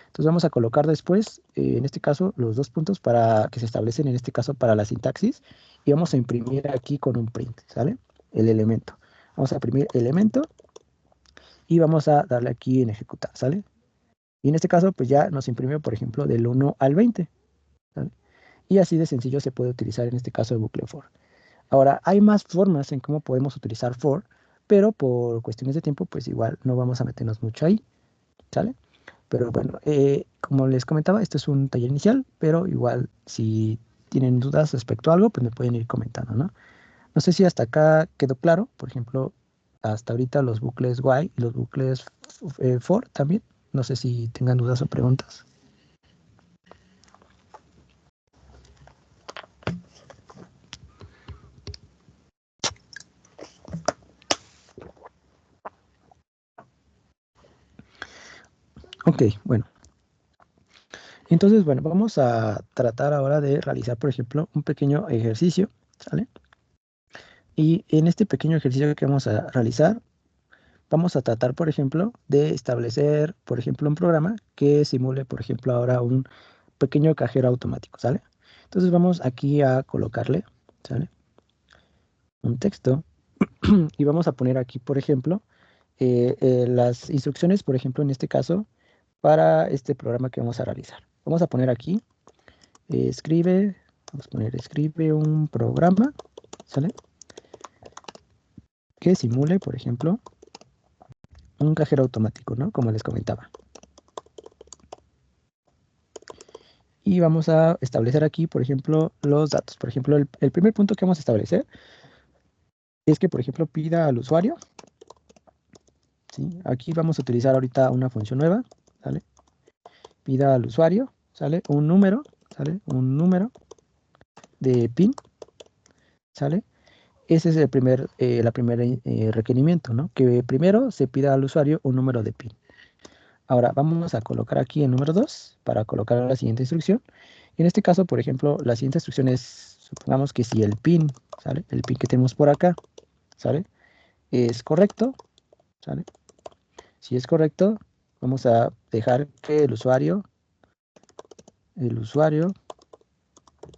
Entonces vamos a colocar después, en este caso, los dos puntos para que se establecen, en este caso, para la sintaxis, y vamos a imprimir aquí con un print, ¿sale? El elemento. Vamos a imprimir elemento y vamos a darle aquí en ejecutar, ¿sale? Y en este caso, pues ya nos imprimió, por ejemplo, del 1 al 20, ¿sale? Y así de sencillo se puede utilizar en este caso el bucle for. Ahora, hay más formas en cómo podemos utilizar for, pero por cuestiones de tiempo, pues igual no vamos a meternos mucho ahí, ¿sale? Pero bueno, como les comentaba, este es un taller inicial, pero igual si tienen dudas respecto a algo, pues me pueden ir comentando, ¿no? No sé si hasta acá quedó claro, por ejemplo, hasta ahorita los bucles while y los bucles for también. No sé si tengan dudas o preguntas. Ok, bueno. Entonces, bueno, vamos a tratar ahora de realizar, por ejemplo, un pequeño ejercicio, ¿sale? Y en este pequeño ejercicio que vamos a realizar, vamos a tratar, por ejemplo, de establecer, por ejemplo, un programa que simule, por ejemplo, ahora un pequeño cajero automático, ¿sale? Entonces vamos aquí a colocarle, ¿sale? Un texto y vamos a poner aquí, por ejemplo, las instrucciones, por ejemplo, en este caso, para este programa que vamos a realizar. Vamos a poner aquí, vamos a poner, escribe un programa, ¿sale? Que simule, por ejemplo, un cajero automático, ¿no? Como les comentaba. Y vamos a establecer aquí, por ejemplo, los datos. Por ejemplo, el primer punto que vamos a establecer es que, por ejemplo, pida al usuario, ¿sí? Aquí vamos a utilizar ahorita una función nueva, ¿sale? Pida al usuario, ¿sale? Un número, ¿sale? Un número de PIN, ¿sale? Ese es la primera requerimiento, ¿no? Que primero se pida al usuario un número de PIN. Ahora vamos a colocar aquí el número 2 para colocar la siguiente instrucción. Y en este caso, por ejemplo, la siguiente instrucción es, supongamos que si el PIN, ¿sale? El PIN que tenemos por acá, ¿sale? Es correcto, ¿sale? Si es correcto, vamos a dejar que el usuario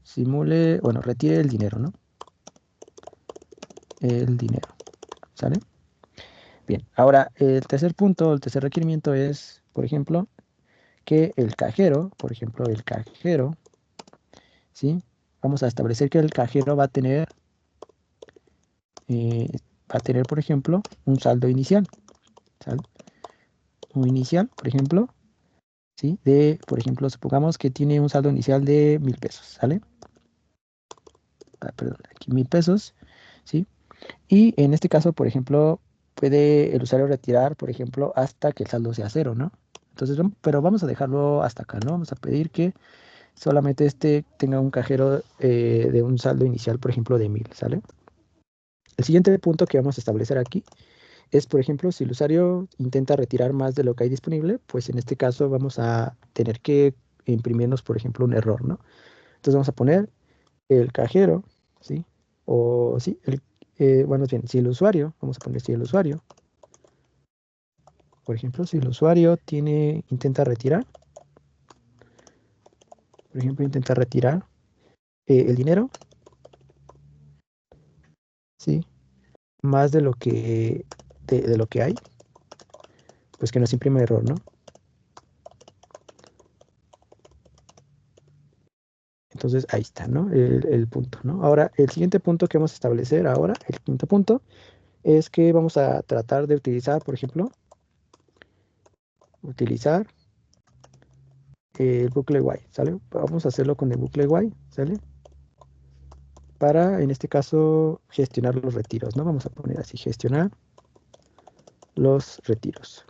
simule, bueno, retire el dinero, ¿no? El dinero, ¿sale? Bien, ahora el tercer punto, el tercer requerimiento es, por ejemplo, que el cajero, por ejemplo, el cajero, ¿sí? Vamos a establecer que el cajero eh, va a tener, por ejemplo, un saldo inicial, ¿sale? Un inicial, por ejemplo, ¿sí? Por ejemplo, supongamos que tiene un saldo inicial de 1000 pesos, ¿sale? Perdón, aquí 1000 pesos, ¿sí? Y en este caso, por ejemplo, puede el usuario retirar, por ejemplo, hasta que el saldo sea cero, ¿no? Entonces, pero vamos a dejarlo hasta acá, ¿no? Vamos a pedir que solamente este tenga un cajero de un saldo inicial, por ejemplo, de 1000, ¿sale? El siguiente punto que vamos a establecer aquí es, por ejemplo, si el usuario intenta retirar más de lo que hay disponible, pues en este caso vamos a tener que imprimirnos, por ejemplo, un error, ¿no? Entonces vamos a poner el cajero, ¿sí? O sí, bueno, bien, si el usuario, vamos a poner si el usuario, por ejemplo, si el usuario intenta retirar, por ejemplo, intenta retirar el dinero, ¿sí? Más de lo que hay, pues que nos imprime error, ¿no? Entonces ahí está, ¿no? El punto, ¿no? Ahora, el siguiente punto que vamos a establecer ahora, el quinto punto, es que vamos a tratar de utilizar, por ejemplo, utilizar el bucle while, ¿sale? Vamos a hacerlo con el bucle while, ¿sale? Para, en este caso, gestionar los retiros, ¿no? Vamos a poner así, gestionar los retiros.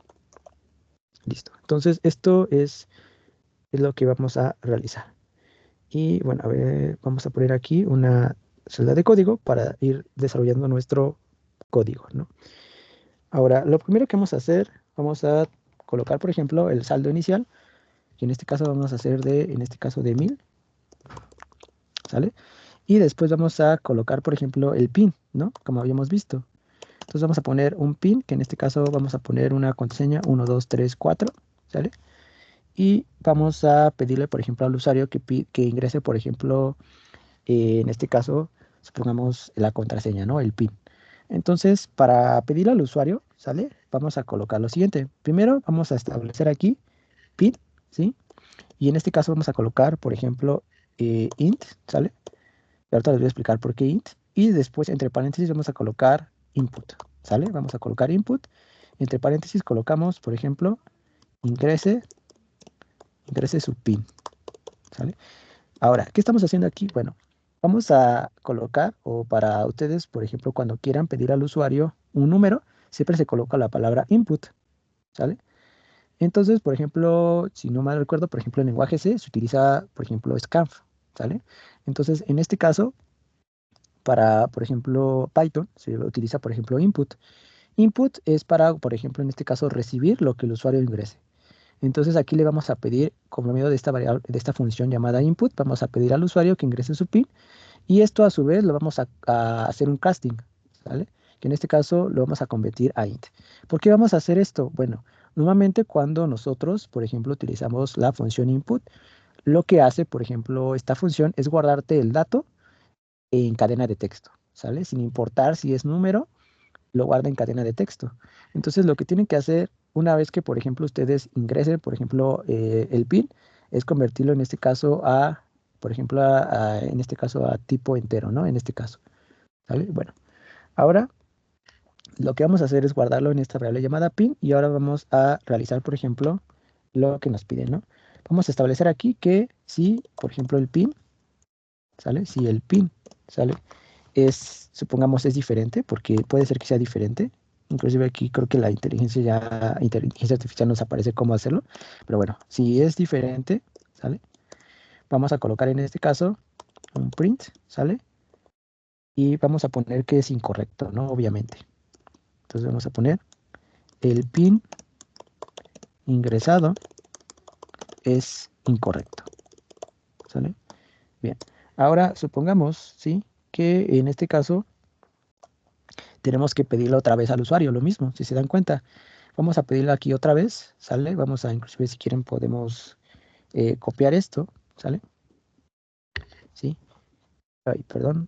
Listo. Entonces, esto es lo que vamos a realizar. Y bueno, a ver, vamos a poner aquí una celda de código para ir desarrollando nuestro código, ¿no? Ahora, lo primero que vamos a hacer, vamos a colocar, por ejemplo, el saldo inicial, que en este caso vamos a hacer en este caso de 1000, ¿sale? Y después vamos a colocar, por ejemplo, el PIN, ¿no? Como habíamos visto. Entonces vamos a poner un PIN, que en este caso vamos a poner una contraseña 1, 2, 3, 4, ¿sale? Y vamos a pedirle, por ejemplo, al usuario que ingrese, por ejemplo, en este caso, supongamos la contraseña, ¿no? El PIN. Entonces, para pedirle al usuario, ¿sale? Vamos a colocar lo siguiente. Primero vamos a establecer aquí PIN, ¿sí? Y en este caso vamos a colocar, por ejemplo, int, ¿sale? Y ahorita les voy a explicar por qué int. Y después, entre paréntesis, vamos a colocar input, ¿sale? Vamos a colocar input. Entre paréntesis colocamos, por ejemplo, ingrese su PIN, ¿sale? Ahora, ¿qué estamos haciendo aquí? Bueno, vamos a colocar, o para ustedes, por ejemplo, cuando quieran pedir al usuario un número, siempre se coloca la palabra input, ¿sale? Entonces, por ejemplo, si no mal recuerdo, por ejemplo, en lenguaje C se utiliza, por ejemplo, scanf, ¿sale? Entonces, en este caso, para, por ejemplo, Python, se utiliza, por ejemplo, input. Input es para, por ejemplo, en este caso, recibir lo que el usuario ingrese. Entonces aquí le vamos a pedir, como medio de esta variable, de esta función llamada input, vamos a pedir al usuario que ingrese su PIN y esto a su vez lo vamos a hacer un casting, ¿vale? Que en este caso lo vamos a convertir a int. ¿Por qué vamos a hacer esto? Bueno, normalmente cuando nosotros, por ejemplo, utilizamos la función input, lo que hace, por ejemplo, esta función es guardarte el dato en cadena de texto, ¿sale? Sin importar si es número, lo guarda en cadena de texto. Entonces, lo que tienen que hacer una vez que, por ejemplo, ustedes ingresen, por ejemplo, el PIN, es convertirlo en este caso por ejemplo, en este caso a tipo entero, ¿no? En este caso, ¿sale? Bueno, ahora lo que vamos a hacer es guardarlo en esta variable llamada PIN y ahora vamos a realizar, por ejemplo, lo que nos piden, ¿no? Vamos a establecer aquí que si, por ejemplo, el PIN, ¿sale? Si el PIN, ¿sale? Supongamos, es diferente, porque puede ser que sea diferente. Inclusive aquí creo que la inteligencia artificial nos aparece cómo hacerlo. Pero bueno, si es diferente, ¿sale? vamos a colocar en este caso un print, ¿sale? Y vamos a poner que es incorrecto, ¿no? Obviamente. Entonces vamos a poner el PIN ingresado es incorrecto, ¿sale? Bien, ahora supongamos, ¿sí? Que en este caso tenemos que pedirle otra vez al usuario, lo mismo, si se dan cuenta. Vamos a pedirle aquí otra vez, ¿sale? Vamos a, inclusive si quieren podemos copiar esto, ¿sale? ¿Sí? Ay, perdón.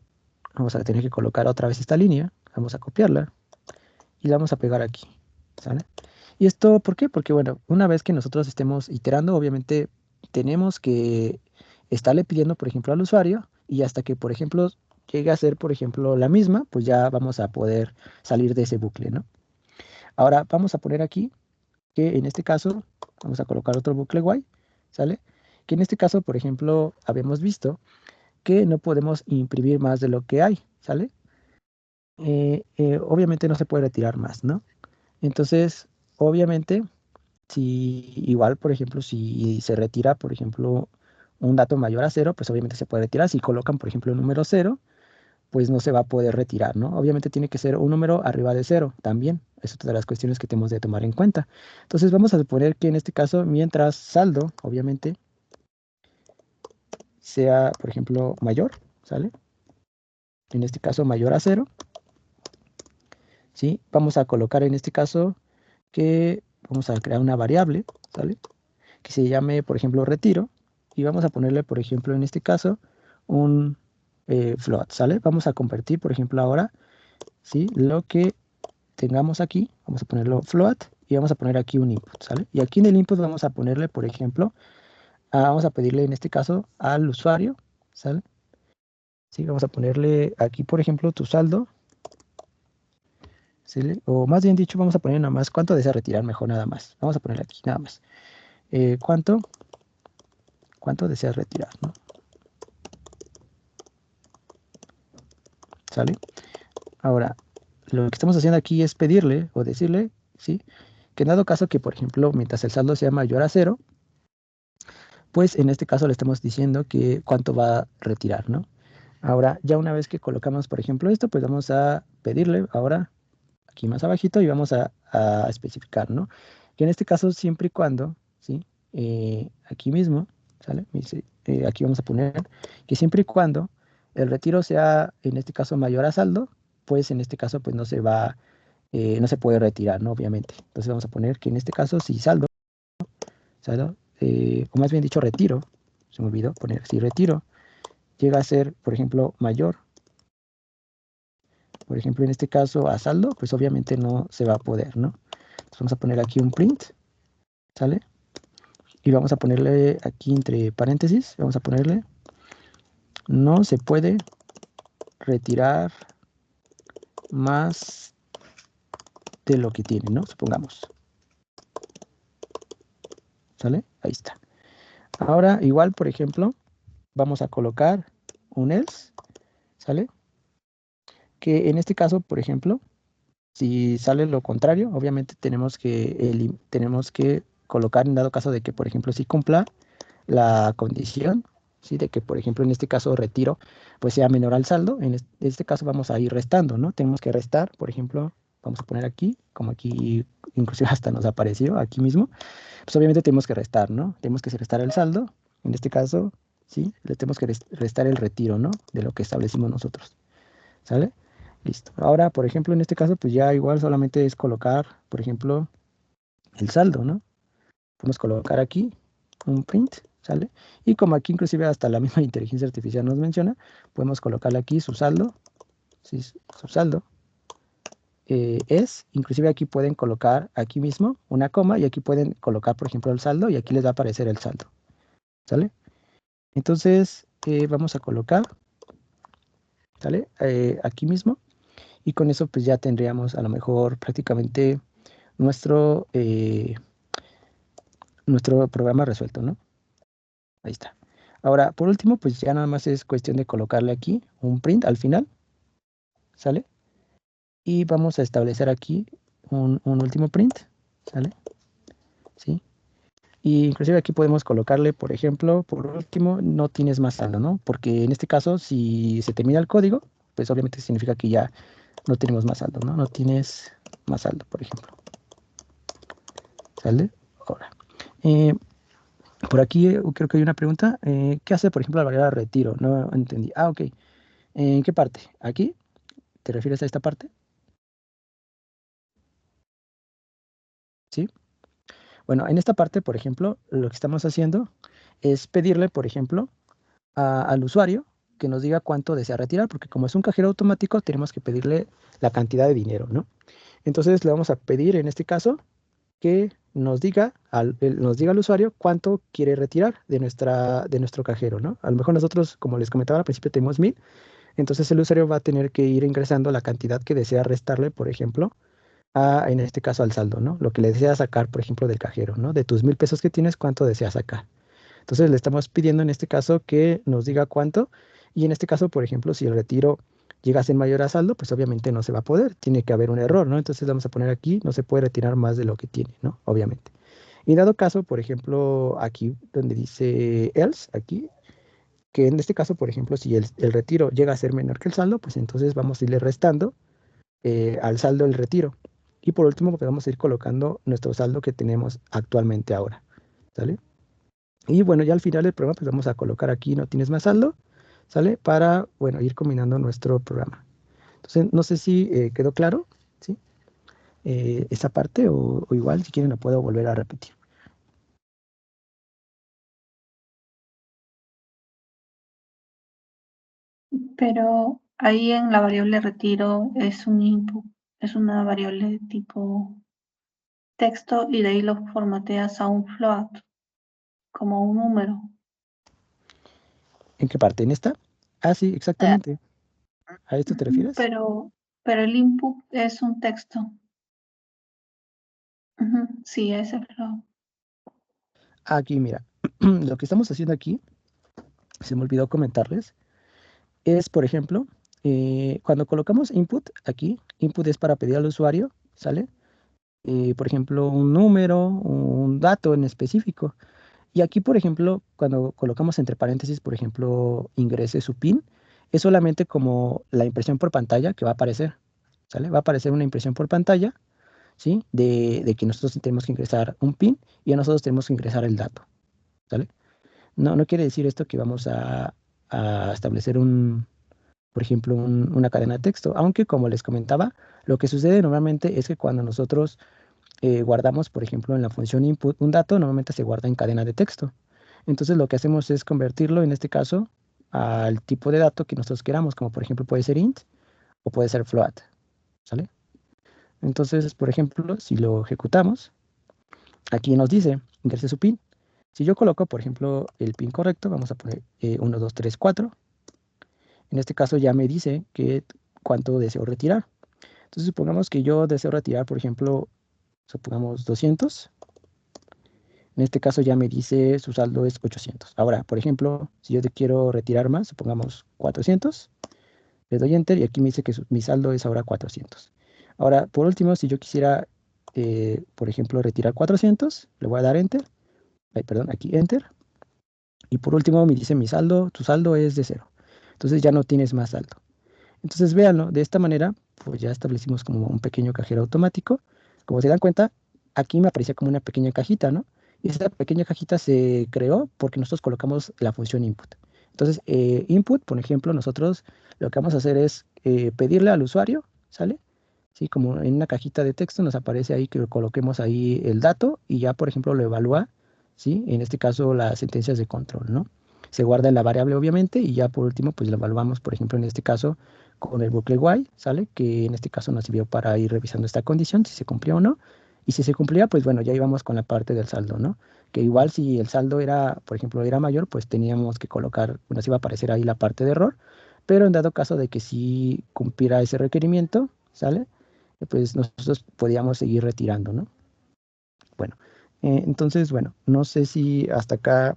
Vamos a tener que colocar otra vez esta línea, vamos a copiarla y la vamos a pegar aquí, ¿sale? ¿Y esto por qué? Porque, bueno, una vez que nosotros estemos iterando, obviamente tenemos que estarle pidiendo, por ejemplo, al usuario y hasta que, por ejemplo, llegue a ser, por ejemplo, la misma, pues ya vamos a poder salir de ese bucle, ¿no? Ahora vamos a poner aquí que en este caso, vamos a colocar otro bucle while, ¿sale? Que en este caso, por ejemplo, habíamos visto que no podemos imprimir más de lo que hay, ¿sale? Obviamente no se puede retirar más, ¿no? Entonces, obviamente, si igual, por ejemplo, si se retira, por ejemplo, un dato mayor a cero, pues obviamente se puede retirar. Si colocan, por ejemplo, el número cero, pues no se va a poder retirar, ¿no? Obviamente tiene que ser un número arriba de cero también. Es otra de las cuestiones que tenemos de tomar en cuenta. Entonces vamos a suponer que en este caso, mientras saldo, obviamente, sea, por ejemplo, mayor, ¿sale? En este caso, mayor a cero, ¿sí? Vamos a colocar en este caso que vamos a crear una variable, ¿sale? Que se llame, por ejemplo, retiro. Y vamos a ponerle, por ejemplo, en este caso, un float, ¿sale? Vamos a convertir, por ejemplo, ahora, ¿sí? Lo que tengamos aquí, vamos a ponerlo float y vamos a poner aquí un input, ¿sale? Y aquí en el input vamos a ponerle, por ejemplo, vamos a pedirle en este caso al usuario, ¿sale? Sí, vamos a ponerle aquí, por ejemplo, tu saldo, ¿sí? O más bien dicho, vamos a poner nada más cuánto desea retirar, mejor nada más. Vamos a ponerle aquí nada más. ¿Cuánto deseas retirar, ¿no? ¿Sale? Ahora, lo que estamos haciendo aquí es pedirle o decirle, ¿sí? Que en dado caso que, por ejemplo, mientras el saldo sea mayor a cero, pues en este caso le estamos diciendo que cuánto va a retirar, ¿no? Ahora, ya una vez que colocamos, por ejemplo, esto, pues vamos a pedirle ahora aquí más abajito y vamos a especificar, ¿no? Que en este caso, siempre y cuando, ¿sí? Aquí mismo, ¿sale? Aquí vamos a poner que siempre y cuando el retiro sea, en este caso, mayor a saldo, pues en este caso, pues no se va, no se puede retirar, ¿no? Obviamente. Entonces vamos a poner que en este caso, si saldo, o más bien dicho, retiro, se me olvidó poner, si retiro llega a ser, por ejemplo, mayor, por ejemplo, en este caso a saldo, pues obviamente no se va a poder, ¿no? Entonces vamos a poner aquí un print, ¿sale? Y vamos a ponerle aquí entre paréntesis, vamos a ponerle, no se puede retirar más de lo que tiene, ¿no? Supongamos, ¿sale? Ahí está. Ahora, igual, por ejemplo, vamos a colocar un else, ¿sale? Que en este caso, por ejemplo, si sale lo contrario, obviamente tenemos que colocar en dado caso de que, por ejemplo, si cumpla la condición, ¿sí? De que, por ejemplo, en este caso retiro, pues sea menor al saldo. En este caso vamos a ir restando, ¿no? Tenemos que restar, por ejemplo, vamos a poner aquí, como aquí inclusive hasta nos apareció aquí mismo, pues obviamente tenemos que restar, ¿no? Tenemos que restar el saldo, en este caso, ¿sí? Le tenemos que restar el retiro, ¿no? De lo que establecimos nosotros, ¿sale? Listo. Ahora, por ejemplo, en este caso, pues ya igual solamente es colocar, por ejemplo, el saldo, ¿no? Podemos colocar aquí un print, ¿sale? Y como aquí inclusive hasta la misma inteligencia artificial nos menciona, podemos colocarle aquí su saldo, ¿sí? Su saldo inclusive aquí pueden colocar aquí mismo una coma y aquí pueden colocar, por ejemplo, el saldo y aquí les va a aparecer el saldo, ¿sale? Entonces, vamos a colocar, ¿sale? Aquí mismo y con eso pues ya tendríamos a lo mejor prácticamente nuestro, nuestro programa resuelto, ¿no? Ahí está. Ahora, por último, pues ya nada más es cuestión de colocarle aquí un print al final, ¿sale? Y vamos a establecer aquí un último print, ¿sale? ¿Sí? Y inclusive aquí podemos colocarle, por ejemplo, por último, no tienes más saldo, ¿no? Porque en este caso, si se termina el código, pues obviamente significa que ya no tenemos más saldo, ¿no? No tienes más saldo, por ejemplo. ¿Sale? Ahora. eh, por aquí creo que hay una pregunta. ¿Qué hace, por ejemplo, la variable retiro? No entendí. Ah, ok. ¿En qué parte? ¿Aquí? ¿Te refieres a esta parte? ¿Sí? Bueno, en esta parte, por ejemplo, lo que estamos haciendo es pedirle, por ejemplo, al usuario que nos diga cuánto desea retirar, porque como es un cajero automático, tenemos que pedirle la cantidad de dinero, ¿no? Entonces le vamos a pedir, en este caso, que nos diga al usuario cuánto quiere retirar de nuestro cajero, ¿no? A lo mejor nosotros, como les comentaba al principio, tenemos 1000, entonces el usuario va a tener que ir ingresando la cantidad que desea restarle, por ejemplo, en este caso al saldo, ¿no? Lo que le desea sacar, por ejemplo, del cajero, ¿no? De tus 1000 pesos que tienes, ¿cuánto deseas sacar? Entonces le estamos pidiendo en este caso que nos diga cuánto, y en este caso, por ejemplo, si el retiro llega a ser mayor a saldo, pues obviamente no se va a poder, tiene que haber un error, ¿no? Entonces vamos a poner aquí, no se puede retirar más de lo que tiene, ¿no? Obviamente. Y dado caso, por ejemplo, aquí donde dice else, aquí, que en este caso, por ejemplo, si el retiro llega a ser menor que el saldo, pues entonces vamos a irle restando al saldo el retiro. Y por último, pues vamos a ir colocando nuestro saldo que tenemos actualmente ahora, ¿sale? Y bueno, ya al final del programa, pues vamos a colocar aquí no tienes más saldo, ¿sale? Para, bueno, ir combinando nuestro programa. Entonces, no sé si quedó claro, ¿sí? Esa parte o igual, si quieren, la puedo volver a repetir. Pero ahí en la variable retiro es un input, es una variable de tipo texto y de ahí lo formateas a un float, como un número. ¿En qué parte? ¿En esta? Ah, sí, Eh, exactamente. ¿A esto te Ujú, refieres? pero el input es un texto. Ujú, sí, ese float. Aquí, mira, lo que estamos haciendo aquí, se me olvidó comentarles, es, por ejemplo, cuando colocamos input aquí, input es para pedir al usuario, ¿sale? Por ejemplo, un número, un dato en específico. Y aquí, por ejemplo, cuando colocamos entre paréntesis, por ejemplo, ingrese su PIN, es solamente como la impresión por pantalla que va a aparecer, ¿sale? Va a aparecer una impresión por pantalla, ¿sí? De que nosotros tenemos que ingresar un PIN y a nosotros tenemos que ingresar el dato, ¿sale? No, no quiere decir esto que vamos a establecer por ejemplo, una cadena de texto, aunque como les comentaba, lo que sucede normalmente es que cuando nosotros guardamos, por ejemplo, en la función input un dato, normalmente se guarda en cadena de texto. Entonces lo que hacemos es convertirlo, en este caso, al tipo de dato que nosotros queramos, como por ejemplo puede ser int o puede ser float, ¿sale? Entonces, por ejemplo, si lo ejecutamos, aquí nos dice, ingrese su PIN. Si yo coloco, por ejemplo, el PIN correcto, vamos a poner 1, 2, 3, 4. En este caso ya me dice que cuánto deseo retirar. Entonces supongamos que yo deseo retirar, por ejemplo, supongamos 200. En este caso ya me dice su saldo es 800. Ahora, por ejemplo, si yo te quiero retirar más, supongamos 400, le doy enter y aquí me dice que mi saldo es ahora 400. Ahora, por último, si yo quisiera, por ejemplo, retirar 400, le voy a dar enter. Ay, perdón, aquí enter. Y por último me dice mi saldo, tu saldo es de cero. Entonces ya no tienes más saldo. Entonces véanlo, de esta manera, pues ya establecimos como un pequeño cajero automático. Como se dan cuenta, aquí me aparecía como una pequeña cajita, ¿no? Y esta pequeña cajita se creó porque nosotros colocamos la función input. Entonces, input, por ejemplo, nosotros lo que vamos a hacer es pedirle al usuario, ¿sale? Sí, como en una cajita de texto nos aparece ahí que coloquemos ahí el dato y ya, por ejemplo, lo evalúa, ¿sí? En este caso, las sentencias de control, ¿no? Se guarda en la variable, obviamente, y ya por último, pues lo evaluamos, por ejemplo, en este caso, con el bucle while, ¿sale? Que en este caso nos sirvió para ir revisando esta condición, si se cumplía o no. Y si se cumplía, pues bueno, ya íbamos con la parte del saldo, ¿no? Que igual si el saldo era, por ejemplo, era mayor, pues teníamos que colocar, nos iba a aparecer ahí la parte de error, pero en dado caso de que sí cumpliera ese requerimiento, ¿sale? Pues nosotros podíamos seguir retirando, ¿no? Bueno, entonces, bueno, no sé si hasta acá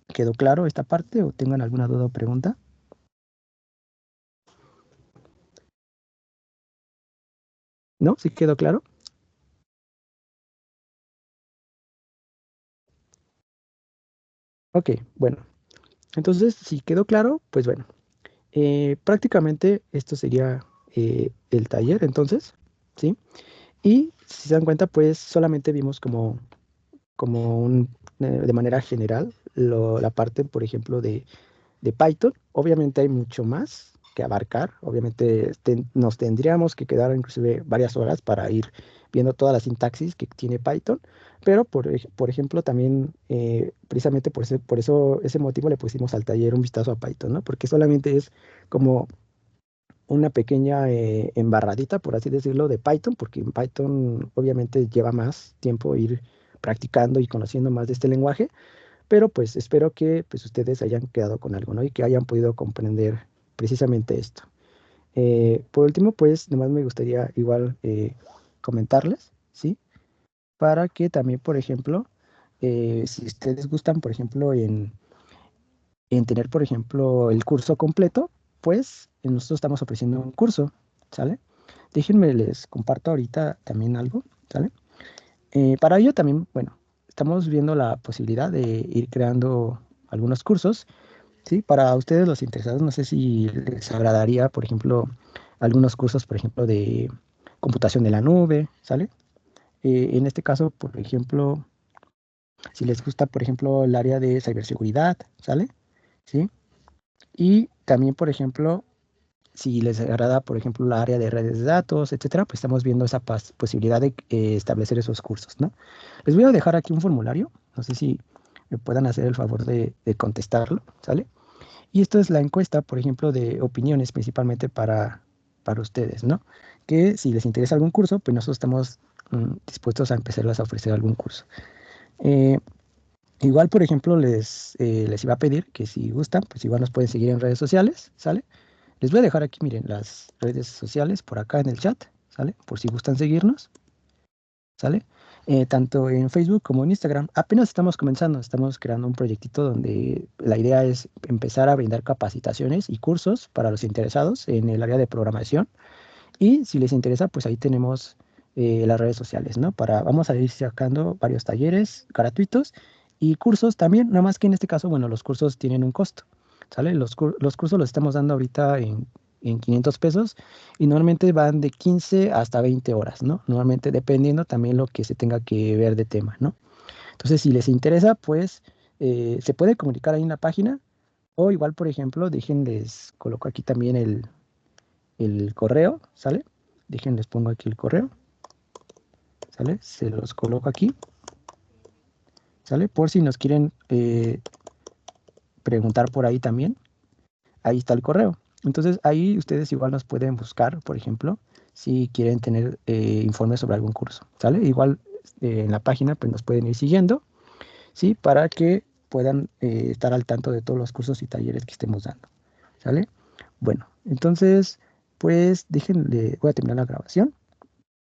quedó claro esta parte o tengan alguna duda o pregunta. ¿No? ¿Sí quedó claro? Ok, bueno. Entonces, si quedó claro, pues bueno, prácticamente esto sería el taller, entonces, ¿sí? Y si se dan cuenta, pues solamente vimos de manera general la parte, por ejemplo, de Python. Obviamente hay mucho más que abarcar. Obviamente nos tendríamos que quedar inclusive varias horas para ir viendo toda la sintaxis que tiene Python. Pero, por ejemplo, también precisamente ese motivo le pusimos al taller un vistazo a Python, ¿no? Porque solamente es como una pequeña embarradita, por así decirlo, de Python, porque en Python obviamente lleva más tiempo ir practicando y conociendo más de este lenguaje, pero pues espero que pues, ustedes hayan quedado con algo, ¿no? Y que hayan podido comprender precisamente esto. Por último, pues nomás me gustaría igual comentarles, ¿sí? Para que también, por ejemplo, si ustedes gustan, por ejemplo, en tener, por ejemplo, el curso completo, pues nosotros estamos ofreciendo un curso, ¿sale? Déjenme, les comparto ahorita también algo, ¿sale? Para ello también, bueno, estamos viendo la posibilidad de ir creando algunos cursos, ¿sí? Para ustedes los interesados, no sé si les agradaría, por ejemplo, algunos cursos, por ejemplo, de computación de la nube, ¿sale? En este caso, por ejemplo, si les gusta, por ejemplo, el área de ciberseguridad, ¿sale? ¿Sí? Y también, por ejemplo, si les agrada, por ejemplo, la área de redes de datos, etcétera, pues estamos viendo esa posibilidad de establecer esos cursos, ¿no? Les voy a dejar aquí un formulario, no sé si me puedan hacer el favor de contestarlo, ¿sale? Y esto es la encuesta, por ejemplo, de opiniones principalmente para ustedes, ¿no? Que si les interesa algún curso, pues nosotros estamos dispuestos a empezarles a ofrecer algún curso. Eh, Igual, por ejemplo, les iba a pedir que si gustan, pues igual nos pueden seguir en redes sociales, ¿sale? Les voy a dejar aquí, miren, las redes sociales por acá en el chat, ¿sale? Por si gustan seguirnos, ¿sale? Tanto en Facebook como en Instagram. Apenas estamos comenzando, estamos creando un proyectito donde la idea es empezar a brindar capacitaciones y cursos para los interesados en el área de programación. Y si les interesa, pues ahí tenemos las redes sociales, ¿no? Vamos a ir sacando varios talleres gratuitos y cursos también, nada más que en este caso, bueno, los cursos tienen un costo, ¿sale? Los cursos los estamos dando ahorita en 500 pesos y normalmente van de 15 hasta 20 horas, ¿no? Normalmente dependiendo también lo que se tenga que ver de tema, ¿no? Entonces, si les interesa, pues se puede comunicar ahí en la página o igual, por ejemplo, déjenles, coloco aquí también el correo, ¿sale? Déjenles pongo aquí el correo, ¿sale? Se los coloco aquí, ¿sale? Por si nos quieren preguntar por ahí también, ahí está el correo. Entonces ahí ustedes igual nos pueden buscar, por ejemplo, si quieren tener informes sobre algún curso, ¿sale? Igual en la página pues nos pueden ir siguiendo, ¿sí? Para que puedan estar al tanto de todos los cursos y talleres que estemos dando, ¿sale? Bueno, entonces, pues déjenle, voy a terminar la grabación.